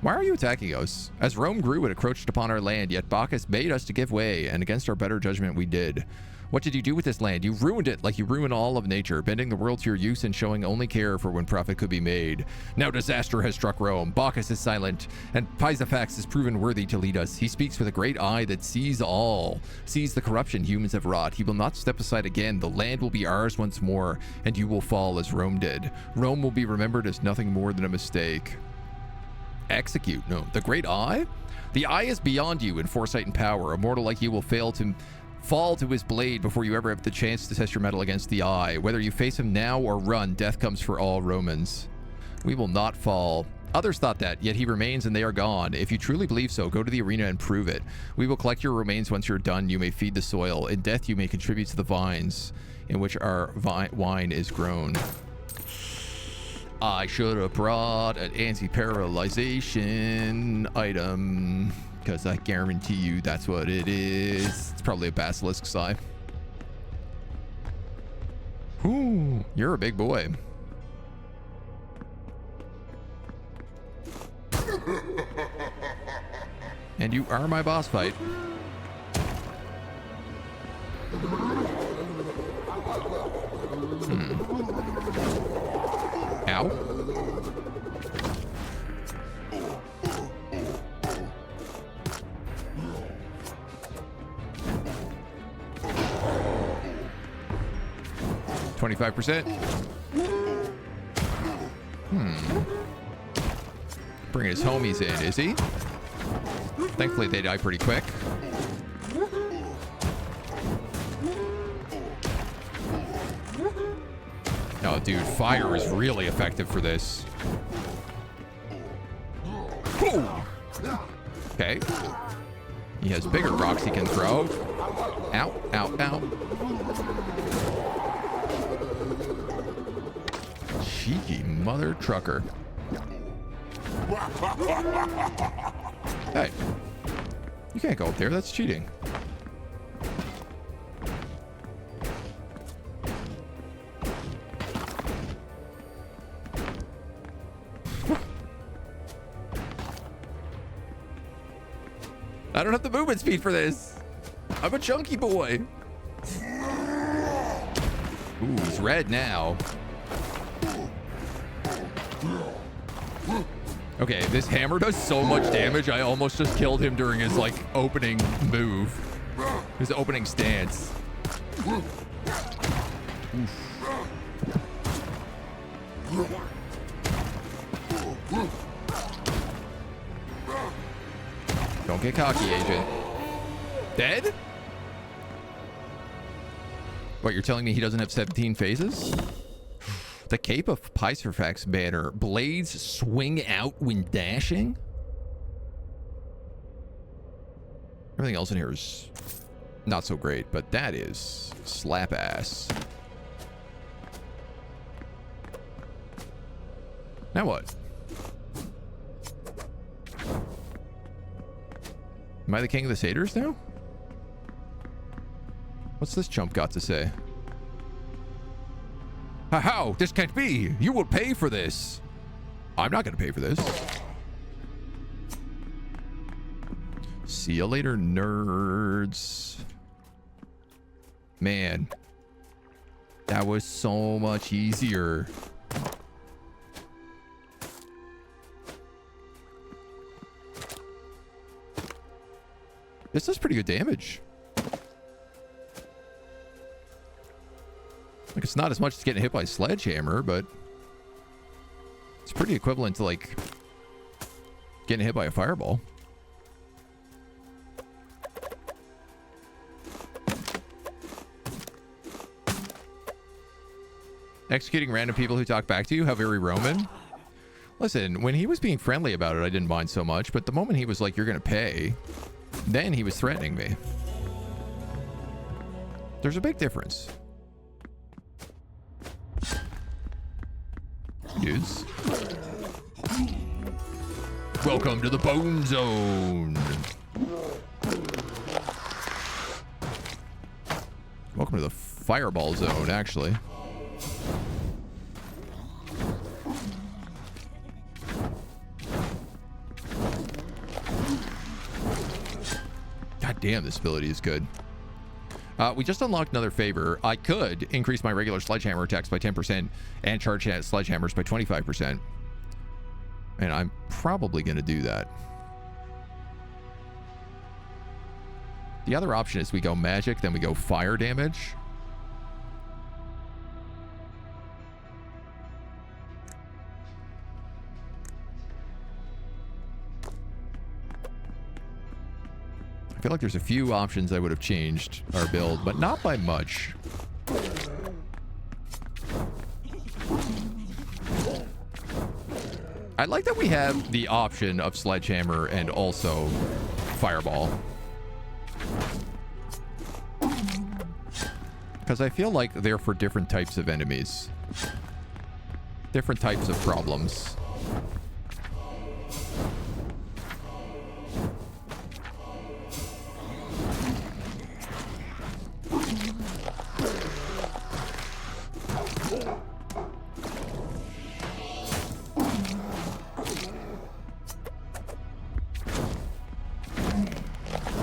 Why are you attacking us? As Rome grew, it encroached upon our land, yet Bacchus made us to give way, and against our better judgment we did. What did you do with this land? You ruined it like you ruin all of nature, bending the world to your use and showing only care for when profit could be made. Now disaster has struck Rome. Bacchus is silent, and Pisafax is proven worthy to lead us. He speaks with a great eye that sees all, sees the corruption humans have wrought. He will not step aside again. The land will be ours once more, and you will fall as Rome did. Rome will be remembered as nothing more than a mistake. Execute. No. The great eye? The eye is beyond you in foresight and power. A mortal like you will fall to his blade before you ever have the chance to test your mettle against the eye. Whether you face him now or run, death comes for all Romans. We will not fall. Others thought that, yet he remains and they are gone. If you truly believe so, go to the arena and prove it. We will collect your remains once you're done. You may feed the soil. In death, you may contribute to the vines in which our wine is grown. I should have brought an anti-paralyzation item, because I guarantee you that's what it is. It's probably a basilisk sigh. Ooh, you're a big boy. And you are my boss fight. Ow. $25%. Bringing his homies in, is he? Thankfully, they die pretty quick. Oh, dude, fire is really effective for this. Ooh. Okay. He has bigger rocks he can throw. Ow, ow, ow. Cheeky mother trucker. Hey, you can't go up there. That's cheating. I don't have the movement speed for this. I'm a chunky boy. Ooh, he's red now. Okay, this hammer does so much damage, I almost just killed him during his, like, opening move. His opening stance. Oof. Don't get cocky, Agent. Dead? What, you're telling me he doesn't have 17 phases? The Cape of Pisafax banner. Blades swing out when dashing? Everything else in here is not so great, but that is slap ass. Now what? Am I the king of the satyrs now? What's this chump got to say? How? This can't be. You will pay for this. I'm not going to pay for this. See you later, nerds. Man, that was so much easier. This does pretty good damage. Like, it's not as much as getting hit by a sledgehammer, but it's pretty equivalent to, like, getting hit by a fireball. Executing random people who talk back to you, how very Roman. Listen, when he was being friendly about it, I didn't mind so much, but the moment he was like, you're gonna pay, then he was threatening me. There's a big difference. Dudes. Welcome to the Bone Zone. Welcome to the Fireball Zone, actually. God damn, this ability is good. We just unlocked another favor. I could increase my regular sledgehammer attacks by 10% and charge sledgehammers by 25%. And I'm probably going to do that. The other option is we go magic, then we go fire damage. I feel like there's a few options I would have changed our build, but not by much. I like that we have the option of sledgehammer and also fireball. Because I feel like they're for different types of enemies. Different types of problems.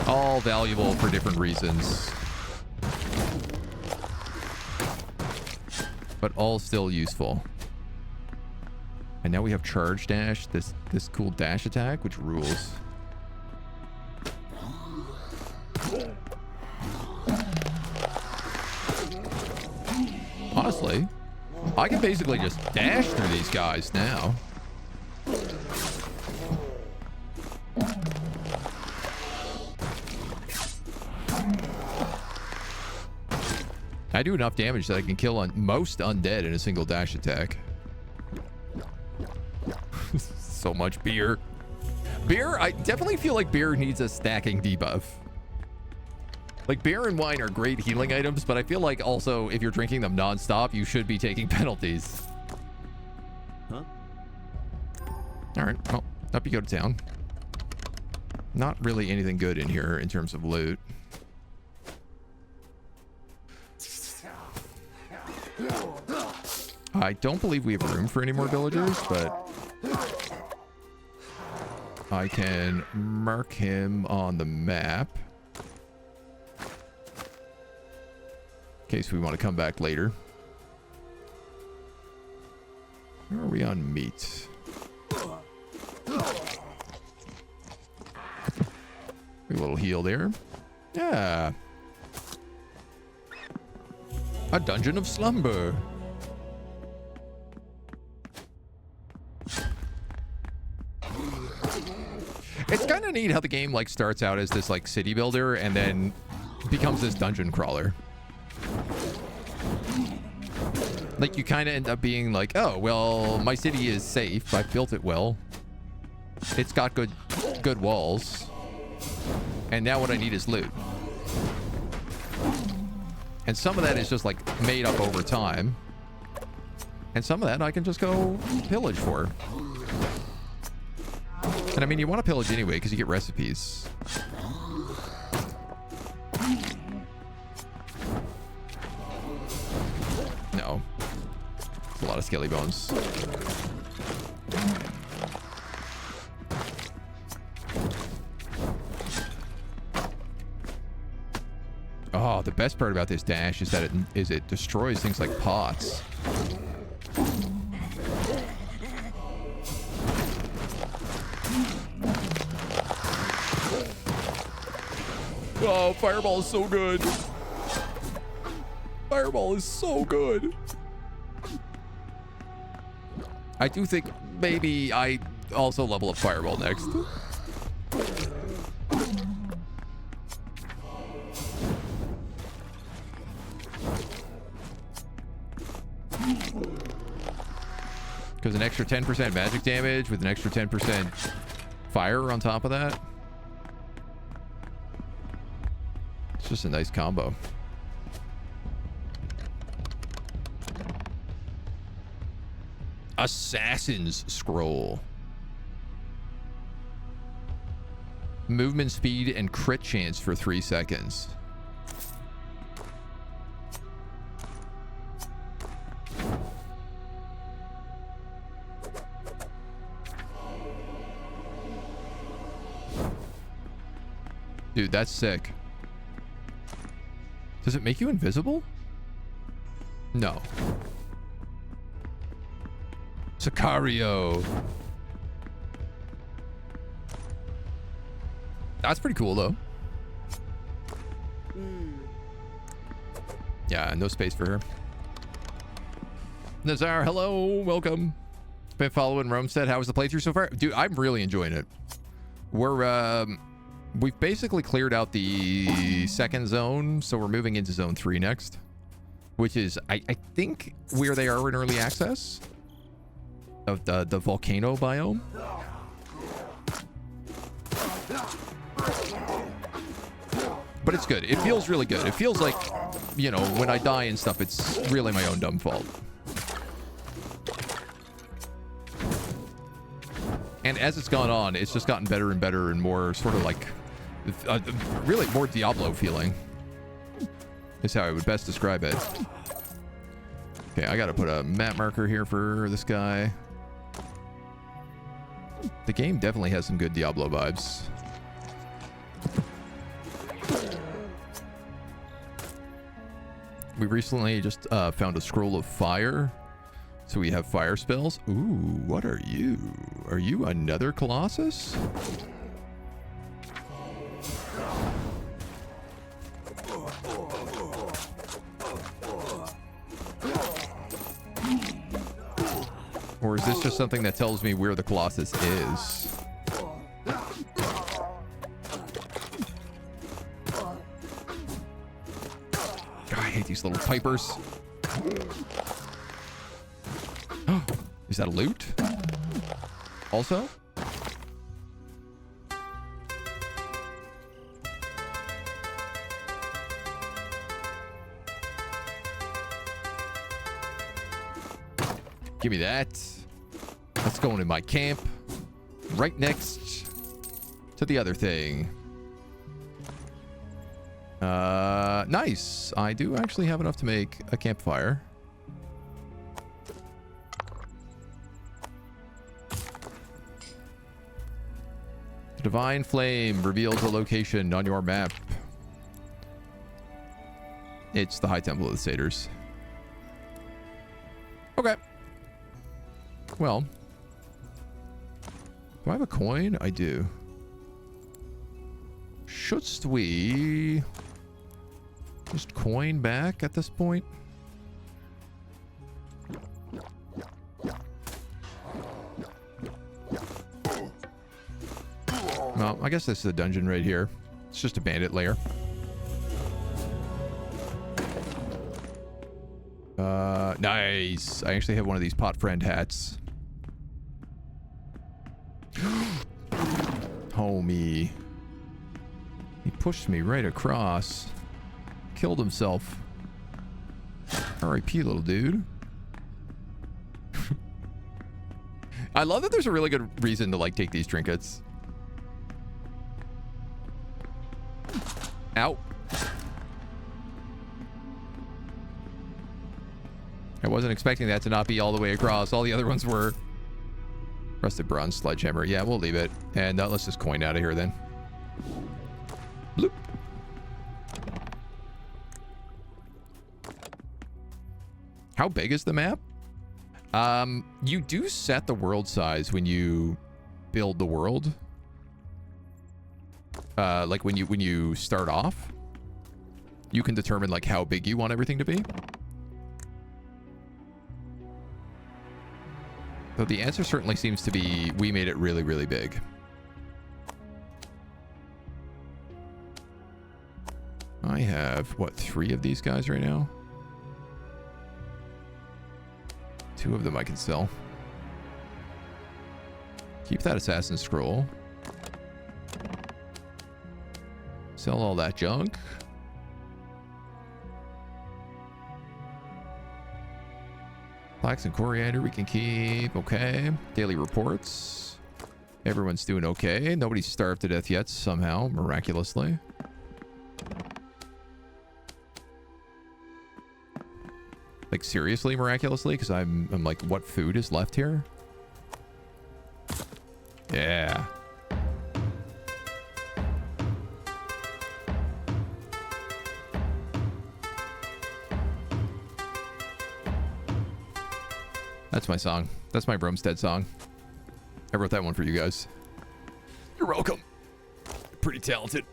All valuable for different reasons. But all still useful. And now we have charge dash, this cool dash attack, which rules. Honestly, I can basically just dash through these guys now. I do enough damage that I can kill most undead in a single dash attack. So much beer. Beer, I definitely feel like beer needs a stacking debuff. Like, beer and wine are great healing items, but I feel like also if you're drinking them non-stop, you should be taking penalties. Huh? Alright, well, up you go to town. Not really anything good in here in terms of loot. I don't believe we have room for any more villagers, but I can mark him on the map in case we want to come back later. Where are we on meat? A little heal there. Yeah. A dungeon of slumber. It's kind of neat how the game like starts out as this like city builder and then becomes this dungeon crawler. Like you kind of end up being like, oh, well, my city is safe. I built it well. It's got good walls. And now what I need is loot. And some of that is just like made up over time. And some of that I can just go pillage for. And I mean, you want to pillage anyway because you get recipes. No. It's a lot of skelly bones. Oh, the best part about this dash is that it destroys things like pots. Oh, fireball is so good. Fireball is so good. I do think maybe I also level up fireball next. Because an extra 10% magic damage with an extra 10% fire on top of that. It's just a nice combo. Assassin's Scroll. Movement speed and crit chance for 3 seconds. Dude, that's sick. Does it make you invisible? No. Sicario. That's pretty cool, though. Yeah, no space for her. Nazar, hello, welcome. Been following Romestead. How was the playthrough so far? Dude, I'm really enjoying it. We've basically cleared out the second zone, so we're moving into zone 3 next. Which is, I think, where they are in early access. Of the volcano biome. But it's good. It feels really good. It feels like, you know, when I die and stuff, it's really my own dumb fault. And as it's gone on, it's just gotten better and better and more sort of like, really more Diablo feeling. Is how I would best describe it. Okay, I gotta put a map marker here for this guy. The game definitely has some good Diablo vibes. We recently just found a scroll of fire. So we have fire spells. Ooh, what are you? Are you another Colossus? Or is this just something that tells me where the Colossus is? God, I hate these little pipers. Is that a loot? Also? Give me that. That's going in my camp. Right next to the other thing. Nice. I do actually have enough to make a campfire. The divine flame reveals a location on your map. It's the High Temple of the Satyrs. Okay. Well. Do I have a coin? I do. Shouldst we just coin back at this point? Well, I guess this is a dungeon right here. It's just a bandit lair. Nice. I actually have one of these pot friend hats. Homie. He pushed me right across. Killed himself. R.I.P. little dude. I love that there's a really good reason to like take these trinkets. Ow. I wasn't expecting that to not be all the way across. All the other ones were. Rusted bronze sledgehammer. Yeah, we'll leave it. And let's just coin out of here then. Bloop. How big is the map? You do set the world size when you build the world. Like when you start off, you can determine like how big you want everything to be. So the answer certainly seems to be we made it really, really big. I have, what, 3 of these guys right now? 2 of them I can sell. Keep that assassin scroll. Sell all that junk. Flax and coriander we can keep. Okay. Daily reports. Everyone's doing okay. Nobody's starved to death yet somehow, miraculously. Like seriously miraculously? Because I'm like, what food is left here? Yeah. That's my song. That's my Romestead song. I wrote that one for you guys. You're welcome. You're pretty talented.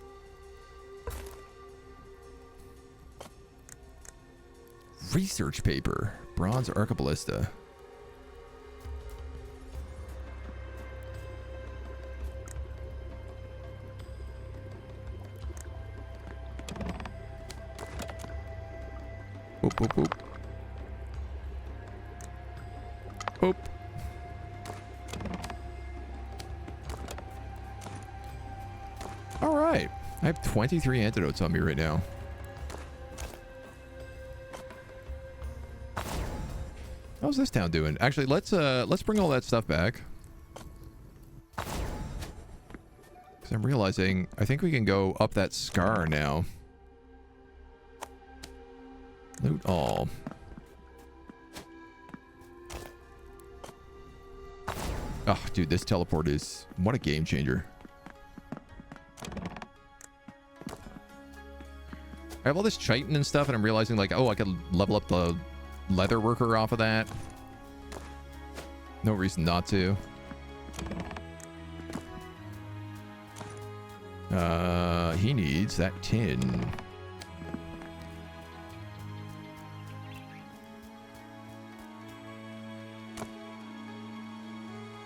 Research paper. Bronze archiballista. Boop, boop, boop. Boop. All right. I have 23 antidotes on me right now. How's this town doing? Actually, let's bring all that stuff back. Because I'm realizing I think we can go up that scar now. Loot all. Oh, dude, this teleport is... What a game changer. I have all this chitin and stuff, and I'm realizing, like, oh, I could level up the leather worker off of that. No reason not to. He needs that tin.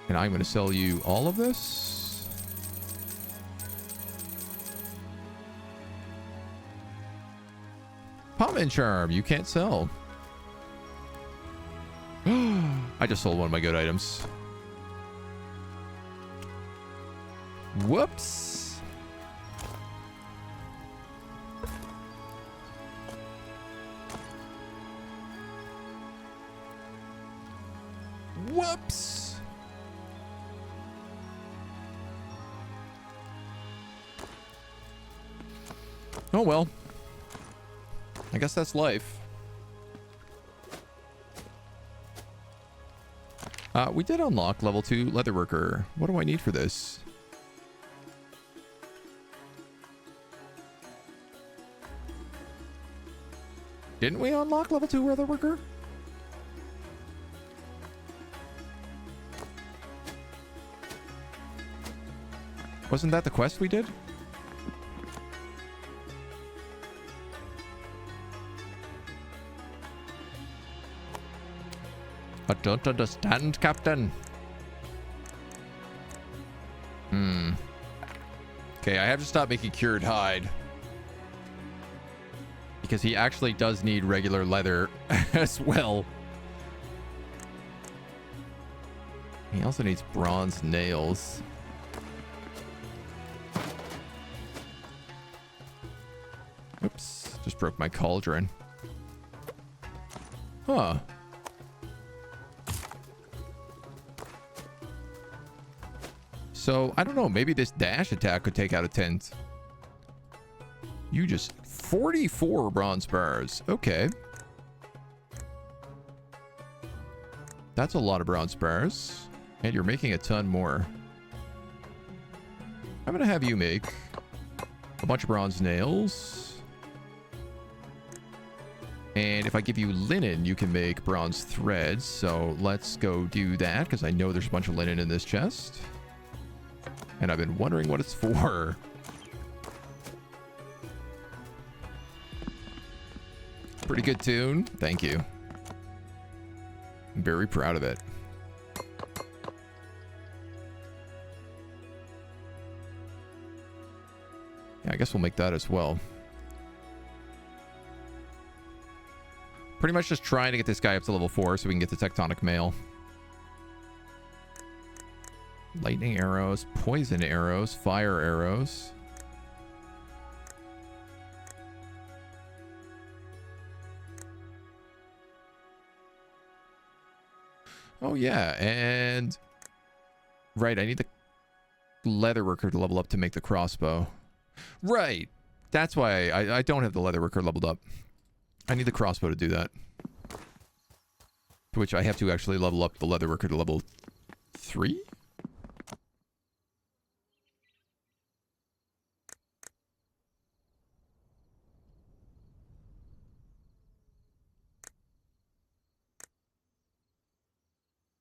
And I'm going to sell you all of this. Pommin charm, you can't sell. I just sold one of my good items. Whoops. Whoops. Oh well. I guess that's life. We did unlock level 2 leatherworker. What do I need for this? Didn't we unlock level 2 leatherworker? Wasn't that the quest we did? I don't understand, Captain. Okay, I have to stop making cured hide. Because he actually does need regular leather as well. He also needs bronze nails. Oops, just broke my cauldron. Huh. So, I don't know. Maybe this dash attack could take out a tent. You just... 44 bronze bars. Okay. That's a lot of bronze bars. And you're making a ton more. I'm going to have you make a bunch of bronze nails. And if I give you linen, you can make bronze threads. So let's go do that, because I know there's a bunch of linen in this chest. And I've been wondering what it's for. Pretty good tune. Thank you. I'm very proud of it. Yeah, I guess we'll make that as well. Pretty much just trying to get this guy up to level 4 so we can get the tectonic mail. Lightning arrows, poison arrows, fire arrows. Oh yeah, and... Right, I need the leatherworker to level up to make the crossbow. Right! That's why I don't have the leatherworker leveled up. I need the crossbow to do that. To which I have to actually level up the leatherworker to level 3?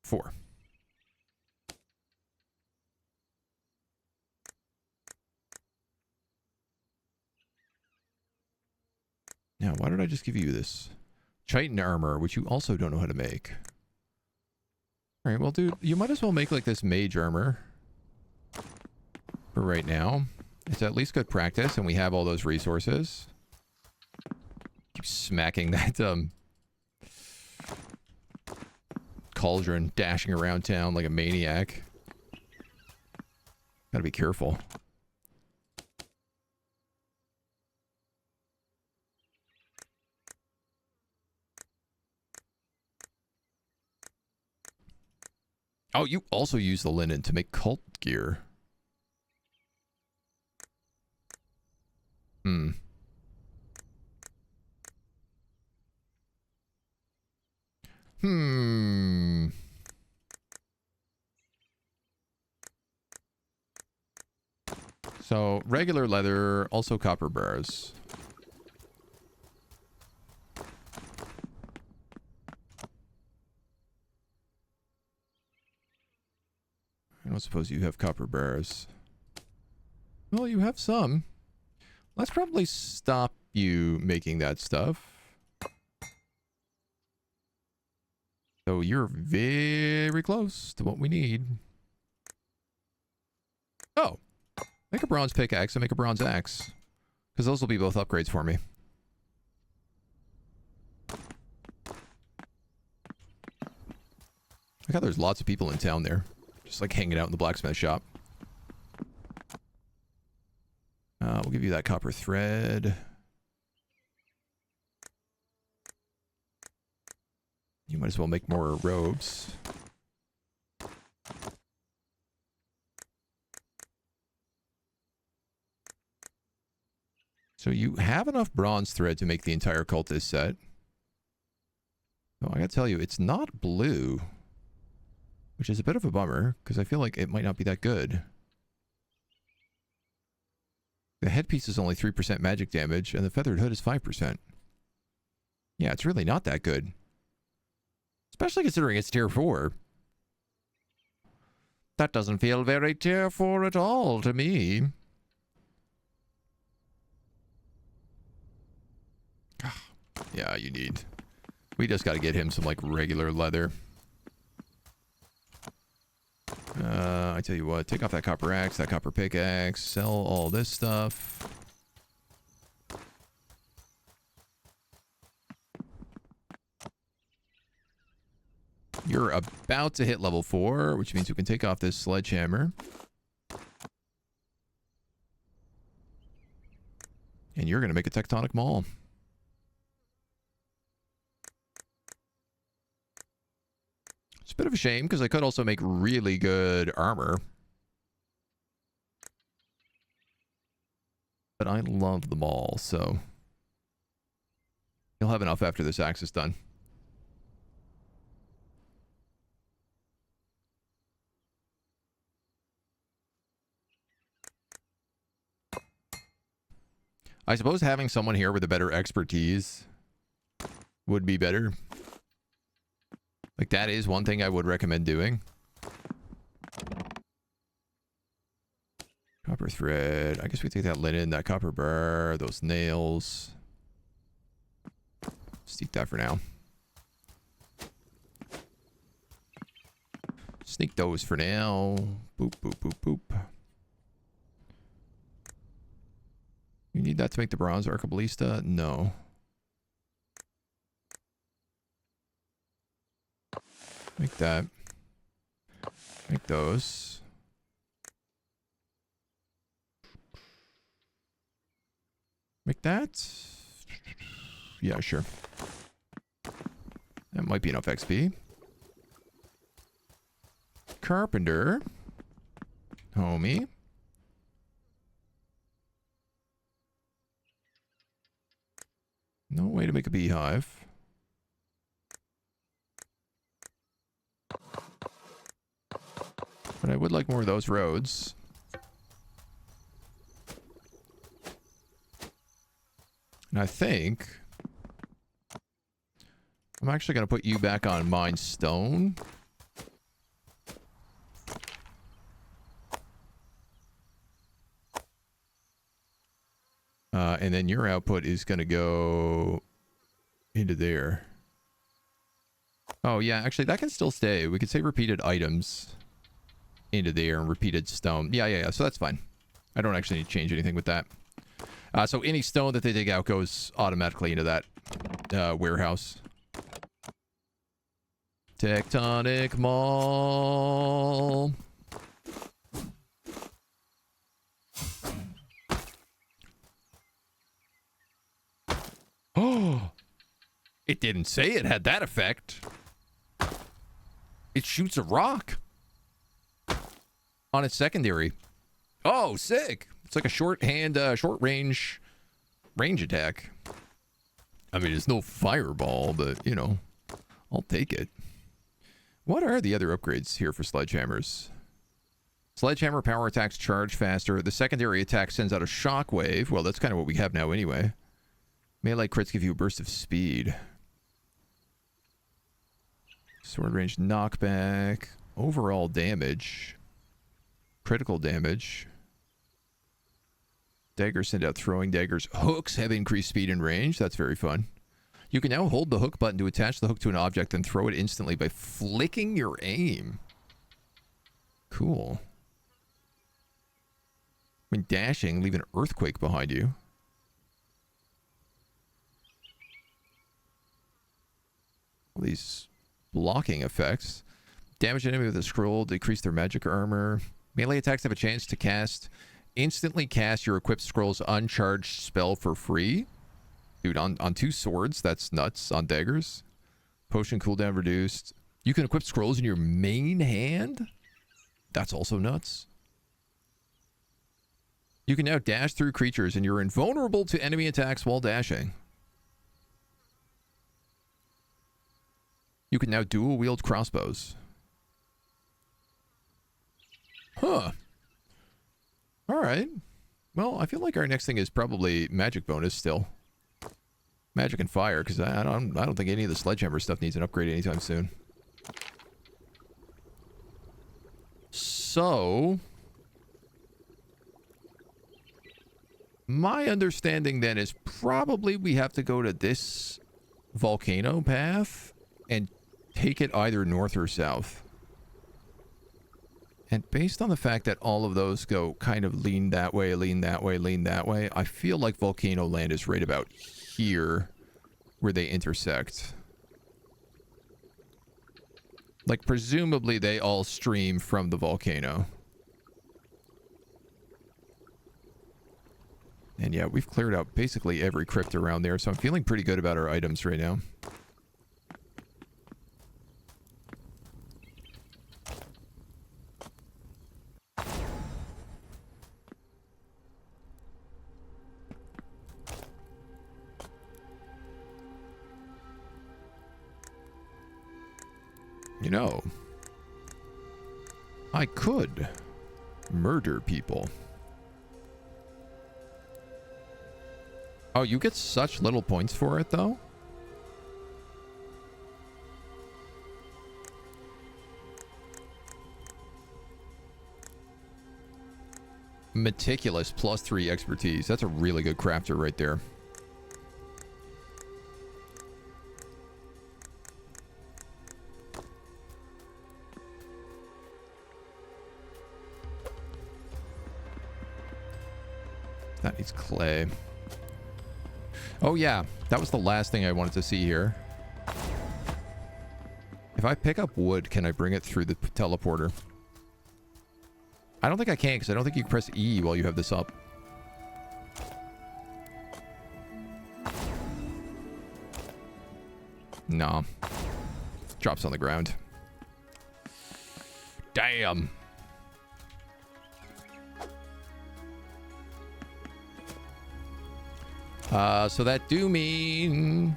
4. Now, why did I just give you this? Chitin armor, which you also don't know how to make. Alright, well, dude, you might as well make, like, this mage armor. For right now. It's at least good practice, and we have all those resources. Keep smacking that, cauldron, dashing around town like a maniac. Gotta be careful. Oh, you also use the linen to make cult gear. Hmm. Hmm. So, regular leather, also copper bars. I don't suppose you have copper bars. Well, you have some. Let's probably stop you making that stuff. So you're very close to what we need. Oh. Make a bronze pickaxe and make a bronze axe. Because those will be both upgrades for me. I got there's lots of people in town there. Just like hanging out in the blacksmith shop. We'll give you that copper thread. You might as well make more robes. So you have enough bronze thread to make the entire cultist set. Oh, I gotta tell you, it's not blue. Which is a bit of a bummer, because I feel like it might not be that good. The headpiece is only 3% magic damage, and the feathered hood is 5%. Yeah, it's really not that good. Especially considering it's tier 4. That doesn't feel very tier 4 at all to me. Yeah, you need... We just gotta get him some, like, regular leather. I tell you what, take off that copper axe, that copper pickaxe, sell all this stuff. You're about to hit level 4, which means we can take off this sledgehammer. And you're going to make a tectonic maul. It's a bit of a shame, because I could also make really good armor. But I love them all, so... You'll have enough after this axe is done. I suppose having someone here with a better expertise would be better. Like, that is one thing I would recommend doing. Copper thread. I guess we take that linen, that copper bar, those nails. Sneak that for now. Sneak those for now. Boop, boop, boop, boop. You need that to make the bronze arcabalista? No. Make that. Make those. Make that? Yeah, sure. That might be enough XP. Carpenter. Homie. No way to make a beehive. But I would like more of those roads. And I think I'm actually going to put you back on mine stone. And then your output is going to go into there. Oh, yeah. Actually, that can still stay. We could say repeated items into there and repeated stone. Yeah. So that's fine. I don't actually need to change anything with that. So any stone that they dig out goes automatically into that warehouse. Tectonic Mall. Oh, it didn't say it had that effect. It shoots a rock on its secondary. Oh, sick. It's like a short range attack. I mean, it's no fireball, but, you know, I'll take it. What are the other upgrades here for sledgehammers? Sledgehammer power attacks charge faster. The secondary attack sends out a shockwave. Well, that's kind of what we have now anyway. Melee crits give you a burst of speed. Sword range knockback. Overall damage. Critical damage. Daggers send out throwing daggers. Hooks have increased speed and range. That's very fun. You can now hold the hook button to attach the hook to an object and throw it instantly by flicking your aim. Cool. When dashing, leave an earthquake behind you. All these blocking effects. Damage an enemy with a scroll, decrease their magic armor. Melee attacks have a chance to instantly cast your equipped scroll's uncharged spell for free. Dude, on 2 swords, that's nuts. On daggers. Potion cooldown reduced. You can equip scrolls in your main hand? That's also nuts. You can now dash through creatures and you're invulnerable to enemy attacks while dashing. You can now dual wield crossbows. Huh. Alright. Well, I feel like our next thing is probably magic bonus still. Magic and fire, because I don't think any of the sledgehammer stuff needs an upgrade anytime soon. So, my understanding then is probably we have to go to this volcano path and take it either north or south. And based on the fact that all of those go kind of lean that way, lean that way, lean that way, I feel like Volcano Land is right about here where they intersect. Like, presumably they all stream from the volcano. And yeah, we've cleared out basically every crypt around there, so I'm feeling pretty good about our items right now. You know, I could murder people. Oh, you get such little points for it, though? Meticulous +3 expertise. That's a really good crafter right there. That needs clay. Oh yeah, that was the last thing I wanted to see here. If I pick up wood, can I bring it through the teleporter? I don't think I can, because I don't think you can press E while you have this up. No. Drops on the ground. Damn. So that do mean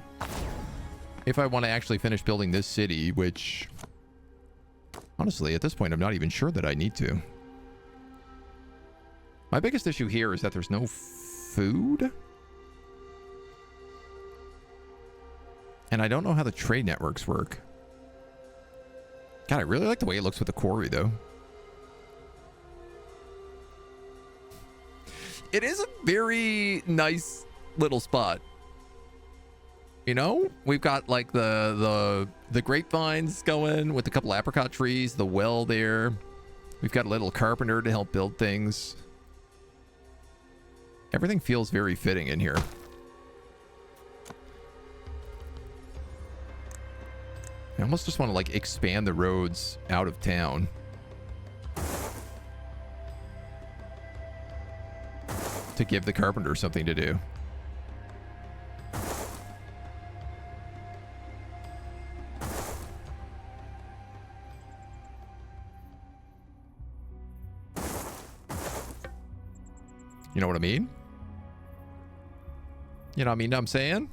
if I want to actually finish building this city, which honestly, at this point, I'm not even sure that I need to. My biggest issue here is that there's no food. And I don't know how the trade networks work. God, I really like the way it looks with the quarry, though. It is a very nice little spot. You know, we've got like the grapevines going with a couple apricot trees, the well there. We've got a little carpenter to help build things. Everything feels very fitting in here. I almost just want to like expand the roads out of town. To give the carpenter something to do. You know what I mean? You know what I mean? I'm saying?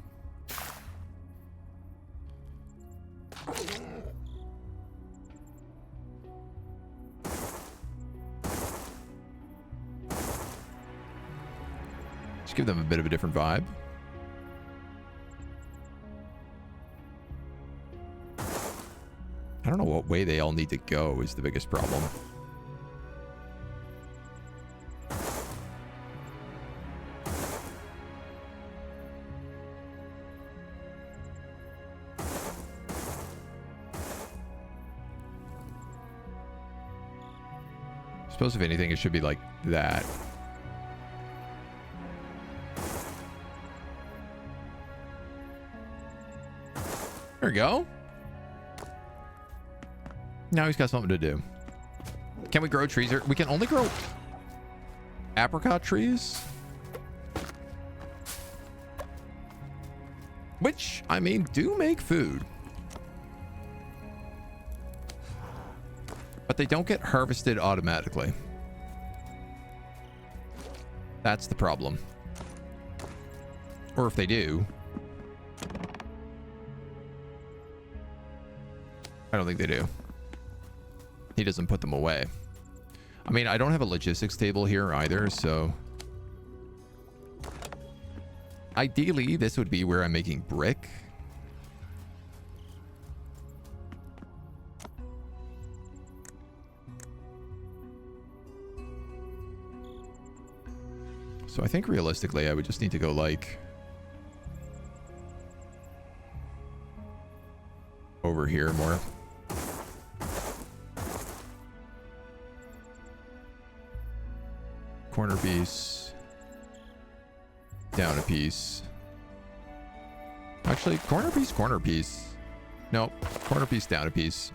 Just give them a bit of a different vibe. I don't know what way they all need to go is the biggest problem. I suppose if anything, it should be like that. There we go. Now he's got something to do. Can we grow trees here? We can only grow apricot trees. Which, I mean, do make food. But they don't get harvested automatically. That's the problem. Or if they do, I don't think they do. He doesn't put them away. I mean, I don't have a logistics table here either, so ideally this would be where I'm making brick. So I think realistically I would just need to go like over here more. Corner piece. Down a piece. Actually, corner piece, corner piece. Nope. Corner piece, down a piece.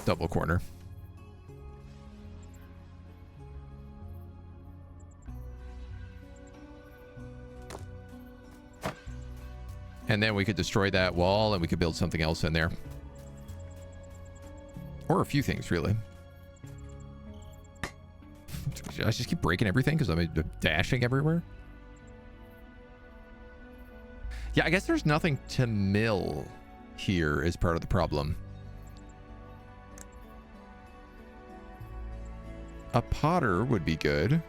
Double corner. And then we could destroy that wall and we could build something else in there. Or a few things, really. Should I just keep breaking everything because I'm dashing everywhere? Yeah, I guess there's nothing to mill here as part of the problem. A potter would be good.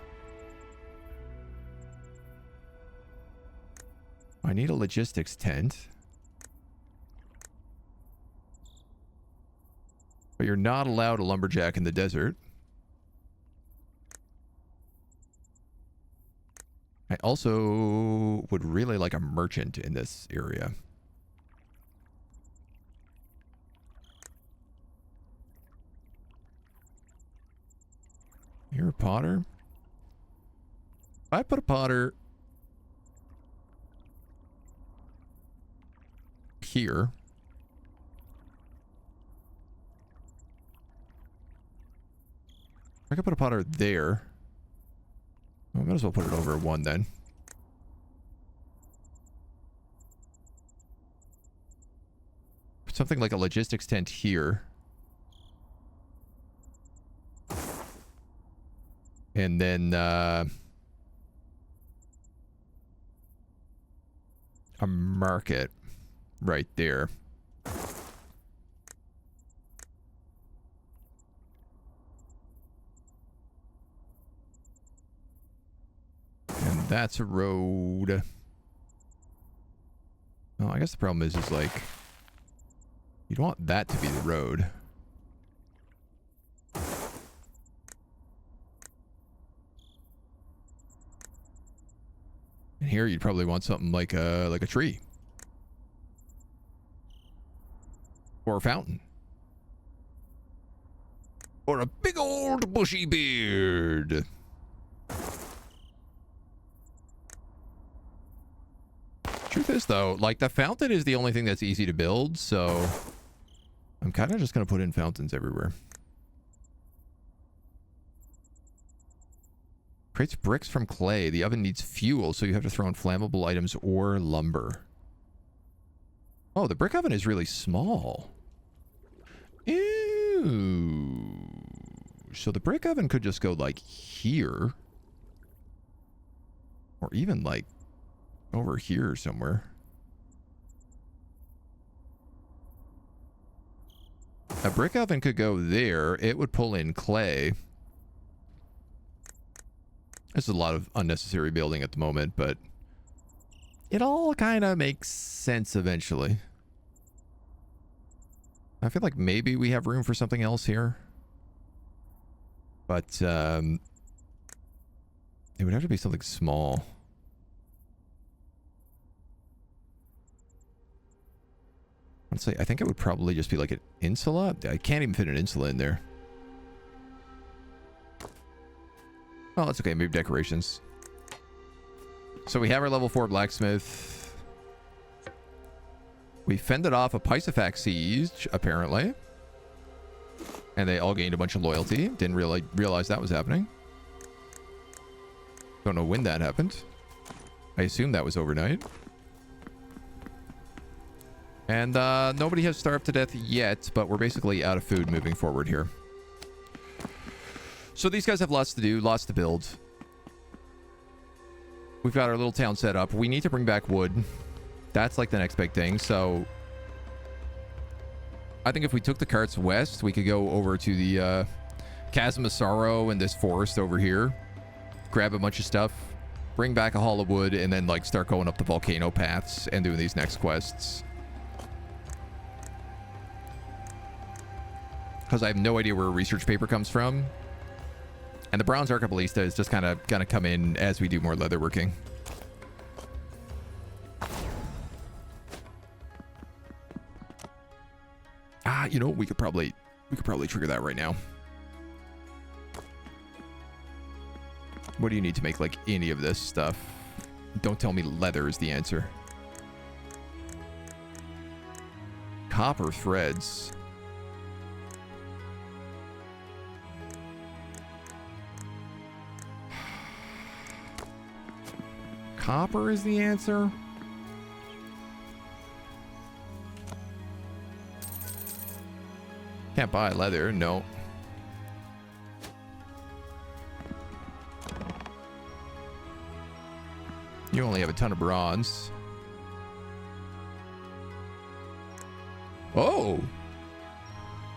I need a logistics tent. But you're not allowed a lumberjack in the desert. I also would really like a merchant in this area. You're a potter? If I put a potter here, I could put a potter there. I might as well put it over one then. Put something like a logistics tent here. And then a market right there. And that's a road. Oh, I guess the problem is like, you'd want that to be the road. And here you'd probably want something like a tree. Or a fountain. Or a big old bushy beard. Truth is, though, like, the fountain is the only thing that's easy to build, so I'm kind of just going to put in fountains everywhere. Creates bricks from clay. The oven needs fuel, so you have to throw in flammable items or lumber. Oh, the brick oven is really small. Ew. So the brick oven could just go, like, here. Or even, like, over here somewhere. A brick oven could go there. It would pull in clay. There's a lot of unnecessary building at the moment, but it all kind of makes sense eventually. I feel like maybe we have room for something else here. But it would have to be something small. Honestly, I think it would probably just be like an insula. I can't even fit an insula in there. Oh, that's okay. Maybe decorations. So we have our level 4 blacksmith. We fended off a Pisophax siege, apparently. And they all gained a bunch of loyalty. Didn't really realize that was happening. Don't know when that happened. I assume that was overnight. And nobody has starved to death yet, but we're basically out of food moving forward here. So these guys have lots to do, lots to build. We've got our little town set up. We need to bring back wood. That's like the next big thing. So I think if we took the carts west, we could go over to the Chasm of Sorrow and this forest over here. Grab a bunch of stuff. Bring back a haul of wood and then like start going up the volcano paths and doing these next quests. Because I have no idea where a research paper comes from. And the bronze archipelista is just kind of gonna come in as we do more leatherworking. Ah, you know, we could probably trigger that right now. What do you need to make like any of this stuff? Don't tell me leather is the answer. Copper threads. Copper is the answer? Can't buy leather, no. You only have a ton of bronze. Oh!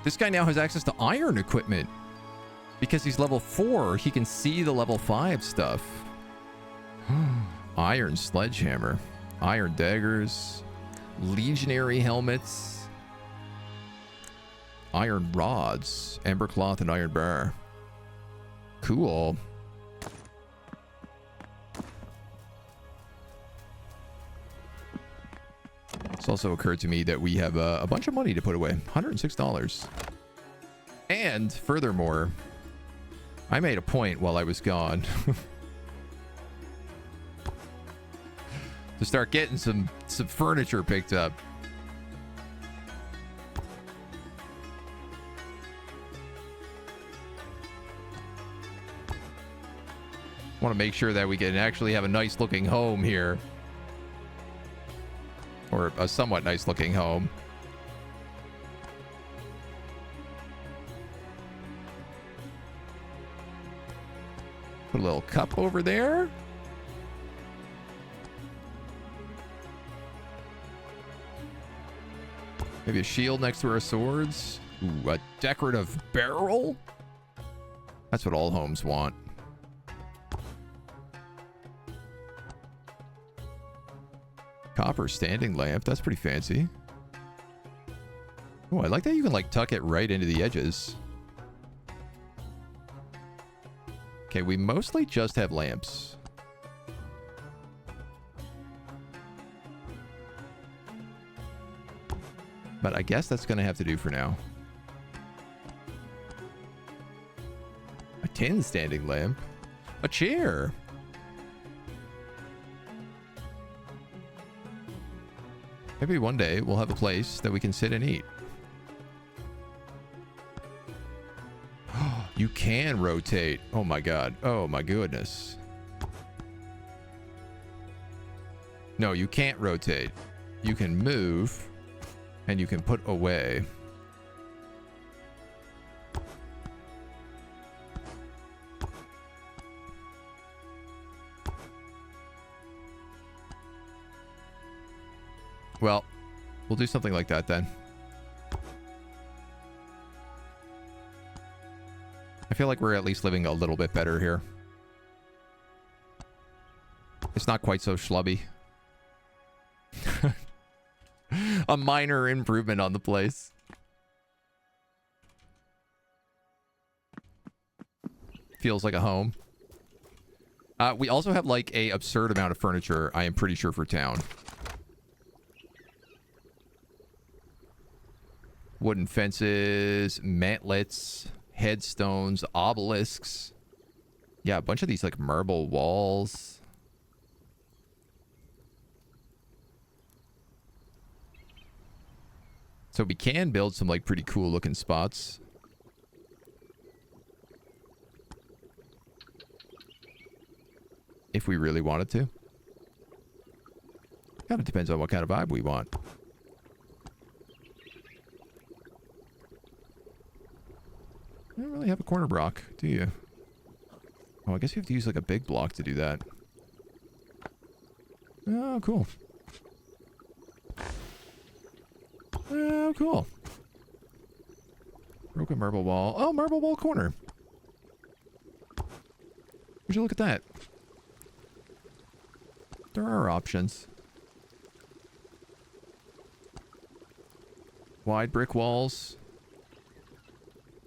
This guy now has access to iron equipment. Because he's level 4, he can see the level 5 stuff. Iron sledgehammer, iron daggers, legionary helmets, iron rods, amber cloth, and iron bar. Cool. It's also occurred to me that we have a bunch of money to put away. $106. And furthermore, I made a point while I was gone to start getting some furniture picked up. Want to make sure that we can actually have a nice looking home here. Or a somewhat nice looking home. Put a little cup over there. Maybe a shield next to our swords. Ooh, a decorative barrel? That's what all homes want. Copper standing lamp. That's pretty fancy. Oh, I like that you can like tuck it right into the edges. Okay, we mostly just have lamps. But I guess that's going to have to do for now. A tin standing lamp. A chair. Maybe one day we'll have a place that we can sit and eat. You can rotate. Oh my god. Oh my goodness. No, you can't rotate. You can move and you can put away. Well, we'll do something like that then. I feel like we're at least living a little bit better here. It's not quite so schlubby. A minor improvement on the place. Feels like a home. We also have like a absurd amount of furniture, I am pretty sure, for town. Wooden fences, mantlets, headstones, obelisks. Yeah, a bunch of these like marble walls. So we can build some like pretty cool looking spots. If we really wanted to. Kind of depends on what kind of vibe we want. You don't really have a corner block, do you? Oh, I guess you have to use like a big block to do that. Oh, cool. Oh, cool. Broken marble wall. Oh, marble wall corner. Would you look at that? There are options. Wide brick walls.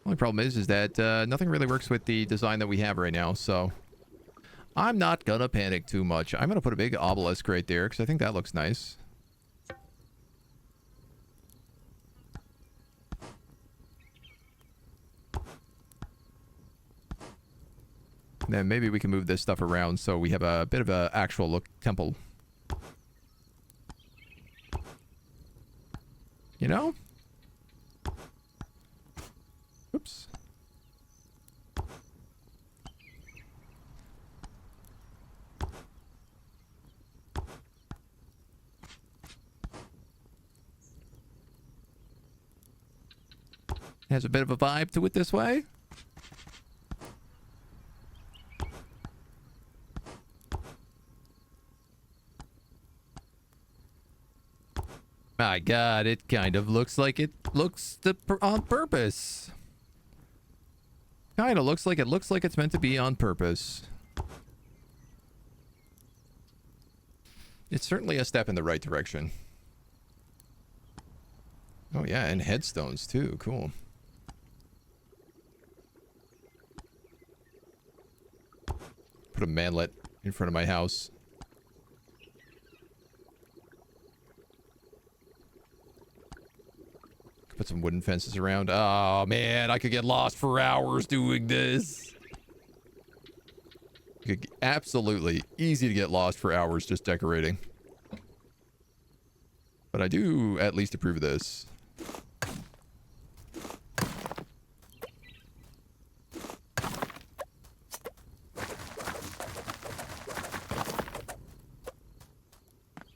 Only problem is that nothing really works with the design that we have right now, so I'm not gonna panic too much. I'm gonna put a big obelisk right there because I think that looks nice. And then maybe we can move this stuff around so we have a bit of an actual look temple. You know? Oops. Has a bit of a vibe to it this way. My god, it kind of looks like it looks on purpose. Kind of looks like it's meant to be on purpose. It's certainly a step in the right direction. Oh yeah, and headstones too. Cool. Put a manlet in front of my house. Put some wooden fences around. Oh man, I could get lost for hours doing this. Absolutely easy to get lost for hours just decorating. But I do at least approve of this.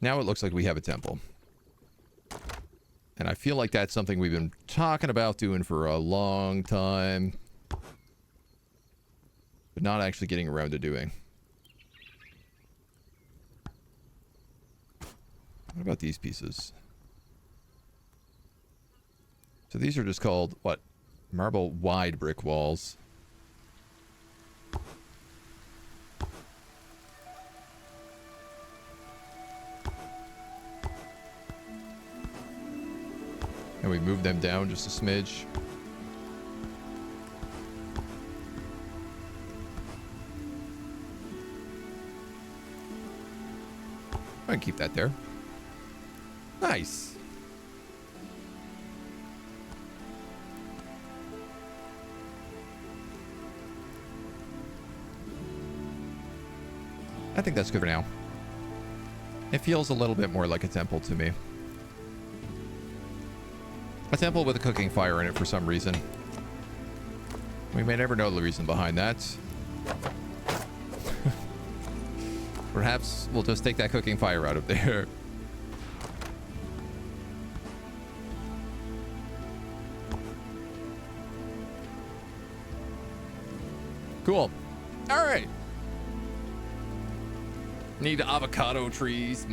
Now it looks like we have a temple. And I feel like that's something we've been talking about doing for a long time. But not actually getting around to doing. What about these pieces? So these are just called, what? Marble wide brick walls. And we move them down just a smidge. I can keep that there. Nice. I think that's good for now. It feels a little bit more like a temple to me. A temple with a cooking fire in it for some reason. We may never know the reason behind that. Perhaps we'll just take that cooking fire out of there. Cool. All right. Need avocado trees.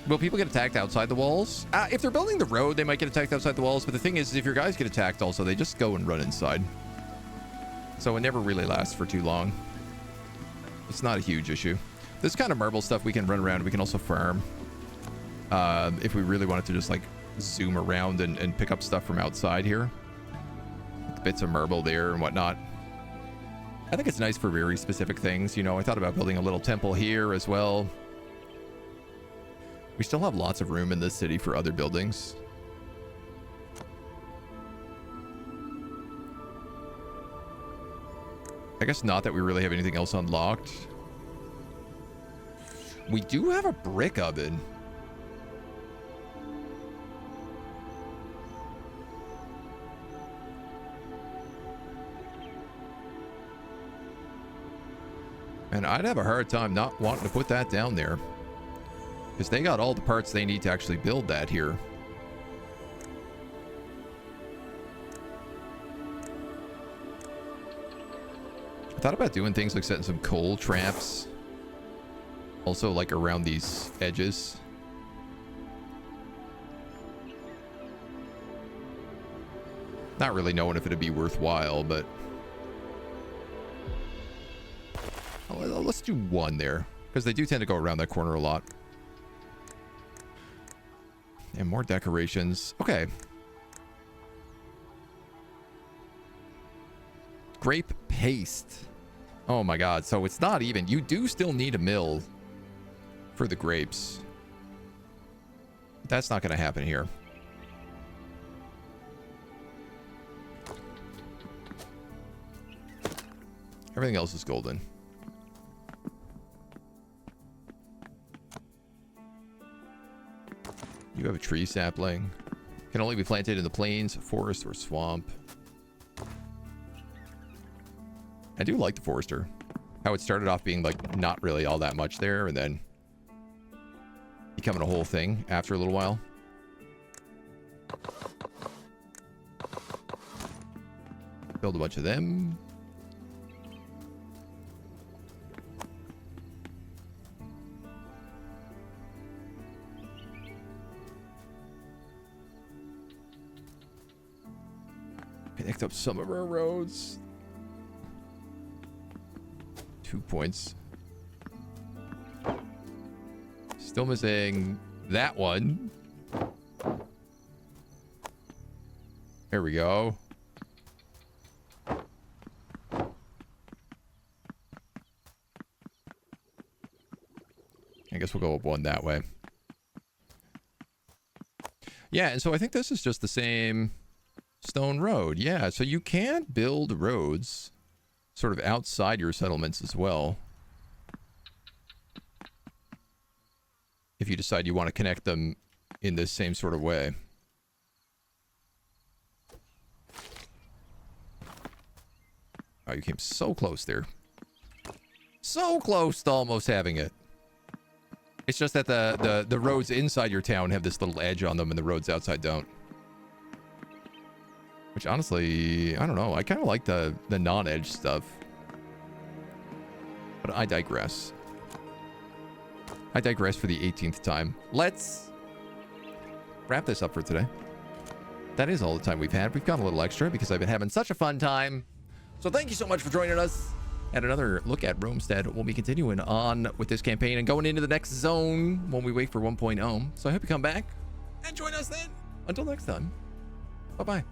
Will people get attacked outside the walls? If they're building the road, they might get attacked outside the walls. But the thing is if your guys get attacked also, they just go and run inside. So it never really lasts for too long. It's not a huge issue. This kind of marble stuff we can run around. We can also farm. If we really wanted to just like zoom around and pick up stuff from outside here. Bits of marble there and whatnot. I think it's nice for very specific things. You know, I thought about building a little temple here as well. We still have lots of room in this city for other buildings. I guess not that we really have anything else unlocked. We do have a brick oven. And I'd have a hard time not wanting to put that down there. Because they got all the parts they need to actually build that here. I thought about doing things like setting some coal traps. Also like around these edges. Not really knowing if it'd be worthwhile, but... let's do one there. Because they do tend to go around that corner a lot. And more decorations. Okay. Grape paste. Oh my god. So it's not even. You do still need a mill for the grapes. That's not going to happen here. Everything else is golden. You have a tree sapling. Can only be planted in the plains, forest, or swamp. I do like the forester. How it started off being like not really all that much there and then becoming a whole thing after a little while. Build a bunch of them. Connect up some of our roads. 2 points. Still missing that one. There we go. I guess we'll go up one that way. Yeah, and so I think this is just the same stone road. Yeah, so you can build roads sort of outside your settlements as well. If you decide you want to connect them in this same sort of way. Oh, you came so close there. So close to almost having it. It's just that the roads inside your town have this little edge on them and the roads outside don't. Which honestly, I don't know. I kind of like the non-edge stuff. But I digress. I digress for the 18th time. Let's wrap this up for today. That is all the time we've had. We've got a little extra because I've been having such a fun time. So thank you so much for joining us at another look at Romestead. We'll be continuing on with this campaign and going into the next zone when we wait for 1.0. So I hope you come back and join us then. Until next time, bye-bye.